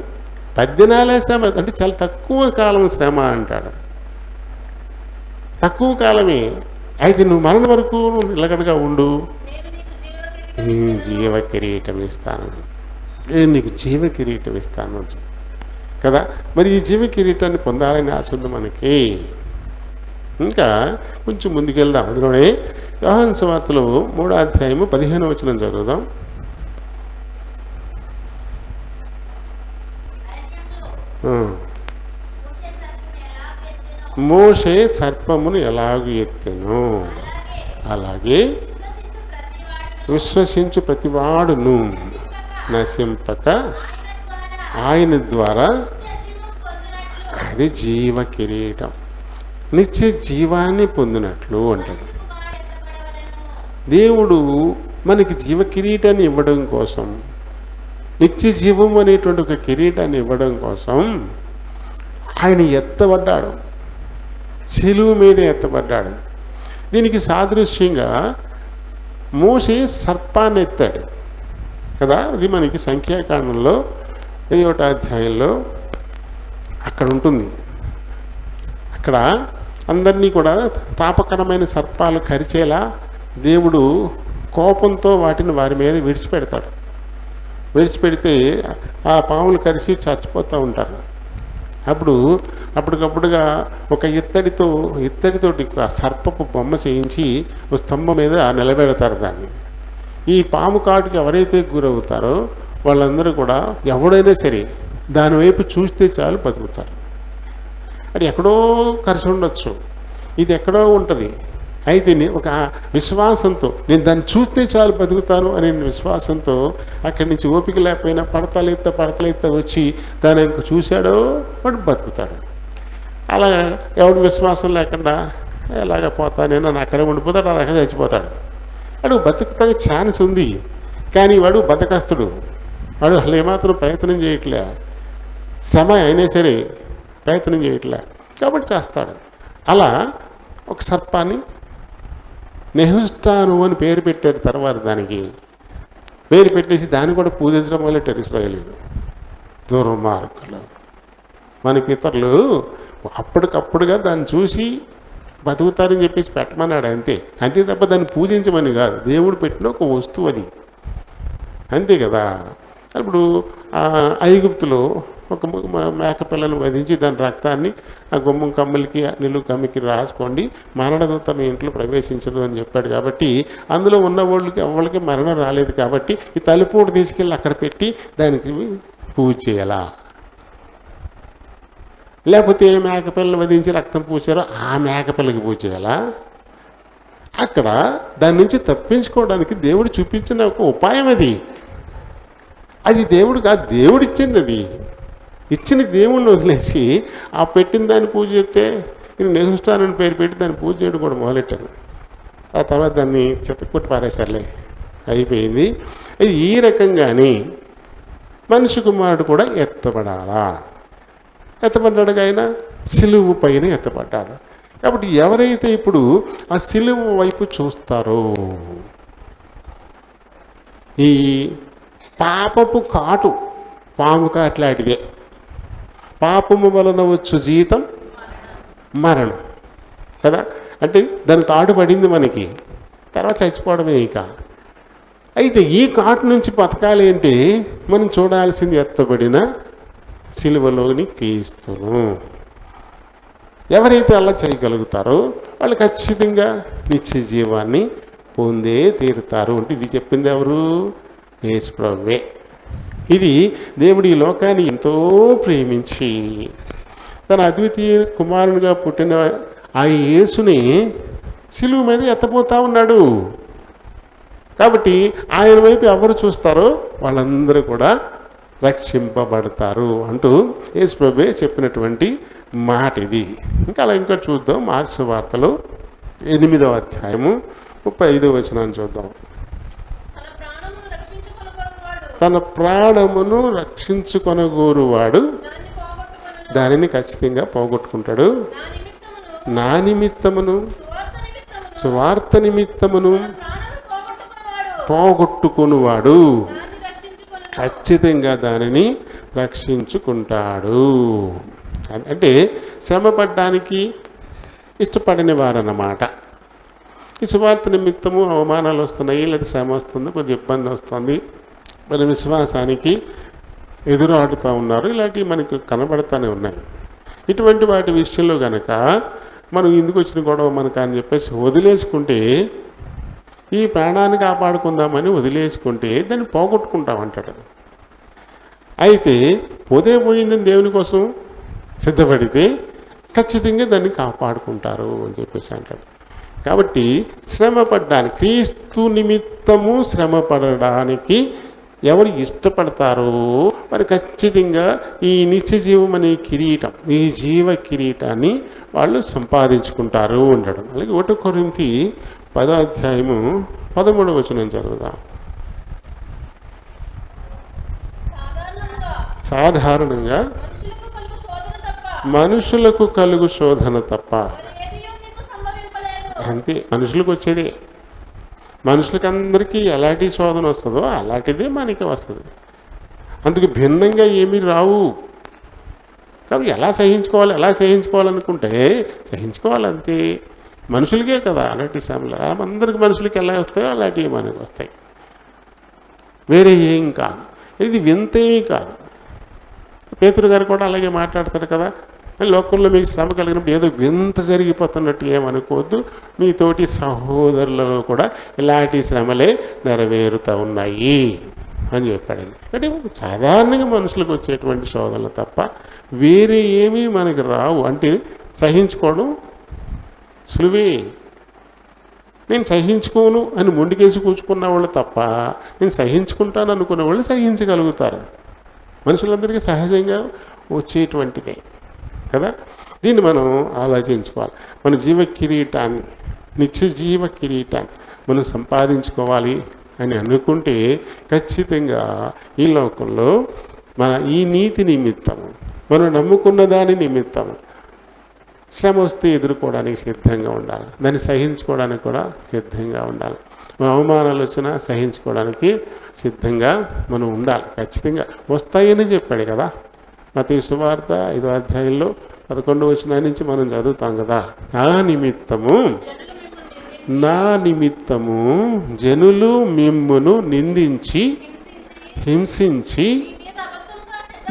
10 దినాలే శ్రమ అంటే చాలా తక్కువ కాలం శ్రమ అంటాడు, తక్కువ కాలమే. అయితే నువ్వు మరణం వరకు నిలకడగా ఉండు, జీవ కిరీటం ఇస్తాను, నేను నీకు జీవ కిరీటం ఇస్తాను కదా. మరి ఈ జీవ కిరీటాన్ని పొందాలని ఆశ ఉంది మనకి. ఇంకా కొంచెం ముందుకెళ్దాం. అందులోనే యోహాను సువార్తలో 3వ అధ్యాయము 15వ వచనం చదువుదాం. మోషే సర్పమును ఎలాగూ ఎత్తెనో అలాగే విశ్వసించు ప్రతివాడును నశింపక ఆయన ద్వారా, అది జీవ కిరీటం, నిత్య జీవాన్ని పొందినట్లు అంటాడు. దేవుడు మనకి జీవ కిరీటాన్ని ఇవ్వడం కోసం, నిత్య జీవం అనేటువంటి ఒక కిరీటాన్ని ఇవ్వడం కోసం ఆయన ఎత్తబడ్డాడు, శిలువ మీద ఎత్తబడ్డాడు. దీనికి సాదృశ్యంగా మోషే సర్పాన్ని ఎత్తాడు కదా. అది మనకి సంఖ్యాకాండంలో 8వ అధ్యాయంలో అక్కడ ఉంటుంది. అక్కడ అందరినీ కూడా తాపకరమైన సర్పాలు కరిచేలా దేవుడు కోపంతో వాటిని వారి మీద విడిచిపెడతాడు. విడిచిపెడితే ఆ పాములు కరిచి చచ్చిపోతూ ఉంటారు. అప్పటికప్పుడుగా ఒక ఇత్తడితోటి సర్పపు బొమ్మ చేయించి ఒక స్తంభం మీద నిలబెడతారు దాన్ని. ఈ పాము కాటుకి ఎవరైతే గురవుతారో వాళ్ళందరూ కూడా, ఎవడైనా సరే దాని వైపు చూస్తే చాలు బతుకుతారు. అది ఎక్కడో కరిచి ఉండొచ్చు, ఇది ఎక్కడో ఉంటుంది. అయితే ఒక విశ్వాసంతో, నేను దాన్ని చూస్తే చాలు బతుకుతాను అనే విశ్వాసంతో అక్కడి నుంచి ఓపిక లేకపోయినా పడతలెత్త వచ్చి దాని చూశాడో వాడు బతుకుతాడు. అలా ఎవడు విశ్వాసం లేకుండా ఎలాగ పోతానేనో నన్ను అక్కడే ఉండిపోతాడు, అలా చచ్చిపోతాడు. వాడు బతుకుతానికి ఛాన్స్ ఉంది, కానీ వాడు బతకస్తుడు, వాడు అసలు ఏమాత్రం ప్రయత్నం చేయట్లే, శ్రమ అయినా సరే ప్రయత్నం చేయట్లే, కాబట్టి చేస్తాడు. అలా ఒక సర్పాన్ని నెహుష్టాను అని పేరు పెట్టారు. తర్వాత దానికి పేరు పెట్టేసి దాన్ని కూడా పూజించడం వల్ల ఇశ్రాయేలీయులు దుర్మార్గులు. మన పితరులు అప్పటికప్పుడుగా దాన్ని చూసి బతుకుతారని చెప్పేసి పెట్టమన్నాడు, అంతే తప్ప దాన్ని పూజించమని కాదు. దేవుడు పెట్టిన ఒక వస్తువు అది, అంతే కదా. ఇప్పుడు ఐగుప్తులో ఒక మేకపిల్లను వధించి దాని రక్తాన్ని ఆ గుమ్మం కమ్మలకి నిలువు కమ్మికి రాసుకోండి, మరణదూత మీ ఇంట్లో ప్రవేశించదు అని చెప్పాడు. కాబట్టి అందులో ఉన్న వాళ్ళకి మరణం రాలేదు. కాబట్టి ఈ తలుపుడు తీసుకెళ్ళి అక్కడ పెట్టి దానికి పూజ చేయాలా? లేకపోతే ఏ మేకపిల్లని వధించి రక్తం పూసారో ఆ మేకపిల్లకి పూజ చేయాలా? అక్కడ దాని నుంచి తప్పించుకోవడానికి దేవుడు చూపించిన ఒక ఉపాయం అది దేవుడు కాదు, దేవుడిచ్చింది. అది ఇచ్చిన దేవుణ్ణి వదిలేసి ఆ పెట్టిన దాన్ని పూజ చేస్తే నేను నెహుష్టానని పేరు పెట్టి దాన్ని పూజ చేయడం కూడా మొదలెట్టాను. ఆ తర్వాత దాన్ని చెత్తకొట్టి పారేసర్లే, అయిపోయింది. ఈ రకంగానే మనిషి కుమారుడు కూడా ఎత్తబడ్డాడు. ఆయన సిలువు పైన ఎత్తబడ్డాడు. కాబట్టి ఎవరైతే ఇప్పుడు ఆ సిలువు వైపు చూస్తారో, ఈ పాపపు కాటు, పాము కాట్లాంటిదే. పాపము వలన వచ్చు జీతం మరణం కదా. అంటే దాని కాటు పడింది మనకి, తర్వాత చచ్చిపోవడమే ఇక. అయితే ఈ కాటు నుంచి బతకాలి అంటే మనం చూడాల్సింది ఎత్తబడిన సిలువలోని క్రీస్తును. ఎవరైతే అలా చేయగలుగుతారో వాళ్ళు ఖచ్చితంగా నిత్య జీవాన్ని పొందే తీరుతారు. అంటే ఇది చెప్పింది ఎవరు? యేసు ప్రభువే. ఇది దేవుడు ఈ లోకాన్ని ఎంతో ప్రేమించి తన అద్వితీయ కుమారునిగా పుట్టిన ఆ యేసుని సిలువ మీద ఎత్తపోతా ఉన్నాడు. కాబట్టి ఆయన వైపు ఎవరు చూస్తారో వాళ్ళందరూ కూడా రక్షింపబడతారు అంటూ యేసు ప్రభువే చెప్పినటువంటి మాట ఇది. ఇంకా అలా ఇంకా చూద్దాం. మార్క్స్ వార్తలో 8వ అధ్యాయము 35వ వచనాన్ని చూద్దాం. తన ప్రాణమును రక్షించుకొనగోరువాడు దానిని ఖచ్చితంగా పోగొట్టుకుంటాడు. నా నిమిత్తమును సువార్త నిమిత్తమును పోగొట్టుకునివాడు ఖచ్చితంగా దానిని రక్షించుకుంటాడు. అంటే శ్రమపడ్డానికి ఇష్టపడిన వారన్నమాట. ఈ సువార్త నిమిత్తము అవమానాలు వస్తున్నాయి, లేదా శ్రమ వస్తుంది, కొద్ది ఇబ్బంది వస్తుంది, మన విశ్వాసానికి ఎదురాడుతూ ఉన్నారు, ఇలాంటివి మనకు కనబడుతూనే ఉన్నాయి. ఇటువంటి వాటి విషయంలో కనుక మనం ఎందుకు వచ్చిన గొడవ మనకు అని చెప్పేసి వదిలేసుకుంటే, ఈ ప్రాణాన్ని కాపాడుకుందామని వదిలేసుకుంటే దాన్ని పోగొట్టుకుంటామంటాడు. అయితే పోయిందని దేవుని కోసం సిద్ధపడితే ఖచ్చితంగా దాన్ని కాపాడుకుంటారు అని చెప్పేసి అంటాడు. కాబట్టి శ్రమపడ్డానికి, క్రీస్తు నిమిత్తము శ్రమపడడానికి ఎవరు ఇష్టపడతారో మరి ఖచ్చితంగా ఈ నిత్య జీవం అనే కిరీటం, ఈ జీవ కిరీటాన్ని వాళ్ళు సంపాదించుకుంటారు అంటాడు. అలాగే 1 కొరింథీ 10వ అధ్యాయము 13వ వచనం చదువుదాం. సాధారణంగా మనుషులకు కలుగు శోధన తప్ప, అంతే మనుషులకు వచ్చేది. మనుషులకి అందరికీ ఎలాంటి శోధన వస్తుందో అలాంటిదే మనకి వస్తుంది. అందుకు భిన్నంగా ఏమీ రావు. కాబట్టి ఎలా సహించుకోవాలనుకుంటే సహించుకోవాలంతే. మనుషులకే కదా అలాంటి శ్రమలు, అందరికి మనుషులకి ఎలా వస్తాయో అలాంటివి మనకు వస్తాయి, వేరే ఏం కాదు. ఇది వింతేమీ కాదు. పేతురు గారు కూడా అలాగే మాట్లాడతారు కదా, లోకంలో మీకు శ్రమ కలిగినప్పుడు ఏదో వింత జరిగిపోతున్నట్టు ఏమనుకోవద్దు, మీ తోటి సహోదరులలో కూడా ఇలాంటి శ్రమలే నెరవేరుతూ ఉన్నాయి అని చెప్పాడండి. అంటే సాధారణంగా మనుషులకు వచ్చేటువంటి శోధనలు తప్ప వేరే ఏమీ మనకి రావు. అంటే సహించుకోవడం సులువే. నేను సహించుకోను అని మొండికేసి కూర్చుకున్న వాళ్ళు తప్ప నేను సహించుకుంటాను అనుకున్న వాళ్ళు సహించగలుగుతారు. మనుషులందరికీ సహజంగా వచ్చేటువంటిదే కదా. దీన్ని మనం ఆలోచించుకోవాలి. మన జీవ కిరీటాన్ని, నిత్య జీవ కిరీటాన్ని మనం సంపాదించుకోవాలి అని అనుకుంటే ఖచ్చితంగా ఈ లోకంలో మన ఈ నీతి నిమిత్తము, మనం నమ్ముకున్న దాని నిమిత్తము శ్రమ వస్తే ఎదుర్కోవడానికి సిద్ధంగా ఉండాలి, దాన్ని సహించుకోవడానికి కూడా సిద్ధంగా ఉండాలి. అవమానాలు వచ్చినా సహించుకోవడానికి సిద్ధంగా మనం ఉండాలి. ఖచ్చితంగా వస్తాయని చెప్పాడు కదా మత్తయి సువార్త 5వ అధ్యాయంలో 11వ వచనం నుంచి మనం చదువుతాం కదా. నా నిమిత్తము జనులు మిమ్మును నిందించి హింసించి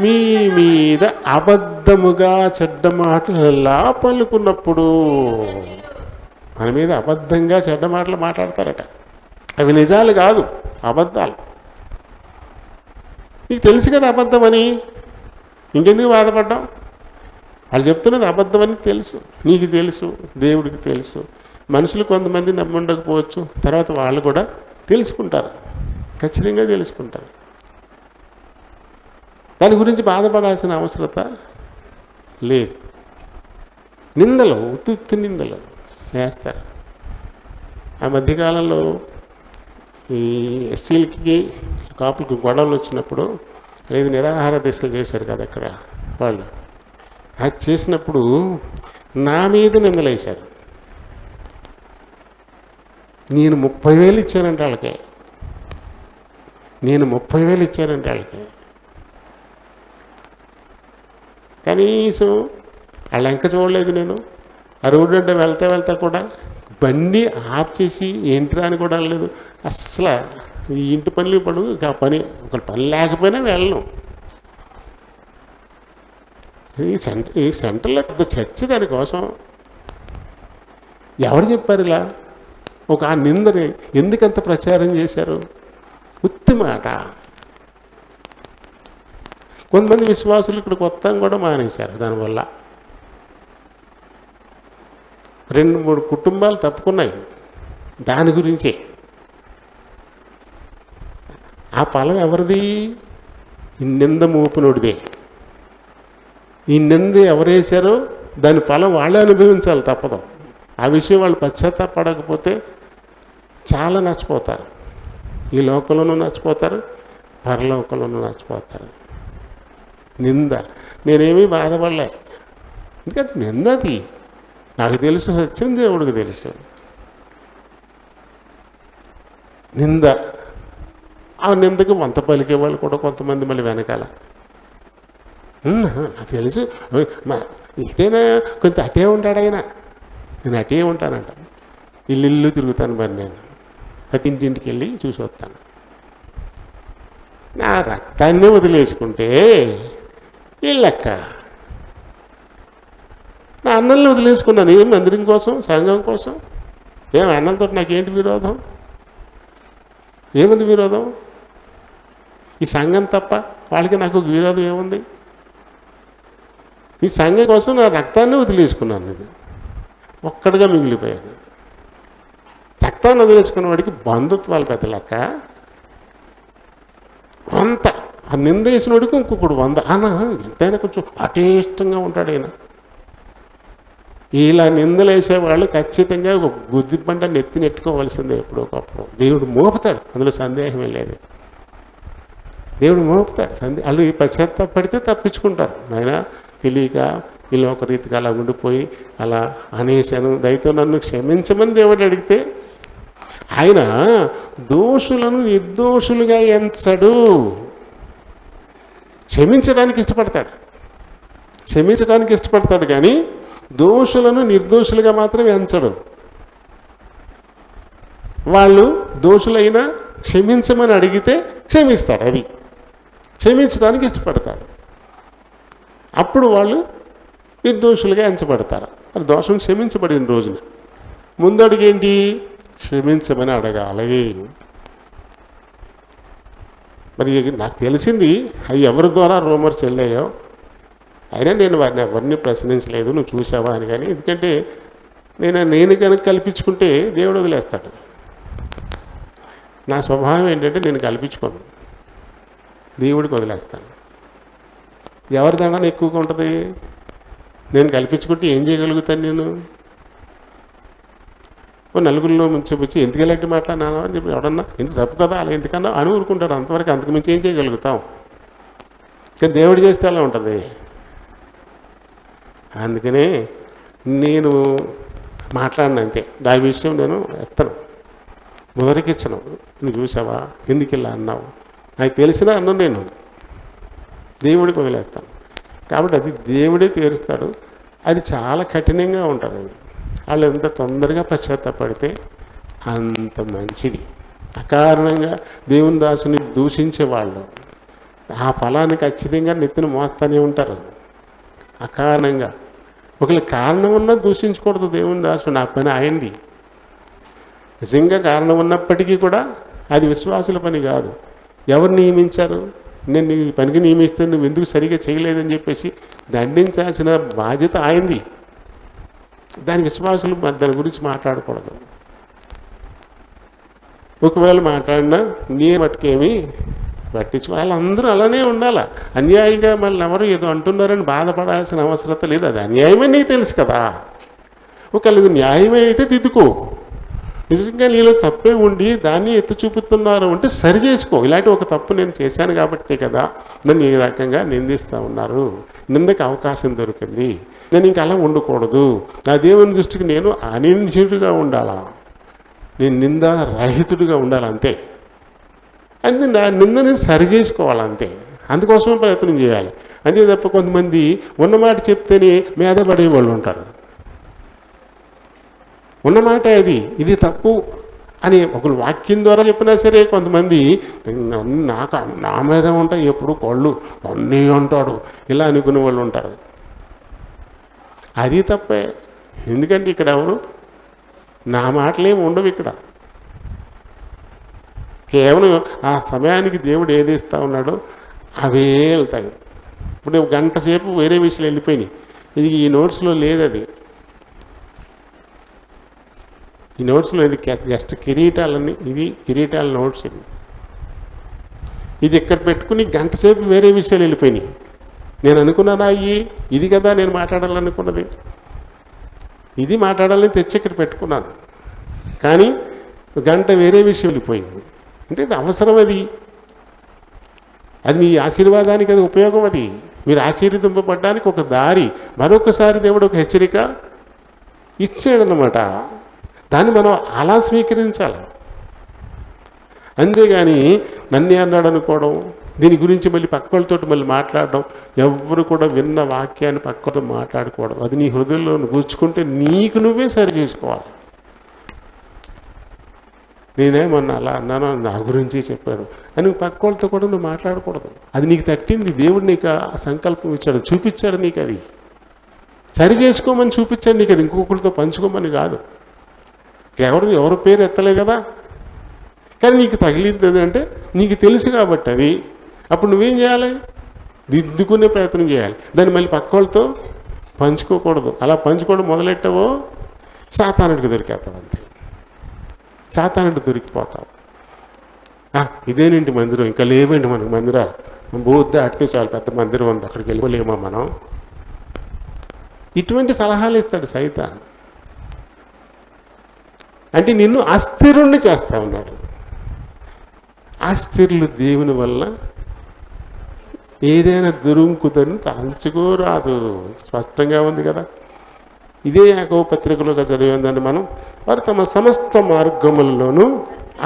మీ మీద అబద్ధముగా చెడ్డ మాటలా పలుకున్నప్పుడు, మన మీద అబద్ధంగా చెడ్డ మాటలు మాట్లాడతారట. అవి నిజాలు కాదు, అబద్ధాలు. నీకు తెలుసు కదా అబద్ధమని, ఇంకెందుకు బాధపడ్డాం? వాళ్ళు చెప్తున్నది అబద్ధమని తెలుసు, నీకు తెలుసు, దేవుడికి తెలుసు. మనుషులు కొంతమంది నమ్ముండకపోవచ్చు, తర్వాత వాళ్ళు కూడా తెలుసుకుంటారు, ఖచ్చితంగా తెలుసుకుంటారు. దాని గురించి బాధపడాల్సిన అవసరత లేదు. నిందలు, ఉత్తి నిందలు వేస్తారు. ఆ మధ్యకాలంలో ఈ ఎస్సీలకి కాపులకి గొడవలు వచ్చినప్పుడు, లేదు నిరాహార దీక్షలు చేశారు కదా అక్కడ వాళ్ళు, అది చేసినప్పుడు నా మీద నిందలేశారు. నేను 30,000 ఇచ్చానంటే వాళ్ళకి, నేను 30,000 ఇచ్చానంటే వాళ్ళకి. కనీసం వాళ్ళ ఎంక చూడలేదు నేను. ఆ రోడ్డు అంటే వెళ్తా కూడా బండి ఆఫ్ చేసి ఏంట్రా అని కూడా అనలేదు. అసలు ఈ ఇంటి పనులు పడు, ఆ పని ఒక పని లేకపోయినా వెళ్ళను. ఈ సెంటర్లో పెద్ద చర్చ దానికోసం. ఎవరు చెప్పారు ఇలా? ఒక ఆ నిందని ఎందుకంత ప్రచారం చేశారు? ఉత్తి మాట. కొంతమంది విశ్వాసులు ఇక్కడ కొత్త కూడా మానేశారు. దానివల్ల 2-3 కుటుంబాలు తప్పుకున్నాయి దాని గురించే. ఆ ఫలం ఎవరిది? ఈ నింద మోపినోడిదే. ఈ నింద ఎవరేశారో దాని ఫలం వాళ్ళే అనుభవించాలి, తప్పదు. ఆ విషయం వాళ్ళు పశ్చాత్తాపడకపోతే చాలా నచ్చిపోతారు. ఈ లోకంలోనూ నచ్చిపోతారు, పరలోకంలోనూ నచ్చిపోతారు. నింద నేనేమీ బాధపడలే, ఎందుకంటే నిందది నాకు తెలుసు, సత్యం దేవుడికి తెలుసు. నింద, ఆ నిందకు వంత పలికే వాళ్ళు కూడా కొంతమంది మళ్ళీ వెనకాల. నాకు తెలుసు, ఇటేనా కొంత అటే ఉంటాడు ఆయన, నేను అటే ఉంటానంట. ఇల్లు తిరుగుతాను మరి, నేను ప్రతి ఇంటింటికి వెళ్ళి చూసి వస్తాను. నా రక్తాన్ని వదిలేసుకుంటే వీళ్ళక్క, నా అన్నల్ని వదిలేసుకున్నాను ఏం మందిరం కోసం, సంఘం కోసం. ఏం అన్నలతో నాకేంటి విరోధం, ఏముంది విరోధం? ఈ సంఘం తప్ప వాళ్ళకి నాకు విరోధం ఏముంది? ఈ సంఘం కోసం నా రక్తాన్ని వదిలేసుకున్నాను, నేను ఒక్కడిగా మిగిలిపోయాను. రక్తాన్ని వదిలేసుకున్న వాడికి బంధుత్వాలు పెద్ద లెక్క, వంత. ఆ నింద వేసిన వాడికి ఇంకొకడు 100 అన్నా, ఎంతైనా కొంచెం అటేష్టంగా ఉంటాడు ఆయన. ఇలా నిందలు వేసేవాళ్ళు ఖచ్చితంగా ఒక బుద్ధి పంట నెత్తినెట్టుకోవాల్సిందే ఎప్పుడో ఒకప్పుడు. దేవుడు మోపుతాడు, అందులో సందేహమే లేదు. దేవుడు మోపుతాడు. వాళ్ళు ఈ పశ్చాత్తాపడితే తప్పించుకుంటారు. ఆయన తెలియక వీళ్ళు ఒక రీతిగా అలా ఉండిపోయి అలా అనేశాను, దయతో నన్ను క్షమించమని దేవుడు అడిగితే ఆయన దోషులను నిర్దోషులుగా ఎంచడు. క్షమించడానికి ఇష్టపడతాడు కానీ దోషులను నిర్దోషులుగా మాత్రం ఎంచడు. వాళ్ళు దోషులైనా క్షమించమని అడిగితే క్షమిస్తాడు, అది క్షమించడానికి ఇష్టపడతాడు. అప్పుడు వాళ్ళు నిర్దోషులుగా ఎంచబడతారు. మరి దోషం క్షమించబడిన రోజున ముందడుగేంటి? క్షమించమని అడగాలి. మరి నాకు తెలిసింది అవి ఎవరి ద్వారా రూమర్స్ వెళ్ళాయో, అయినా నేను వారిని ఎవరిని ప్రశ్నించలేదు, నువ్వు చూసావా అని. కానీ ఎందుకంటే నేను కనుక కల్పించుకుంటే దేవుడు వదిలేస్తాడు. నా స్వభావం ఏంటంటే నేను కల్పించుకోను, దేవుడికి వదిలేస్తాను. ఎవరి దండన ఎక్కువగా ఉంటుంది? నేను కల్పించుకుంటే ఏం చేయగలుగుతాను? నేను నలుగురిలో చూపించి ఎందుకు ఎలాంటి మాట్లాడినాను అని చెప్పి ఎవడన్నా ఎంత తప్పు కదా అలా ఎందుకన్నా అని ఊరుకుంటాడు. అంతవరకు అంతకు మించి ఏం చేయగలుగుతాం? కానీ దేవుడు చేస్తే అలా ఉంటుంది. అందుకనే నేను మాట్లాడిన అంతే, దాని విషయం నేను ఎత్తను, మొదటికిచ్చను. నువ్వు చూసావా, ఎందుకు ఇలా అన్నావు, నాకు తెలిసినా అన్నాను, నేను దేవుడికి వదిలేస్తాను. కాబట్టి అది దేవుడే తీరుస్తాడు. అది చాలా కఠినంగా ఉంటుంది. వాళ్ళు ఎంత తొందరగా పశ్చాత్తాపడితే అంత మంచిది. అకారణంగా దేవుని దాసుని దూషించే వాళ్ళు ఆ ఫలాన్ని ఖచ్చితంగా నెత్తిన మోస్తూనే ఉంటారు. అకారణంగా ఒకవేళ కారణం ఉన్నా దూషించకూడదు. దేవుని దాసుడు నా పని అయింది, నిజంగా కారణం ఉన్నప్పటికీ కూడా అది విశ్వాసుల పని కాదు. ఎవరు నియమించారు? నేను ఈ పనికి నియమిస్తే నువ్వు ఎందుకు సరిగా చేయలేదని చెప్పేసి దండించాల్సిన బాధ్యత ఆయింది. దాని విశ్వాసులు దాని గురించి మాట్లాడకూడదు. ఒకవేళ మాట్లాడినా నీ మట్టుకేమి పట్టించుకోవాలి. వాళ్ళందరూ అలానే ఉండాలి. అన్యాయంగా మళ్ళీ ఎవరు ఏదో అంటున్నారని బాధపడాల్సిన అవసరం లేదు. అది అన్యాయమే నీకు తెలుసు కదా. ఒకవేళ ఇది న్యాయమే అయితే దిద్దుకో. నిజంగా నీలో తప్పే ఉండి దాన్ని ఎత్తి చూపుతున్నారు అంటే సరి చేసుకో. ఇలాంటి ఒక తప్పు నేను చేశాను కాబట్టే కదా నన్ను ఈ రకంగా నిందిస్తూ ఉన్నారు, నిందకి అవకాశం దొరికింది, నేను ఇంకా అలా ఉండకూడదు. నా దేవుని దృష్టికి నేను అనింద్యుడిగా ఉండాలా, నేను నిందారహితుడిగా ఉండాలంతే. అది నా నిందని సరి చేసుకోవాలంతే. అందుకోసమే ప్రయత్నం చేయాలి. అంతే తప్ప కొంతమంది ఉన్నమాట చెప్తేనే మీద పడే వాళ్ళు ఉంటారు. ఉన్నమాట ఇది తప్పు అని ఒకరు వాక్యం ద్వారా చెప్పినా సరే కొంతమంది నాకు నా మీద ఉంటాయి ఎప్పుడు కొళ్ళు అన్నీ అంటాడు ఇలా అనుకునే వాళ్ళు ఉంటారు. అది తప్పే. ఎందుకంటే ఇక్కడ ఎవరు నా మాటలేమి ఉండవు. ఇక్కడ కేవలం ఆ సమయానికి దేవుడు ఏది ఇస్తా ఉన్నాడో అవే వెళ్తాయి. ఇప్పుడు గంట సేపు వేరే విషయాలు వెళ్ళిపోయినాయి. ఇది ఈ నోట్స్లో లేదు. అది ఈ నోట్స్లో ఇది జస్ట్ కిరీటాలని, ఇది కిరీటాల నోట్స్. ఇది ఇక్కడ పెట్టుకుని గంట సేపు వేరే విషయాలు వెళ్ళిపోయినాయి. నేను అనుకున్నానా ఇది కదా నేను మాట్లాడాలనుకున్నది, ఇది మాట్లాడాలని తెచ్చి ఇక్కడ పెట్టుకున్నాను. కానీ గంట వేరే విషయం వెళ్ళిపోయింది. అంటే ఇది అవసరం, అది మీ ఆశీర్వాదానికి అది ఉపయోగం, అది మీరు ఆశీర్వదింపబడ్డానికి ఒక దారి. మరొకసారి దేవుడు ఒక హెచ్చరిక ఇచ్చాడనమాట. దాన్ని మనం అలా స్వీకరించాలి. అంతేగాని నన్నే అన్నాడు అనుకోవడం, దీని గురించి మళ్ళీ పక్కలతో మళ్ళీ మాట్లాడడం, ఎవరు కూడా విన్న వాక్యాన్ని పక్కతో మాట్లాడుకోవడం, అది నీ హృదయంలో కూర్చుకుంటే నీకు నువ్వే సరి చేసుకోవాలి. నేనేమన్నా అలా అన్నానో నా గురించి చెప్పాడు అని పక్కలతో కూడా నువ్వు మాట్లాడకూడదు. అది నీకు తట్టింది, దేవుడు నీకు ఆ సంకల్పం ఇచ్చాడు, చూపించాడు నీకు, అది సరి చేసుకోమని చూపించాడు నీకు, అది ఇంకొకరితో పంచుకోమని కాదు. ఎవరు పేరు ఎత్తలేదు కదా, కానీ నీకు తగిలింది అంటే నీకు తెలుసు కాబట్టి అది. అప్పుడు నువ్వేం చేయాలి? దిద్దుకునే ప్రయత్నం చేయాలి. దాన్ని మళ్ళీ పక్క వాళ్ళతో పంచుకోకూడదు. అలా పంచుకోవడం మొదలెట్టవో సాతానుడికి దొరికేస్తావు, అంతే. సాతానుడికి దొరికిపోతావు. ఇదేనండి మందిరం, ఇంకా లేవండి మనకు మందిరాలు, బోద్ద అడితే చాలు పెద్ద మందిరం ఉంది, అక్కడికి వెళ్ళిపోలేమా మనం? ఇటువంటి సలహాలు ఇస్తాడు సైతాను. అంటే నిన్ను అస్థిరుణ్ణి చేస్తా ఉన్నాడు. అస్థిరులు దేవుని వల్ల ఏదైనా దొరుకుతుందని తలంచుకోరాదు, స్పష్టంగా ఉంది కదా. ఇదే యాకోబు పత్రికలోగా చదివిందండి మనం. వారు తమ సమస్త మార్గముల్లోనూ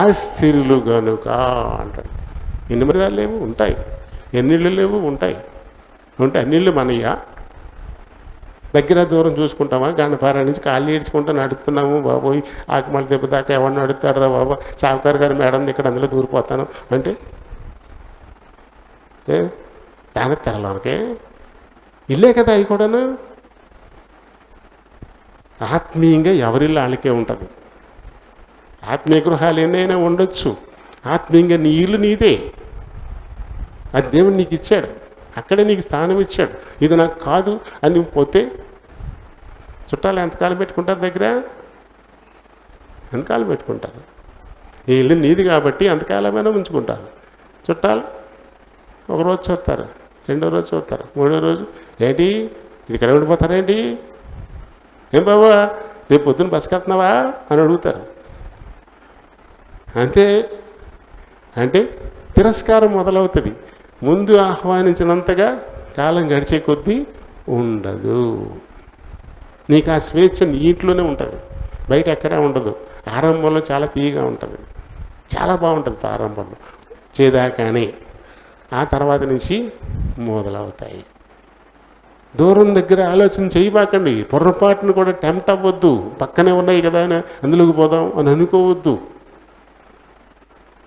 అస్థిరులు గనుక అంటాడు. ఎన్ని మందిరాలు లేవు? ఉంటాయి. ఎన్నిళ్ళు లేవు? ఉంటాయి. అన్నిళ్ళు మనయ్యా? దగ్గర దూరం చూసుకుంటామా? గండపారా నుంచి కాళ్ళు ఏడ్చుకుంటూ నడుస్తున్నాము, బాబోయ్ ఆకుమల దెబ్బ దాకా ఎవరిని నడుస్తాడరా బాబా, సావుకారు గారు మేడం ఇక్కడ అందులో దూరిపోతాను అంటే దాని తెరలోనికే ఇల్లే కదా. అవి కూడాను ఆత్మీయంగా ఎవరిల్లు వాళ్ళకే ఉంటుంది. ఆత్మీయ గృహాలు ఎన్నైనా ఉండొచ్చు, ఆత్మీయంగా నీ ఇల్లు నీదే. అది దేవుడు నీకు ఇచ్చాడు, అక్కడే నీకు స్థానం ఇచ్చాడు. ఇది నాకు కాదు అని పోతే చుట్టాలు ఎంతకాలం పెట్టుకుంటారు దగ్గర? ఎంతకాలం పెట్టుకుంటారు? ఈ ఇల్లు నీది కాబట్టి ఎంతకాలమైనా ఉంచుకుంటారు. చుట్టాలు ఒకరోజు చూస్తారు, రెండో రోజు చూస్తారు, మూడో రోజు ఏంటి ఇక్కడ ఉండిపోతారేంటి, ఏం బాబా రేపు పొద్దున్న బస్కి వెళ్తున్నావా అని అడుగుతారు. అంతే. అంటే తిరస్కారం మొదలవుతుంది. ముందు ఆహ్వానించినంతగా కాలం గడిచే కొద్దీ ఉండదు. నీకు ఆ స్వేచ్ఛ నీ ఇంట్లోనే ఉంటుంది, బయట ఎక్కడా ఉండదు. ఆరంభంలో చాలా తీయగా ఉంటుంది, చాలా బాగుంటుంది ప్రారంభంలో చేదాకానే. ఆ తర్వాత నుంచి మొదలవుతాయి. దూరం దగ్గర ఆలోచన చేయబాకండి. పొరపాటును కూడా టెంప్ట్ అవ్వద్దు. పక్కనే ఉన్నాయి కదా అని అందులోకి పోదాం అని అనుకోవద్దు.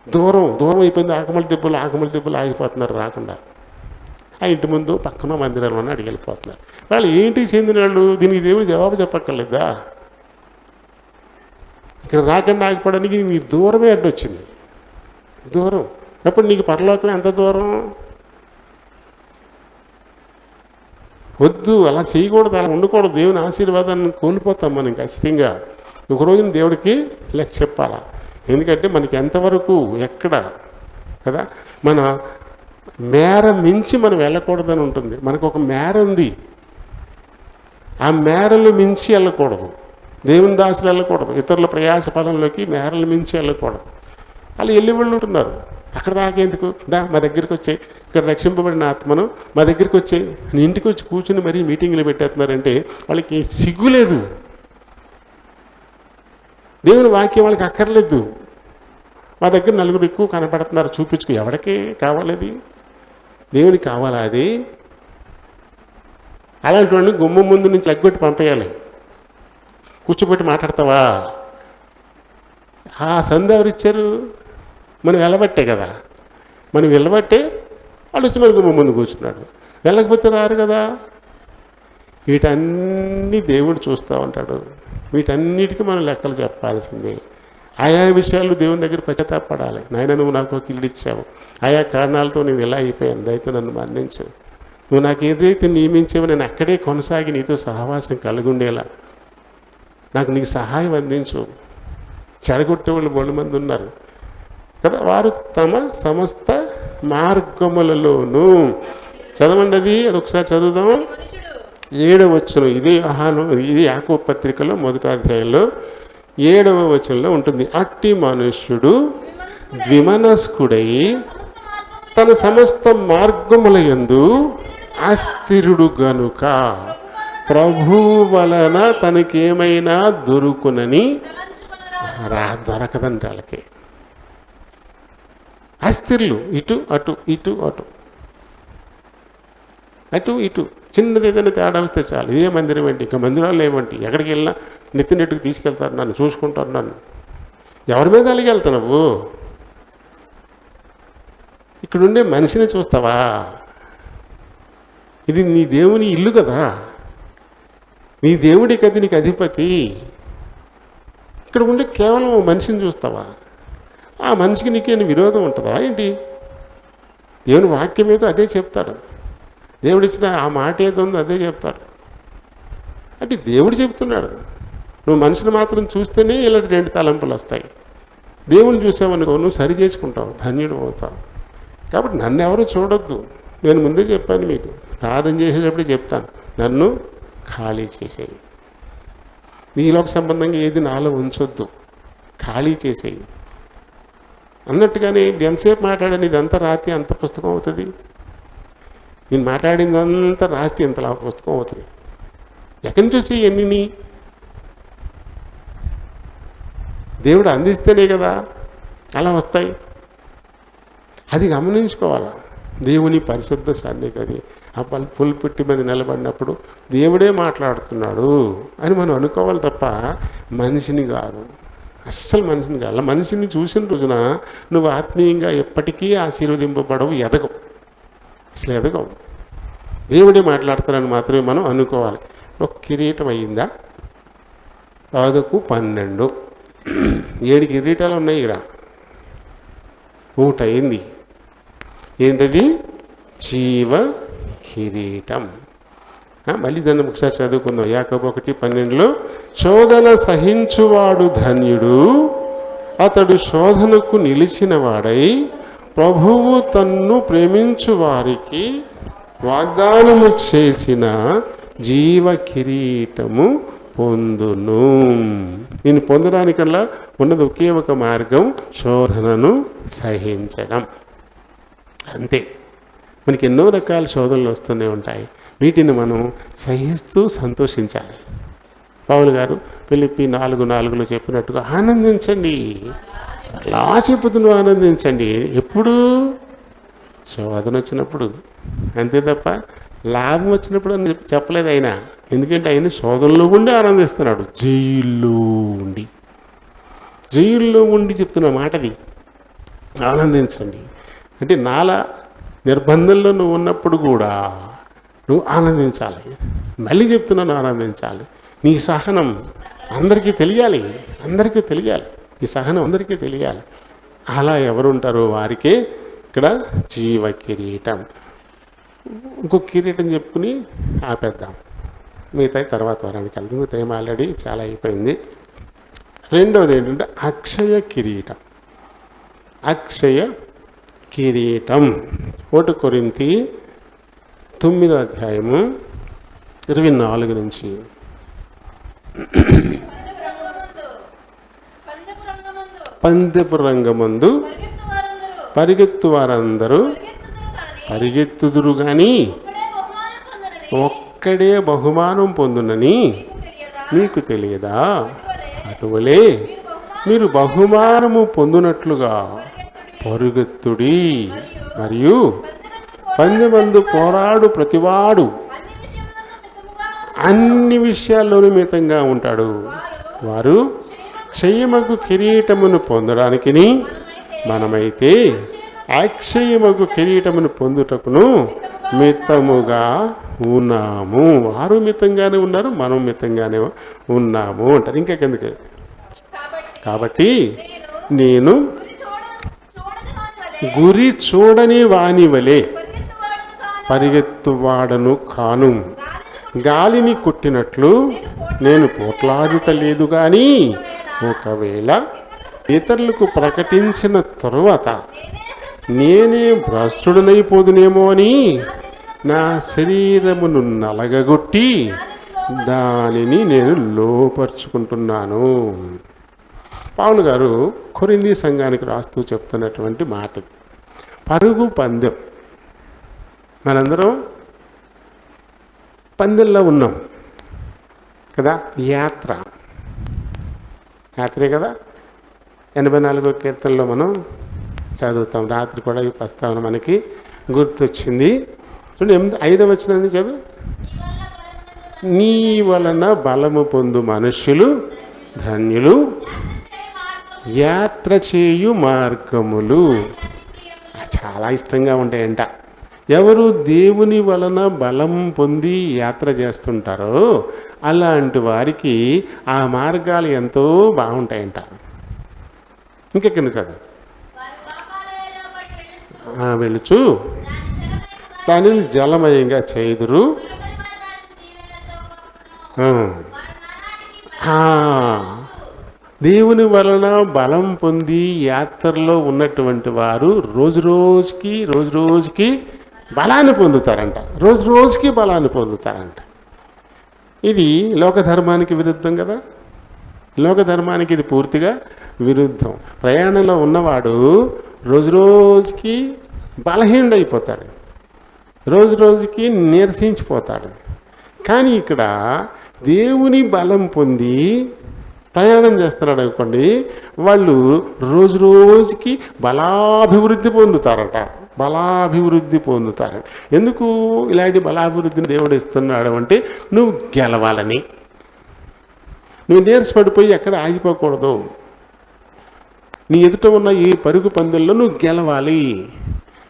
దూరం అయిపోయింది. ఆకమల దెబ్బలు ఆగిపోతున్నారు రాకుండా. ఆ ఇంటి ముందు పక్కన మందిరాలను అడిగి వెళ్ళిపోతున్నారు. వాళ్ళు ఏంటి చెందిన వాళ్ళు? దీనికి దేవుడు జవాబు చెప్పక్కర్లేదా? ఇక్కడ రాకుండా ఆగిపోవడానికి నీ దూరమే అడ్డొచ్చింది. దూరం అప్పుడు నీకు పరలోకం ఎంత దూరం? వద్దు, అలా చేయకూడదు, అలా ఉండకూడదు. దేవుని ఆశీర్వాదాన్ని కోల్పోతాం మనం ఖచ్చితంగా. ఒక రోజున దేవుడికి లెక్క చెప్పాలా. ఎందుకంటే మనకి ఎంతవరకు ఎక్కడ కదా, మన మేర మించి మనం వెళ్ళకూడదని ఉంటుంది. మనకు ఒక మేర ఉంది, ఆ మేరలు మించి వెళ్ళకూడదు. దేవుని దాసులు వెళ్ళకూడదు. ఇతరుల ప్రయాస ఫలంలోకి మేరలు మించి వెళ్ళకూడదు. అలా వెళ్ళి వాళ్ళు ఉంటున్నారు. అక్కడ దాకేందుకు? మా దగ్గరికి వచ్చాయి, ఇక్కడ రక్షింపబడిన ఆత్మను మా దగ్గరికి వచ్చాయి, నీ ఇంటికి వచ్చి కూర్చుని మరీ మీటింగ్లు పెట్టేస్తున్నారంటే వాళ్ళకి సిగ్గులేదు. దేవుని వాక్యం వాళ్ళకి అక్కర్లేదు. మా దగ్గర నలుగురు ఎక్కువ కనపడుతున్నారు, చూపించుకు. ఎవరికి కావాలది? దేవునికి కావాలా అది? అలాంటి వాడిని గుమ్మం ముందు నుంచి ఎగ్గొట్టి పంపేయాలి. కూర్చోబెట్టి మాట్లాడతావా? ఆ సందు ఎవరిచ్చారు? మనం వెళ్ళబట్టే కదా. మనం వెళ్ళబట్టే వాళ్ళు వచ్చి మన గుమ్మం ముందు కూర్చున్నాడు. వెళ్ళకపోతే రారు కదా. వీటన్నీ దేవుడు చూస్తూ ఉంటాడు. వీటన్నిటికీ మనం లెక్కలు చెప్పాల్సిందే. ఆయా విషయాలు దేవుని దగ్గర పశ్చాత్తాపడాలి. నాయన, నువ్వు నాకు ఒక ఇల్లు ఇచ్చావు, ఆయా కారణాలతో నేను ఇలా అయిపోయాను, దయతో నన్ను మన్నించు. నువ్వు నాకు ఏదైతే నియమించావో నేను అక్కడే కొనసాగి నీతో సహవాసం కలిగి ఉండేలా నీకు సహాయం అందించు. చెడగొట్టే వాళ్ళు బోళ్ళ మంది ఉన్నారు కదా. వారు తమ సమస్త మార్గములలోనూ చదవండి. అది ఒకసారి చదువుదాం. 7వ వచనం. ఇది యాకోబు పత్రికలో 1వ అధ్యాయంలో 7వ వచనంలో ఉంటుంది. అట్టి మనుష్యుడు ద్విమనస్కుడై తన సమస్త మార్గముల యందు అస్థిరుడు గనుక ప్రభు వలన తనకేమైనా దొరుకునని దొరకదంట. వాళ్ళకి అస్థిరులు, ఇటు అటు ఇటు అటు అటు ఇటు. చిన్నది ఏదైనా తేడా వస్తే చాలు, ఇదే మందిరం ఏంటి, ఇంకా మందిరాలు ఏమంటి, ఎక్కడికి వెళ్ళినా నెత్తినెట్టుకు తీసుకెళ్తారు, నన్ను చూసుకుంటారు, నన్ను ఎవరి మీద అలిగి వెళ్తున్నావు? ఇక్కడుండే మనిషిని చూస్తావా? ఇది నీ దేవుని ఇల్లు కదా, నీ దేవుడి కదా నీకు అధిపతి. ఇక్కడ ఉండే కేవలం మనిషిని చూస్తావా? ఆ మనిషికి నీకేమైనా విరోధం ఉంటుందా ఏంటి? దేవుని వాక్యం ఏదో అదే చెప్తాడు, దేవుడు ఇచ్చిన ఆ మాట ఏదో ఉందో అదే చెప్తాడు. అంటే దేవుడు చెప్తున్నాడు, నువ్వు మనిషిని మాత్రం చూస్తేనే ఇలాంటి 2 తలంపులు వస్తాయి. దేవుని చూసావనుకో నువ్వు సరి చేసుకుంటావు, ధన్యుడు అవుతావు. కాబట్టి నన్ను ఎవరు చూడొద్దు. నేను ముందే చెప్పాను మీకు, ప్రార్థన చేసేటప్పుడే చెప్తాను, నన్ను ఖాళీ చేసేయి. నీలోకి సంబంధంగా ఏది నాలో ఉంచొద్దు, ఖాళీ చేసేయి అన్నట్టుగానే. ఇప్పుడు ఎంతసేపు మాట్లాడాను, ఇదంతా రాత్రి అంత పుస్తకం అవుతుంది. నేను మాట్లాడిందంతా రాత్రి ఇంతలా పుస్తకం అవుతుంది. ఎక్కడి నుంచి వచ్చి ఎన్ని దేవుడు అందిస్తేనే కదా అలా వస్తాయి. అది గమనించుకోవాలా. దేవుని పరిశుద్ధ సన్నిధి ఆ పుల్పిట్టి మీద నిలబడినప్పుడు దేవుడే మాట్లాడుతున్నాడు అని మనం అనుకోవాలి తప్ప మనిషిని కాదు. అస్సలు మనిషిని కాదు. మనిషిని చూసిన రోజున నువ్వు ఆత్మీయంగా ఎప్పటికీ ఆశీర్వదింపబడవు, ఎదగవు, అసలు ఎదగవు. దేవుడే మాట్లాడతారని మాత్రమే మనం అనుకోవాలి. ఒక కిరీటం అయ్యిందా? 10కు 12 7 కిరీటాలు ఉన్నాయి. ఇక్కడ ఒకటి అయింది. ఏంటది? జీవ కిరీటం. మళ్ళీ దాన్ని ఒకసారి చదువుకుందాం. యాకోబు 1:12 శోధన సహించువాడు ధన్యుడు, అతడు శోధనకు నిలిచిన వాడై ప్రభువు తన్ను ప్రేమించు వారికి వాగ్దానము చేసిన జీవ కిరీటము పొందును. దీన్ని పొందడానికల్లా ఉన్నది ఒకే ఒక మార్గం, శోధనను సహించడం. అంతే. మనకి ఎన్నో రకాల శోధనలు వస్తూనే ఉంటాయి. వీటిని మనం సహిస్తూ సంతోషించాలి. పౌలు గారు ఫిలిప్పీ 4:4 చెప్పినట్టుగా ఆనందించండి. అలా చెప్పుతున్నావు, ఆనందించండి. ఎప్పుడు? శోధన వచ్చినప్పుడు. అంతే తప్ప లాభం వచ్చినప్పుడు అని చెప్పలేదు ఆయన. ఎందుకంటే ఆయన శోధనలో ఉండి ఆనందిస్తున్నాడు. జైల్లో ఉండి చెప్తున్న మాటది, ఆనందించండి అంటే నాలా నిర్బంధంలో నువ్వు ఉన్నప్పుడు కూడా నువ్వు ఆనందించాలి. మళ్ళీ చెప్తున్నాను, ఆనందించాలి. నీ సహనం అందరికీ తెలియాలి, ఈ సహనం అందరికీ తెలియాలి. అలా ఎవరు ఉంటారో వారికే ఇక్కడ జీవ కిరీటం. ఇంకొక కిరీటం చెప్పుకుని ఆపేద్దాం, మిగతా తర్వాత వారానికి వెళ్తుంది. టైం ఆల్రెడీ చాలా అయిపోయింది. రెండవది ఏంటంటే అక్షయ కిరీటం. 1 కొరింథీ 9:24 నుంచి పందెపు రంగమందు పరిగెత్తు వారందరూ పరిగెత్తుదురు గాని ఒక్కడే బహుమానం పొందునని మీకు తెలియదా? అటువలే మీరు బహుమానము పొందునట్లుగా పరుగెత్తుడి. మరియు పందెమందు పోరాడు ప్రతివాడు అన్ని విషయాల్లోనూ మితంగా ఉంటాడు. వారు క్షయమగు కిరీటమును పొందడానికి, మనమైతే అక్షయమగు కిరీటమును పొందుటకును మితముగా ఉన్నాము. వారు మితంగానే ఉన్నారు, మనం మితంగానే ఉన్నాము అంటారు. ఇంకా కిందకి. కాబట్టి నేను గురి చూడని వాని వలె పరిగెత్తువాడను కాను. గాలిని కొట్టినట్లు నేను పోట్లాడుటలేదు కానీ ఒకవేళ ఇతరులకు ప్రకటించిన తరువాత నేనే భ్రష్టుడనైపోదునేమో అని నా శరీరమును నలగగొట్టి దానిని నేను లోపరుచుకుంటున్నాను. పౌలు గారు కొరింథీ సంఘానికి రాస్తూ చెప్తున్నటువంటి మాట ఇది. పరుగు పందెం. మనందరం పందెంలో ఉన్నాం కదా. యాత్రే కదా. 84వ కీర్తనలో మనం చదువుతాం. రాత్రి కూడా ఈ ప్రస్తావన మనకి గుర్తొచ్చింది. 5వ వచనాన్ని చదువు. నీ వలన బలము పొందు మనుష్యులు ధన్యులు, యాత్ర చేయు మార్గములు. చాలా ఇష్టంగా ఉంటాయంట. ఎవరు దేవుని వలన బలం పొంది యాత్ర చేస్తుంటారో అలాంటి వారికి ఆ మార్గాలు ఎంతో బాగుంటాయంట. ఇంకా కింద చదువు. వెళుచు దానిని జలమయంగా చేదురు, దేవుని వలన బలం పొంది యాత్రలో ఉన్నటువంటి వారు రోజు రోజుకి బలాన్ని పొందుతారంట. రోజుకి బలాన్ని పొందుతారంట. ఇది లోకధర్మానికి విరుద్ధం కదా. లోకధర్మానికి ఇది పూర్తిగా విరుద్ధం. ప్రయాణంలో ఉన్నవాడు రోజుకి బలహీనుడైపోతాడు, రోజుకి నీరసించిపోతాడు. కానీ ఇక్కడ దేవుని బలం పొంది ప్రయాణం చేస్తున్నాడు అనుకోండి, వాళ్ళు రోజుకి బలాభివృద్ధి పొందుతారట. ఎందుకు ఇలాంటి బలాభివృద్ధిని దేవుడు ఇస్తున్నాడు అంటే, నువ్వు గెలవాలని. నువ్వు నీరసపడిపోయి ఎక్కడ ఆగిపోకూడదు. నీ ఎదుట ఉన్న ఈ పరుగు పందెంలో నువ్వు గెలవాలి.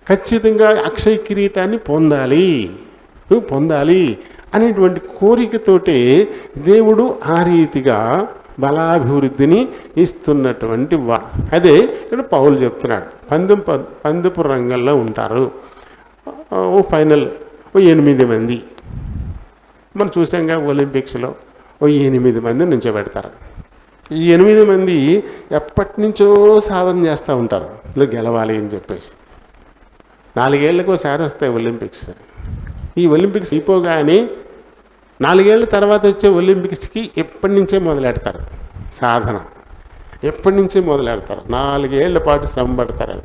ఖచ్చితంగా అక్షయ కిరీటాన్ని నువ్వు పొందాలి అనేటువంటి కోరికతోటే దేవుడు ఆ రీతిగా బలాభివృద్ధిని ఇస్తున్నటువంటి అదే ఇక్కడ పౌలు చెప్తున్నాడు. పందెపు రంగంలో ఉంటారు. ఫైనల్ 8 మంది మనం చూసాంగా. ఒలింపిక్స్లో 8 మంది నుంచోబెడతారు. ఈ 8 మంది ఎప్పటి నుంచో సాధన చేస్తూ ఉంటారు ఇలా గెలవాలి అని చెప్పేసి. 4 ఏళ్ళకు ఒకసారి వస్తాయి ఒలింపిక్స్. ఈ ఒలింపిక్స్ అయిపోగానే 4 ఏళ్ళ తర్వాత వచ్చే ఒలింపిక్స్కి ఎప్పటి నుంచే మొదలెడతారు సాధన. 4 ఏళ్ల పాటు శ్రమ పడతారు.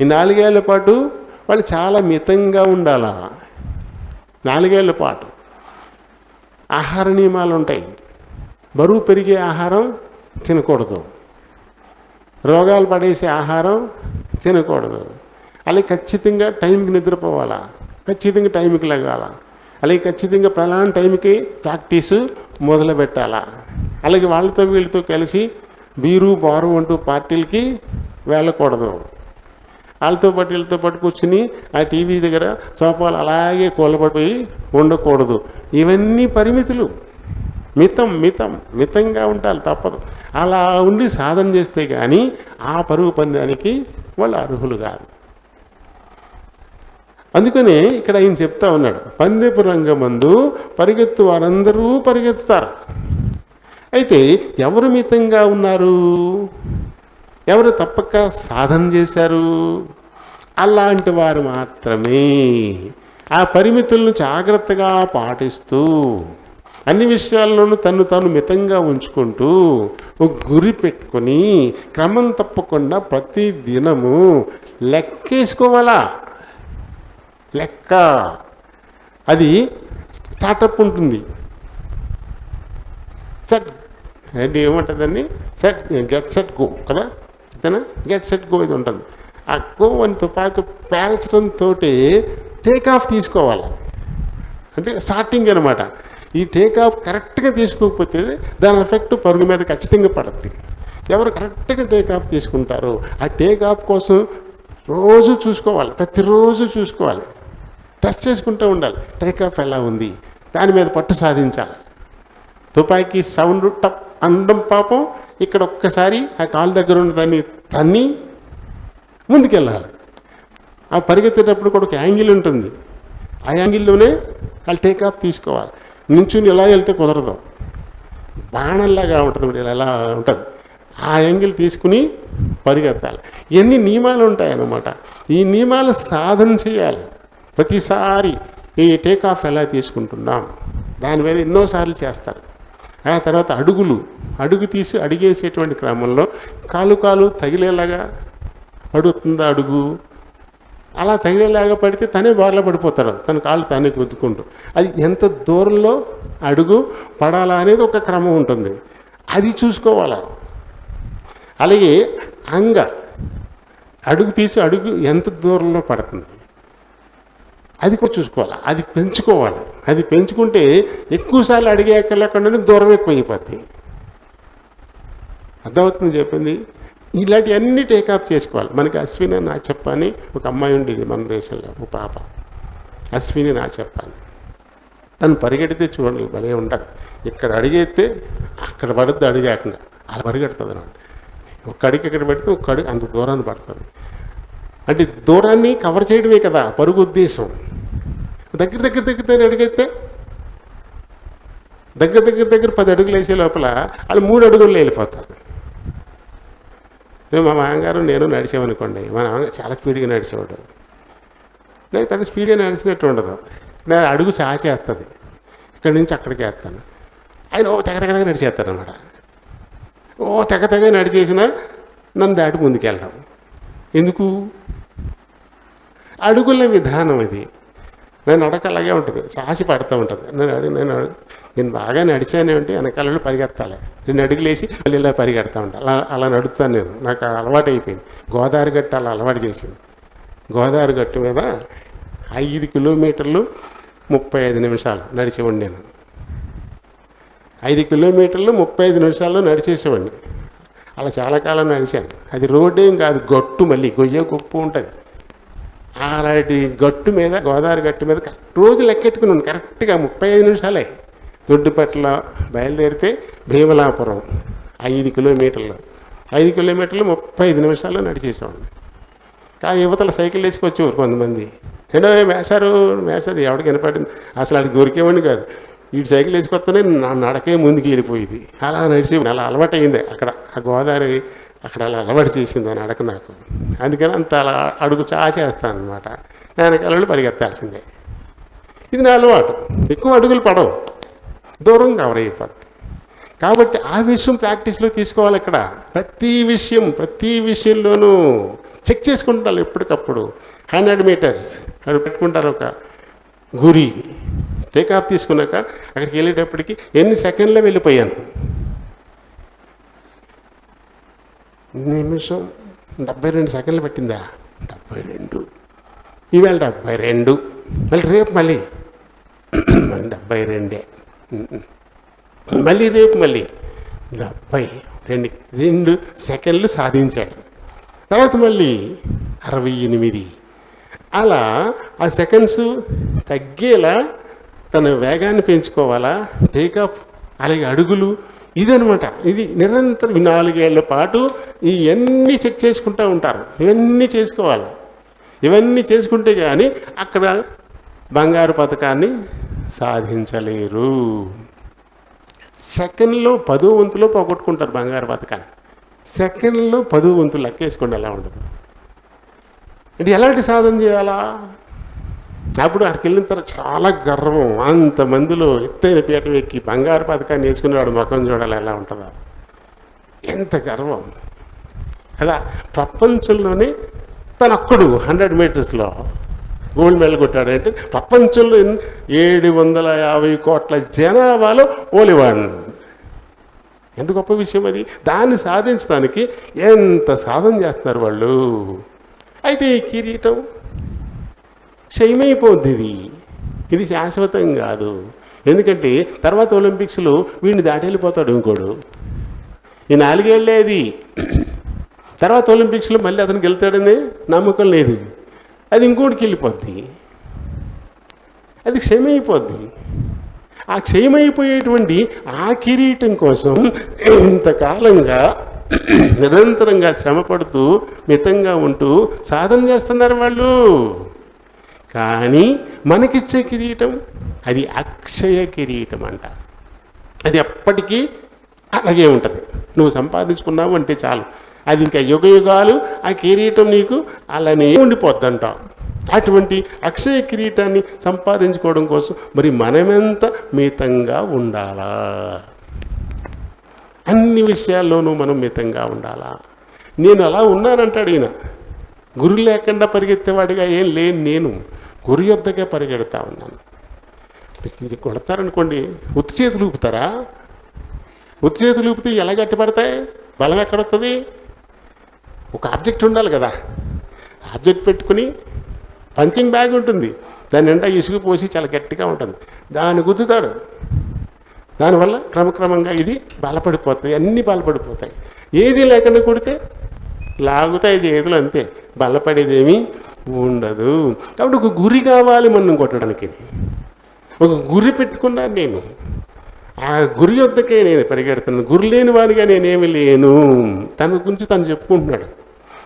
ఈ 4 ఏళ్ల పాటు వాళ్ళు చాలా మితంగా ఉండాలా. 4 ఏళ్ల పాటు ఆహార నియమాలు ఉంటాయి. బరువు పెరిగే ఆహారం తినకూడదు, రోగాలు పడేసే ఆహారం తినకూడదు. అలాగే ఖచ్చితంగా టైంకి నిద్రపోవాలా, ఖచ్చితంగా టైంకి లెగాల, అలాగే ఖచ్చితంగా ప్రధాన టైంకి ప్రాక్టీసు మొదలు పెట్టాలా. అలాగే వీళ్ళతో కలిసి బీరు బారు అంటూ పార్టీలకి వెళ్ళకూడదు. వీళ్ళతో పాటు కూర్చుని ఆ టీవీ దగ్గర సోఫాలు అలాగే కూలబడిపోయి ఉండకూడదు. ఇవన్నీ పరిమితులు. మితంగా ఉండాలి, తప్పదు. అలా ఉండి సాధన చేస్తే కానీ ఆ పరుగు పందానికి వాళ్ళు అర్హులు కాదు. అందుకనే ఇక్కడ ఆయన చెప్తా ఉన్నాడు, పందెపు రంగమందు పరిగెత్తు వారందరూ పరిగెత్తుతారు. అయితే ఎవరు మితంగా ఉన్నారు, ఎవరు తప్పక సాధన చేశారు, అలాంటి వారు మాత్రమే ఆ పరిమితులను జాగ్రత్తగా పాటిస్తూ అన్ని విషయాల్లోనూ తాను మితంగా ఉంచుకుంటూ ఒక గురి పెట్టుకొని క్రమం తప్పకుండా ప్రతి దినము లెక్కేసుకోవాలా. లెక్క అది స్టార్టప్ ఉంటుంది. సెట్ అంటే ఏమంటుందండి, గెట్ సెట్ గో కదా, అంతేనా? గెట్ సెట్ గో ఇది ఉంటుంది. ఆ గో అని తుపాకి పేల్చడంతో టేక్ ఆఫ్ తీసుకోవాలి. అంటే స్టార్టింగ్ అనమాట. ఈ టేక్ ఆఫ్ కరెక్ట్గా తీసుకోకపోతే దాని ఎఫెక్ట్ పరుగు మీద ఖచ్చితంగా పడుతుంది. ఎవరు కరెక్ట్గా టేక్ ఆఫ్ తీసుకుంటారో ఆ టేక్ ఆఫ్ కోసం రోజు చూసుకోవాలి, ప్రతిరోజు చూసుకోవాలి, టెస్ట్ చేసుకుంటూ ఉండాలి. టేక్ ఆఫ్ ఎలా ఉంది, దాని మీద పట్టు సాధించాలి. తుపాకీ సౌండ్ టప్ అనడం పాపం ఇక్కడ ఒక్కసారి ఆ కాలు దగ్గర ఉన్న దాన్ని తన్ని ముందుకెళ్ళాలి. ఆ పరిగెత్తేటప్పుడు కూడా ఒక యాంగిల్ ఉంటుంది. ఆ యాంగిల్లోనే వాళ్ళు టేక్ ఆఫ్ తీసుకోవాలి. నుంచుని ఎలా వెళ్తే కుదరదు, బాణంలాగా ఉంటుంది, ఎలా ఉంటుంది. ఆ యాంగిల్ తీసుకుని పరిగెత్తాలి. ఎన్ని నియమాలు ఉంటాయన్నమాట. ఈ నియమాలు సాధన చేయాలి. ప్రతిసారి ఈ టేక్ ఆఫ్ ఎలా తీసుకుంటున్నాం దాని మీద ఎన్నోసార్లు చేస్తారు. ఆ తర్వాత అడుగులు అడుగు తీసి అడిగేసేటువంటి క్రమంలో కాలు తగిలేలాగా పడుతుందా అడుగు, అలా తగిలేలాగా పడితే తనే బార్లో పడిపోతాడు, తన కాళ్ళు తానే గుద్దుకుంటూ. అది ఎంత దూరంలో అడుగు పడాలా అనేది ఒక క్రమం ఉంటుంది, అది చూసుకోవాలా. అలాగే అడుగు తీసి అడుగు ఎంత దూరంలో పడుతుంది అది కూడా చూసుకోవాలి, అది పెంచుకోవాలి. అది పెంచుకుంటే ఎక్కువసార్లు అడిగేకలేకుండా దూరం ఎక్కువైపోద్ది. అర్థమవుతుంది చెప్పింది. ఇలాంటివన్నీ టేకప్ చేసుకోవాలి. మనకి అశ్విని నాచప్ప అని ఒక అమ్మాయి ఉండేది మన దేశంలో, ఒక పాప అశ్విని నాచప్ప అని. తను పరిగెడితే చూడండి భలే ఉంటుంది. ఇక్కడ అడిగేస్తే అక్కడ పడుద్ది అడిగాకంగా, అలా పరిగెడుతుంది అన్నమాట. ఒక అడిగి ఇక్కడ పెడితే ఒక అడుగు అంత దూరాన్ని పడుతుంది. అంటే దూరాన్ని కవర్ చేయడమే కదా పరుగు ఉద్దేశం. దగ్గర అడిగైతే దగ్గర 10 అడుగులు వేసే లోపల వాళ్ళు 3 అడుగుల్లో వెళ్ళిపోతారు. మా మామగారు నేను నడిచామనుకోండి, మా మామగారు చాలా స్పీడ్గా నడిచేవాడు. నేను పెద్ద స్పీడ్గా నడిచినట్టు ఉండదు, నేను అడుగు చాచేస్తుంది, ఇక్కడి నుంచి అక్కడికి వేస్తాను. ఆయన తెగ నడిచేస్తాను అన్నమాట. తెగ నడిచేసినా నన్ను దాటి ముందుకెళ్ళడం ఎందుకు? అడుగుల విధానం ఇది. నేను నడక అలాగే ఉంటుంది, చాచి పడుతూ ఉంటుంది. నేను బాగా నడిచానే ఉంటే వెనకాలలో పరిగెత్తాలి, 2 అడుగులు వేసి మళ్ళీ ఇలా పరిగెడతా ఉంటాను. అలా నడుస్తాను నేను, నాకు అలవాటు అయిపోయింది. గోదావరి గట్టు అలా అలవాటు చేసింది. గోదావరి గట్టు మీద 5 కిలోమీటర్లు 35 నిమిషాలు నడిచేవాడిని నేను. 5 కిలోమీటర్లు 35 నిమిషాల్లో నడిచేసేవాడిని. అలా చాలా కాలం నడిచాను. అది రోడ్డు ఏం కాదు, గట్టు, మళ్ళీ గొయ్య గొప్పు ఉంటుంది. అలాంటి గట్టు మీద, గోదావరి గట్టు మీద రోజు లెక్కెట్టుకున్నాను కరెక్ట్గా 35 నిమిషాలే. దొడ్డిపట్ల బయలుదేరితే భీమలాపురం 5 కిలోమీటర్లు 35 నిమిషాల్లో నడిచేసేవాడిని. కానీ యువతల సైకిల్ వేసుకొచ్చేవారు కొంతమంది. ఏంటో మేషారు ఎవరికి వినపడింది, అసలు అది దొరికేవాడిని కాదు. వీటి సైకిల్ వేసుకొస్తూనే నా నడకే ముందుకు వెళ్ళిపోయేది. అలా నడిచి అలా అలవాటు అయింది. అక్కడ ఆ గోదావరి అక్కడ అలా అలవాటు చేసింది ఆ నడక నాకు. అందుకని అంత అలా అడుగు చాచేస్తాను అనమాట. వెనకాలలో పరిగెత్తాల్సిందే. ఇది నా అలవాటు. ఎక్కువ అడుగులు పడవు, దూరం కవర్ అయిపోద్ది. కాబట్టి ఆ విషయం ప్రాక్టీస్లో తీసుకోవాలి. ఇక్కడ ప్రతి విషయంలోనూ చెక్ చేసుకుంటారు ఎప్పటికప్పుడు. 100 మీటర్స్ అక్కడ పెట్టుకుంటారు ఒక గురి. టేకాఫ్ తీసుకున్నాక అక్కడికి వెళ్ళేటప్పటికి ఎన్ని సెకండ్లో వెళ్ళిపోయాను. నిమిషం 72 సెకండ్లు పట్టిందా? 72. ఈవేళ 72, మళ్ళీ రేపు మళ్ళీ 72, మళ్ళీ రేపు మళ్ళీ 72 సెకండ్లు సాధించాడు. తర్వాత మళ్ళీ 68. అలా ఆ సెకండ్స్ తగ్గేలా తన వేగాన్ని పెంచుకోవాలా, టేకాఫ్, అలాగే అడుగులు, ఇదనమాట. ఇది నిరంతరం 4 ఏళ్ల పాటు ఇవన్నీ చెక్ చేసుకుంటూ ఉంటారు. ఇవన్నీ చేసుకోవాలి. ఇవన్నీ చేసుకుంటే కానీ అక్కడ బంగారు పథకాన్ని సాధించలేరు. సెకండ్లో 10వ వంతులో పోగొట్టుకుంటారు బంగారు పథకాన్ని. సెకండ్లో 10వ వంతులు లెక్కేసుకోండి ఎలా ఉండదు. అంటే ఎలాంటి సాధన చేయాలా? అప్పుడు అక్కడికి వెళ్ళిన తర్వాత చాలా గర్వం. అంతమందిలో ఎత్తైన పీఠం ఎక్కి బంగారు పథకాన్ని వేసుకునేవాడు ముఖం చూడాలి ఎలా ఉంటుందో, ఎంత గర్వం కదా. ప్రపంచంలోనే తనొక్కడు 100 మీటర్స్లో గోల్డ్ మెడల్ కొట్టాడంటే ప్రపంచంలో 750 కోట్ల జనాభాలో ఓన్లీ 1. ఎంత గొప్ప విషయం అది. దాన్ని సాధించడానికి ఎంత సాధన చేస్తున్నారు వాళ్ళు. అయితే ఈ కిరీటం క్షయమైపోద్ది. ఇది శాశ్వతం కాదు. ఎందుకంటే తర్వాత ఒలింపిక్స్లో వీడిని దాటి వెళ్ళిపోతాడు ఇంకోడు. ఈ 4 ఏళ్ళే అది. తర్వాత ఒలింపిక్స్లో మళ్ళీ అతనికి వెళ్తాడనే నమ్మకం లేదు. అది ఇంకోటికి వెళ్ళిపోద్ది, అది క్షయమైపోద్ది. ఆ క్షయమైపోయేటువంటి ఆ కిరీటం కోసం ఇంతకాలంగా నిరంతరంగా శ్రమపడుతూ మితంగా ఉంటూ సాధన చేస్తున్నారు వాళ్ళు. కానీ మనకిచ్చే కిరీటం అది అక్షయ కిరీటం అంట. అది ఎప్పటికీ అలాగే ఉంటుంది. నువ్వు సంపాదించుకున్నావు అంటే చాలు, అది ఇంకా యుగాలు ఆ కిరీటం నీకు అలానే ఉండిపోద్దంట. అటువంటి అక్షయ కిరీటాన్ని సంపాదించుకోవడం కోసం మరి మనమెంత మితంగా ఉండాలా? అన్ని విషయాల్లోనూ మనం మితంగా ఉండాలా. నేను అలా ఉన్నానంటాడు ఈయన. గురి లేకుండా పరిగెత్తేవాడిగా ఏం లేని నేను గురి యొద్దకే పరిగెడతా ఉన్నాను. కొడతారనుకోండి, ఉత్తి చేతులు ఊపుతారా? ఉత్తి చేతులు ఊపితే ఎలా గట్టిపడతాయి? బలం ఎక్కడొస్తుంది? ఒక ఆబ్జెక్ట్ ఉండాలి కదా. ఆబ్జెక్ట్ పెట్టుకుని పంచింగ్ బ్యాగ్ ఉంటుంది, దాని నిండా ఇసుగు పోసి చాలా గట్టిగా ఉంటుంది, దాన్ని గుద్దుతాడు. దానివల్ల క్రమక్రమంగా ఇది బలపడిపోతాయి, అన్నీ బలపడిపోతాయి. ఏది లేకుండా కొడితే లాగుతాయి చేతులు, అంతే, బలపడేదేమీ ఉండదు. కాబట్టి ఒక గురి కావాలి మనం కొట్టడానికి. ఒక గురి పెట్టుకున్నాను నేను, ఆ గురి వద్దకే నేను పరిగెడుతున్నాను. గురి లేని వాడిగా నేనేమి లేను. తన గురించి తను చెప్పుకుంటున్నాడు.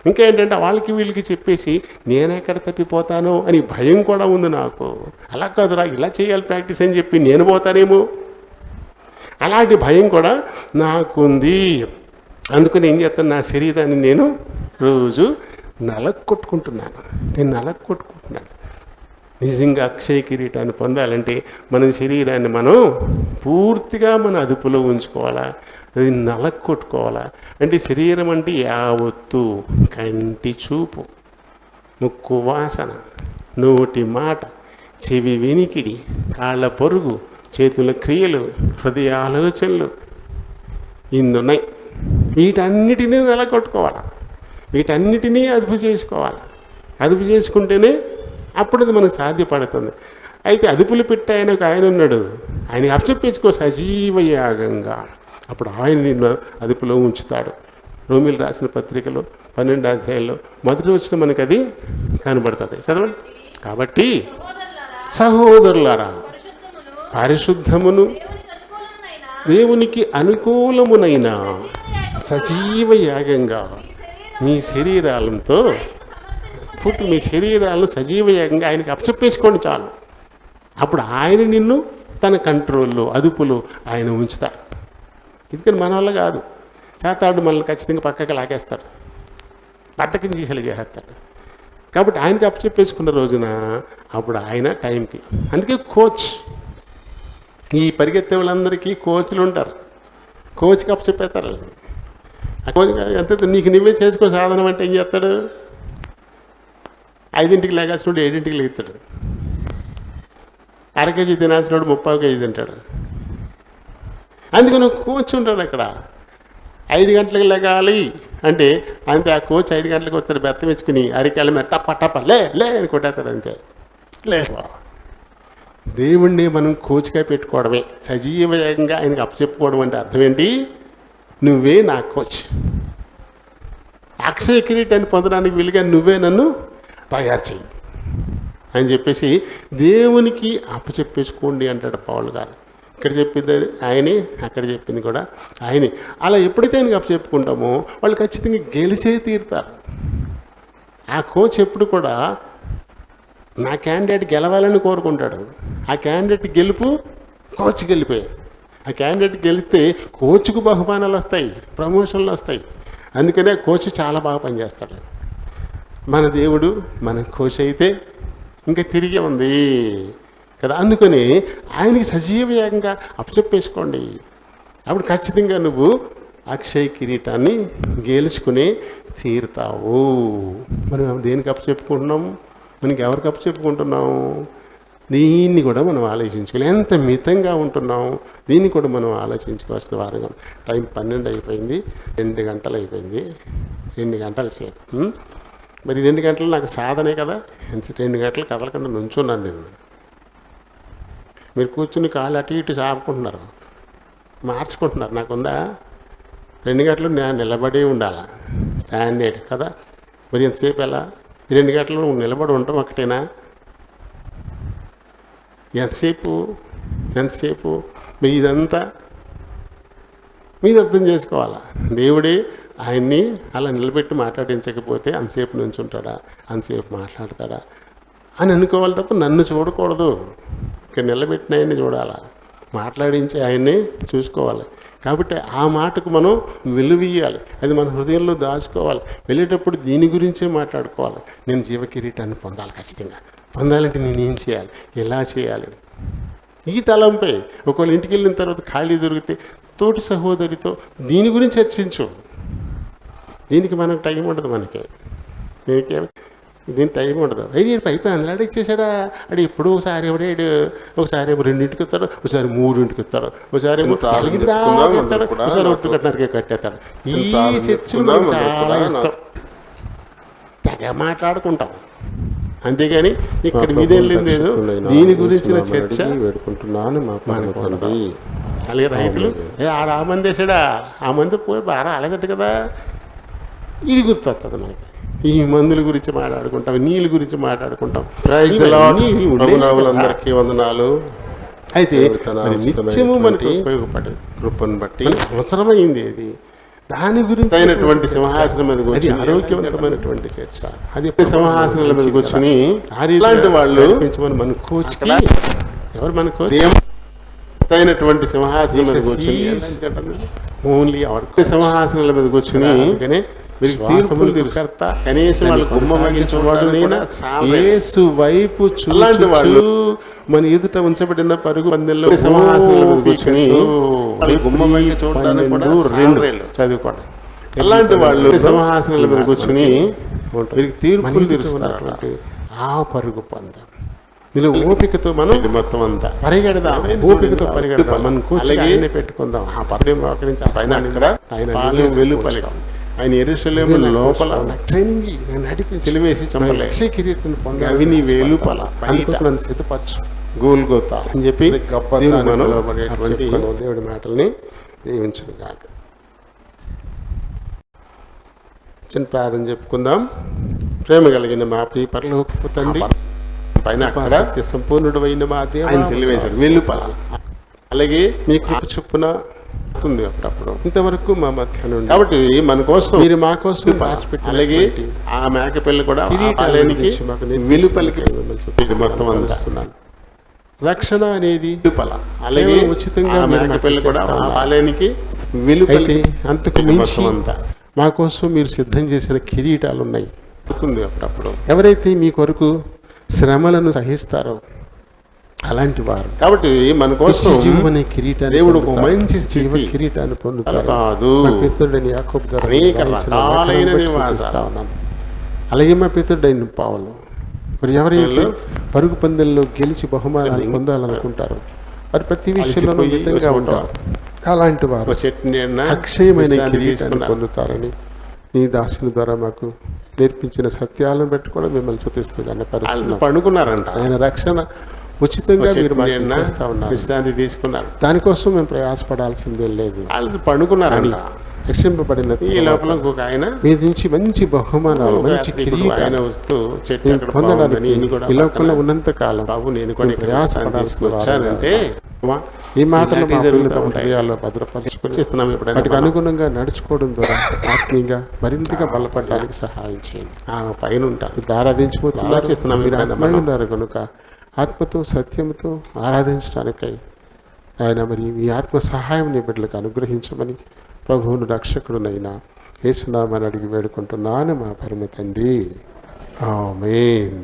ఇంకా ఏంటంటే వాళ్ళకి వీళ్ళకి చెప్పేసి నేనెక్కడ తప్పిపోతానో అని భయం కూడా ఉంది నాకు. అలా కాదురా, ఇలా చేయాలి ప్రాక్టీస్ అని చెప్పి నేను పోతానేమో, అలాంటి భయం కూడా నాకుంది. అందుకని ఏం చేస్తాను, నా శరీరాన్ని నేను రోజు నలక్కొట్టుకుంటున్నాను. నేను నలక్కొట్టుకుంటున్నాను. నిజంగా అక్షయ కిరీటాన్ని పొందాలంటే మన శరీరాన్ని మనం పూర్తిగా మన అదుపులో ఉంచుకోవాలా, అది నలక్కొట్టుకోవాలా. అంటే శరీరం అంటే యావత్తు, కంటి చూపు, ముక్కు వాసన, నోటి మాట, చెవి వినికిడి, కాళ్ళ పొరుగు, చేతుల క్రియలు, హృదయ ఆలోచనలు, ఇన్నున్నాయి. వీటన్నిటినీ నెలకొట్టుకోవాలి, వీటన్నిటినీ అదుపు చేసుకోవాలి. అదుపు చేసుకుంటేనే అప్పుడు అది మనకు సాధ్యపడుతుంది. అయితే అదుపులు పెట్టి ఆయన ఒక ఆయన ఉన్నాడు, ఆయనకి అప్పచెప్పేసుకో సజీవ యాగంగా, అప్పుడు ఆయన నిన్ను అదుపులో ఉంచుతాడు. రోమిలు రాసిన పత్రికలో 12వ అధ్యాయంలో మొదటి వచ్చిన మనకు అది కనబడుతుంది. చదవండి. కాబట్టి సహోదరులారా, పరిశుద్ధమును దేవునికి అనుకూలమునైన సజీవ యాగంగా మీ శరీరాలతో పూర్తి మీ శరీరాలను సజీవ యాగంగా ఆయనకి అప్పచెప్పేసుకోండి చాలు. అప్పుడు ఆయన నిన్ను తన కంట్రోల్లో, అదుపులో ఆయన ఉంచుతాడు. ఎందుకని మన వల్ల కాదు, చేస్తాడు, మనల్ని ఖచ్చితంగా పక్కకి లాగేస్తాడు, బద్దకం చేసేలా చేసేస్తాడు. కాబట్టి ఆయనకి అప్పచెప్పేసుకున్న రోజున అప్పుడు ఆయన టైంకి. అందుకే కోచ్, ఈ పరిగెత్తే వాళ్ళందరికీ కోచ్లు ఉంటారు. కోచ్కి అప్పచెప్పేస్తారు. ఆ కోచ్ ఎంత నీకు నువ్వే చేసుకో సాధనం అంటే ఏం చేస్తాడు? 5ంటికి లేగాల్సినోడు 7ంటికి లేస్తాడు, అరకేజీ తినాల్సినోడు 30 కేజీ తింటాడు. అందుకని కోచ్ ఉంటాడు అక్కడ. 5 గంటలకు లేగాలి అంటే అంతే, ఆ కోచ్ 5 గంటలకు వస్తాడు, బెత్తం వేసుకుని అరికాళ్ళ మీద టప్ప టప్ప లే అని కొట్టేస్తాడు, అంతే. దేవుణ్ణి మనం కోచ్గా పెట్టుకోవడమే, సజీవంగా ఆయనకు అప్పచెప్పుకోవడం అంటే అర్థం ఏంటి? నువ్వే నా కోచ్, అక్షయ కిరీటాన్ని పొందడానికి వీలుగా నువ్వే నన్ను తయారు చెయ్యి అని చెప్పేసి దేవునికి అప్పచెప్పేసుకోండి అంటాడు పౌలు గారు. ఇక్కడ చెప్పింది ఆయనే, అక్కడ చెప్పింది కూడా ఆయనే. అలా ఎప్పుడైతే ఆయనకి అప్పచెప్పుకుంటామో వాళ్ళు ఖచ్చితంగా గెలిచే తీరుతారు. ఆ కోచ్ ఎప్పుడు కూడా నా క్యాండిడేట్ గెలవాలని కోరుకుంటాడు. ఆ క్యాండిడేట్ గెలుపు కోచ్ గెలిపోయాయి. ఆ క్యాండిడేట్ గెలిస్తే కోచ్కు బహుమానాలు వస్తాయి, ప్రమోషన్లు వస్తాయి. అందుకనే కోచ్ చాలా బాగా పనిచేస్తాడు. మన దేవుడు మన కోచ్ అయితే ఇంకా తిరిగి ఉంది కదా. అందుకని ఆయనకి సజీవయంగా అప్పచెప్పేసుకోండి. అప్పుడు ఖచ్చితంగా నువ్వు అక్షయ కిరీటాన్ని గెలుచుకుని తీరుతావు. మనం దేనికి అప్పచెప్పుకుంటున్నాము? మనకి ఎవరికి అప్పచెప్పుకుంటున్నాము? దీన్ని కూడా మనం ఆలోచించుకోవాలి. ఎంత మితంగా ఉంటున్నాం, దీన్ని కూడా మనం ఆలోచించుకోవాల్సిన వారంగా. టైం 12 అయిపోయింది, 2 గంటలు అయిపోయింది, 2 గంటల సేపు. మరి 2 గంటలు నాకు సాధనే కదా. 2 గంటలు కదలకుండా నుంచున్నాను నేను. మీరు కూర్చుని కాళ్ళు అటు ఇటు చాపుకుంటున్నారు, మార్చుకుంటున్నారు. నాకుందా 2 గంటలు నేను నిలబడి ఉండాలా, స్టాండర్డ్ కదా. మరి ఎంతసేపు ఎలా? 2 గంటలు నువ్వు నిలబడి ఉండటం ఒకటేనా? ఎంతసేపు ఇదంతా మీరు అర్థం చేసుకోవాలా. దేవుడే ఆయన్ని అలా నిలబెట్టి మాట్లాడించకపోతే అంతసేపు నుంచుంటాడా, అంతసేపు మాట్లాడతాడా అని అనుకోవాలి తప్ప నన్ను చూడకూడదు. ఇక్కడ నిలబెట్టిన ఆయన్ని చూడాలా, మాట్లాడించి ఆయన్ని చూసుకోవాలి. కాబట్టి ఆ మాటకు మనం విలువియ్యాలి, అది మన హృదయంలో దాచుకోవాలి. వెళ్ళేటప్పుడు దీని గురించే మాట్లాడుకోవాలి. నేను జీవకిరీటాన్ని పొందాలి, ఖచ్చితంగా పొందాలంటే నేను ఏం చేయాలి, ఎలా చేయాలి, ఈ తలంపై. ఒకవేళ ఇంటికి వెళ్ళిన తర్వాత ఖాళీ దొరికితే తోటి సహోదరితో దీని గురించి చర్చించు. దీనికి మనకు టైం ఉండదు, మనకి దీనికి టైం ఉండదు. నేను పైపు అందులో ఇచ్చేసాడా అడి ఎప్పుడు ఒకసారి ఎవడాడు, ఒకసారి ఏమో 2ంటికి ఇస్తాడు, ఒకసారి 3ంటికి ఇస్తాడు, ఒకసారి ఏమో ఇస్తాడు, ఒకసారి 1:30కే కట్టేస్తాడు. ఈ చర్చలు చాలా ఇష్టం, తెగ మాట్లాడుకుంటాం. అంతేగాని ఇక్కడ మీదేం లేదు, దీని గురించిన చర్చ వేడుకుంటున్నాను. అలాగే రైతులు ఆ మంది వేసాడా, ఆ మంది పోయి బాగా రాలేదట కదా, ఇది గుర్తొస్తుంది మనకి. ఈ మందుల గురించి మాట్లాడుకుంటాం, నీళ్ళ గురించి మాట్లాడుకుంటాం. అందరికీ వందనాలు. అయితే నిత్యము మనకు ఉపయోగపడేది కృపను బట్టి అవసరమైంది అది. దాని గురించి అయినటువంటి సింహాసనం మీద కూర్చొని ఆరోగ్యవంతమైనటువంటి చర్చ. అది సింహాసనాల మీద కూర్చొని ఇలాంటి వాళ్ళు మన కోచ్, ఎవరు మన కోచ్ అయినటువంటి సింహాసనం మీద కూర్చొని ఓన్లీ అవర్ సింహాసనాల మీద కూర్చొని తీర్పులు తీర్కర్త, కనీసం వాళ్ళు గుమ్మ మగించేవాడు యేసు వైపు చూలాంటి వాళ్ళు మన ఎదుట ఉంచబడిన పరుగు పందెంలో సింహాసనాల మీద కూర్చొని గుమ్మ మగి చూడడానికి కూడా 2 చదువుకోండి. అలాంటి వాళ్ళు సింహాసనాల మీద కూర్చొని వీరికి తీర్పులు తీరుస్తున్నటువంటి ఆ పరుగు పందెం. ఇందులో ఓపికతో మనం ఇది మొత్తం అంతా పరిగెడదాం, ఓపికతో పరిగెడదాం. మనం కూర్చొని పెట్టుకుందాం. ఆ పర్యం నుంచి ఆ పైన ఆయన వెలుపలి ఆయన యెరూషలేము లోపల ట్రైనింగ్ నడిపి సిలువేసి చంపలే కిరీటం పొంది అవి నీ వెలుపల నన్ను సిద్ధపరచు గోల్గోతా అని చెప్పి దేవుడి మాటల్ని దీవించును గాక. చిన్న ప్రార్థన చెప్పుకుందాం. ప్రేమ కలిగిన మా ప్రియ పరలోకపు తండ్రి, పైన అక్కడ సత్య సంపూర్ణుడు అయిన మా దేవుడు ఆయన సిలువేశాడు వెలుపల. అలాగే మీ కృప చొప్పున ఉంది అప్పుడప్పుడు ఇంతవరకు మా మధ్యాహ్నం. కాబట్టి మన కోసం మీరు మా కోసం రాసిపెట్టి, అలాగే ఆ మేకపిల్ల కూడా వెలుపలికి ఇది మొత్తం అందిస్తున్నాను. రక్షణ అనేది వెలుపల, అలాగే ఉచితంగా మేకపిల్ల కూడా ఆలయానికి వెలుపలికి. అంతకు మించి అంతా మా కోసం మీరు సిద్ధం చేసిన కిరీటాలు ఉన్నాయి అప్పుడప్పుడు. ఎవరైతే మీ కొరకు శ్రమలను సహిస్తారో అలాంటి వారు. కాబట్టి మన కోసం జీవన కిరీటాన్ని దేవుడు ఒక మంచి జీవ కిరీటాన్ని పొందుతారు కాదు. పితరుడని యాకోబు ద్వారా అనేక రకాలైన ఉన్నాను. అలాగే మా పితరుడైన పౌలు మరి ఎవరైతే పరుగు పందెంలో గెలిచి బహుమానాలు పొందాలనుకుంటారు వారు ప్రతి విషయంలో మితంగా ఉంటారు. అలాంటి వారు అక్షయమైన కిరీటాన్ని పొందుతారని నీ దాసుల ద్వారా మాకు నేర్పించిన సత్యాలను బట్టి కూడా మిమ్మల్ని స్తుతిస్తూ పండుకున్నారంట. ఆయన రక్షణ ఉచితంగా మీరు విశ్రాంతి తీసుకున్నారు. దానికోసం మేము ప్రయాసపడాల్సిందే లేదు. వాళ్ళు పండుకున్నారని రక్షింపబడిన ఈ లోపల ఇంకొక ఆయన మీ నుంచి మంచి బహుమానాలు, మంచి కిరీటం వస్తూ చెట్టు పొందడానికి ఈ లోపల ఉన్నంత కాలం బాబు నేను కొన్ని ప్రయాసపడాల్సి వచ్చానంటే ఈ మాటలు హృదయాల్లో భద్రపరుచుకుని వాటికి అనుగుణంగా నడుచుకోవడం ద్వారా ఆత్మీయంగా మరింతగా బలపడడానికి సహాయం చేయండి. ఆ పైన ఉంటారు ఇప్పుడు ఆరాధించిపోతున్నారు. మీరు ఉన్నారు కనుక ఆత్మతో సత్యంతో ఆరాధించడానికై ఆయన మరి మీ ఆత్మ సహాయం నీ బిడ్డలకు అనుగ్రహించమని ప్రభువును రక్షకుడునైనా యేసునామని అడిగి వేడుకుంటున్నాను మా పరమ తండ్రి. ఆమేన్.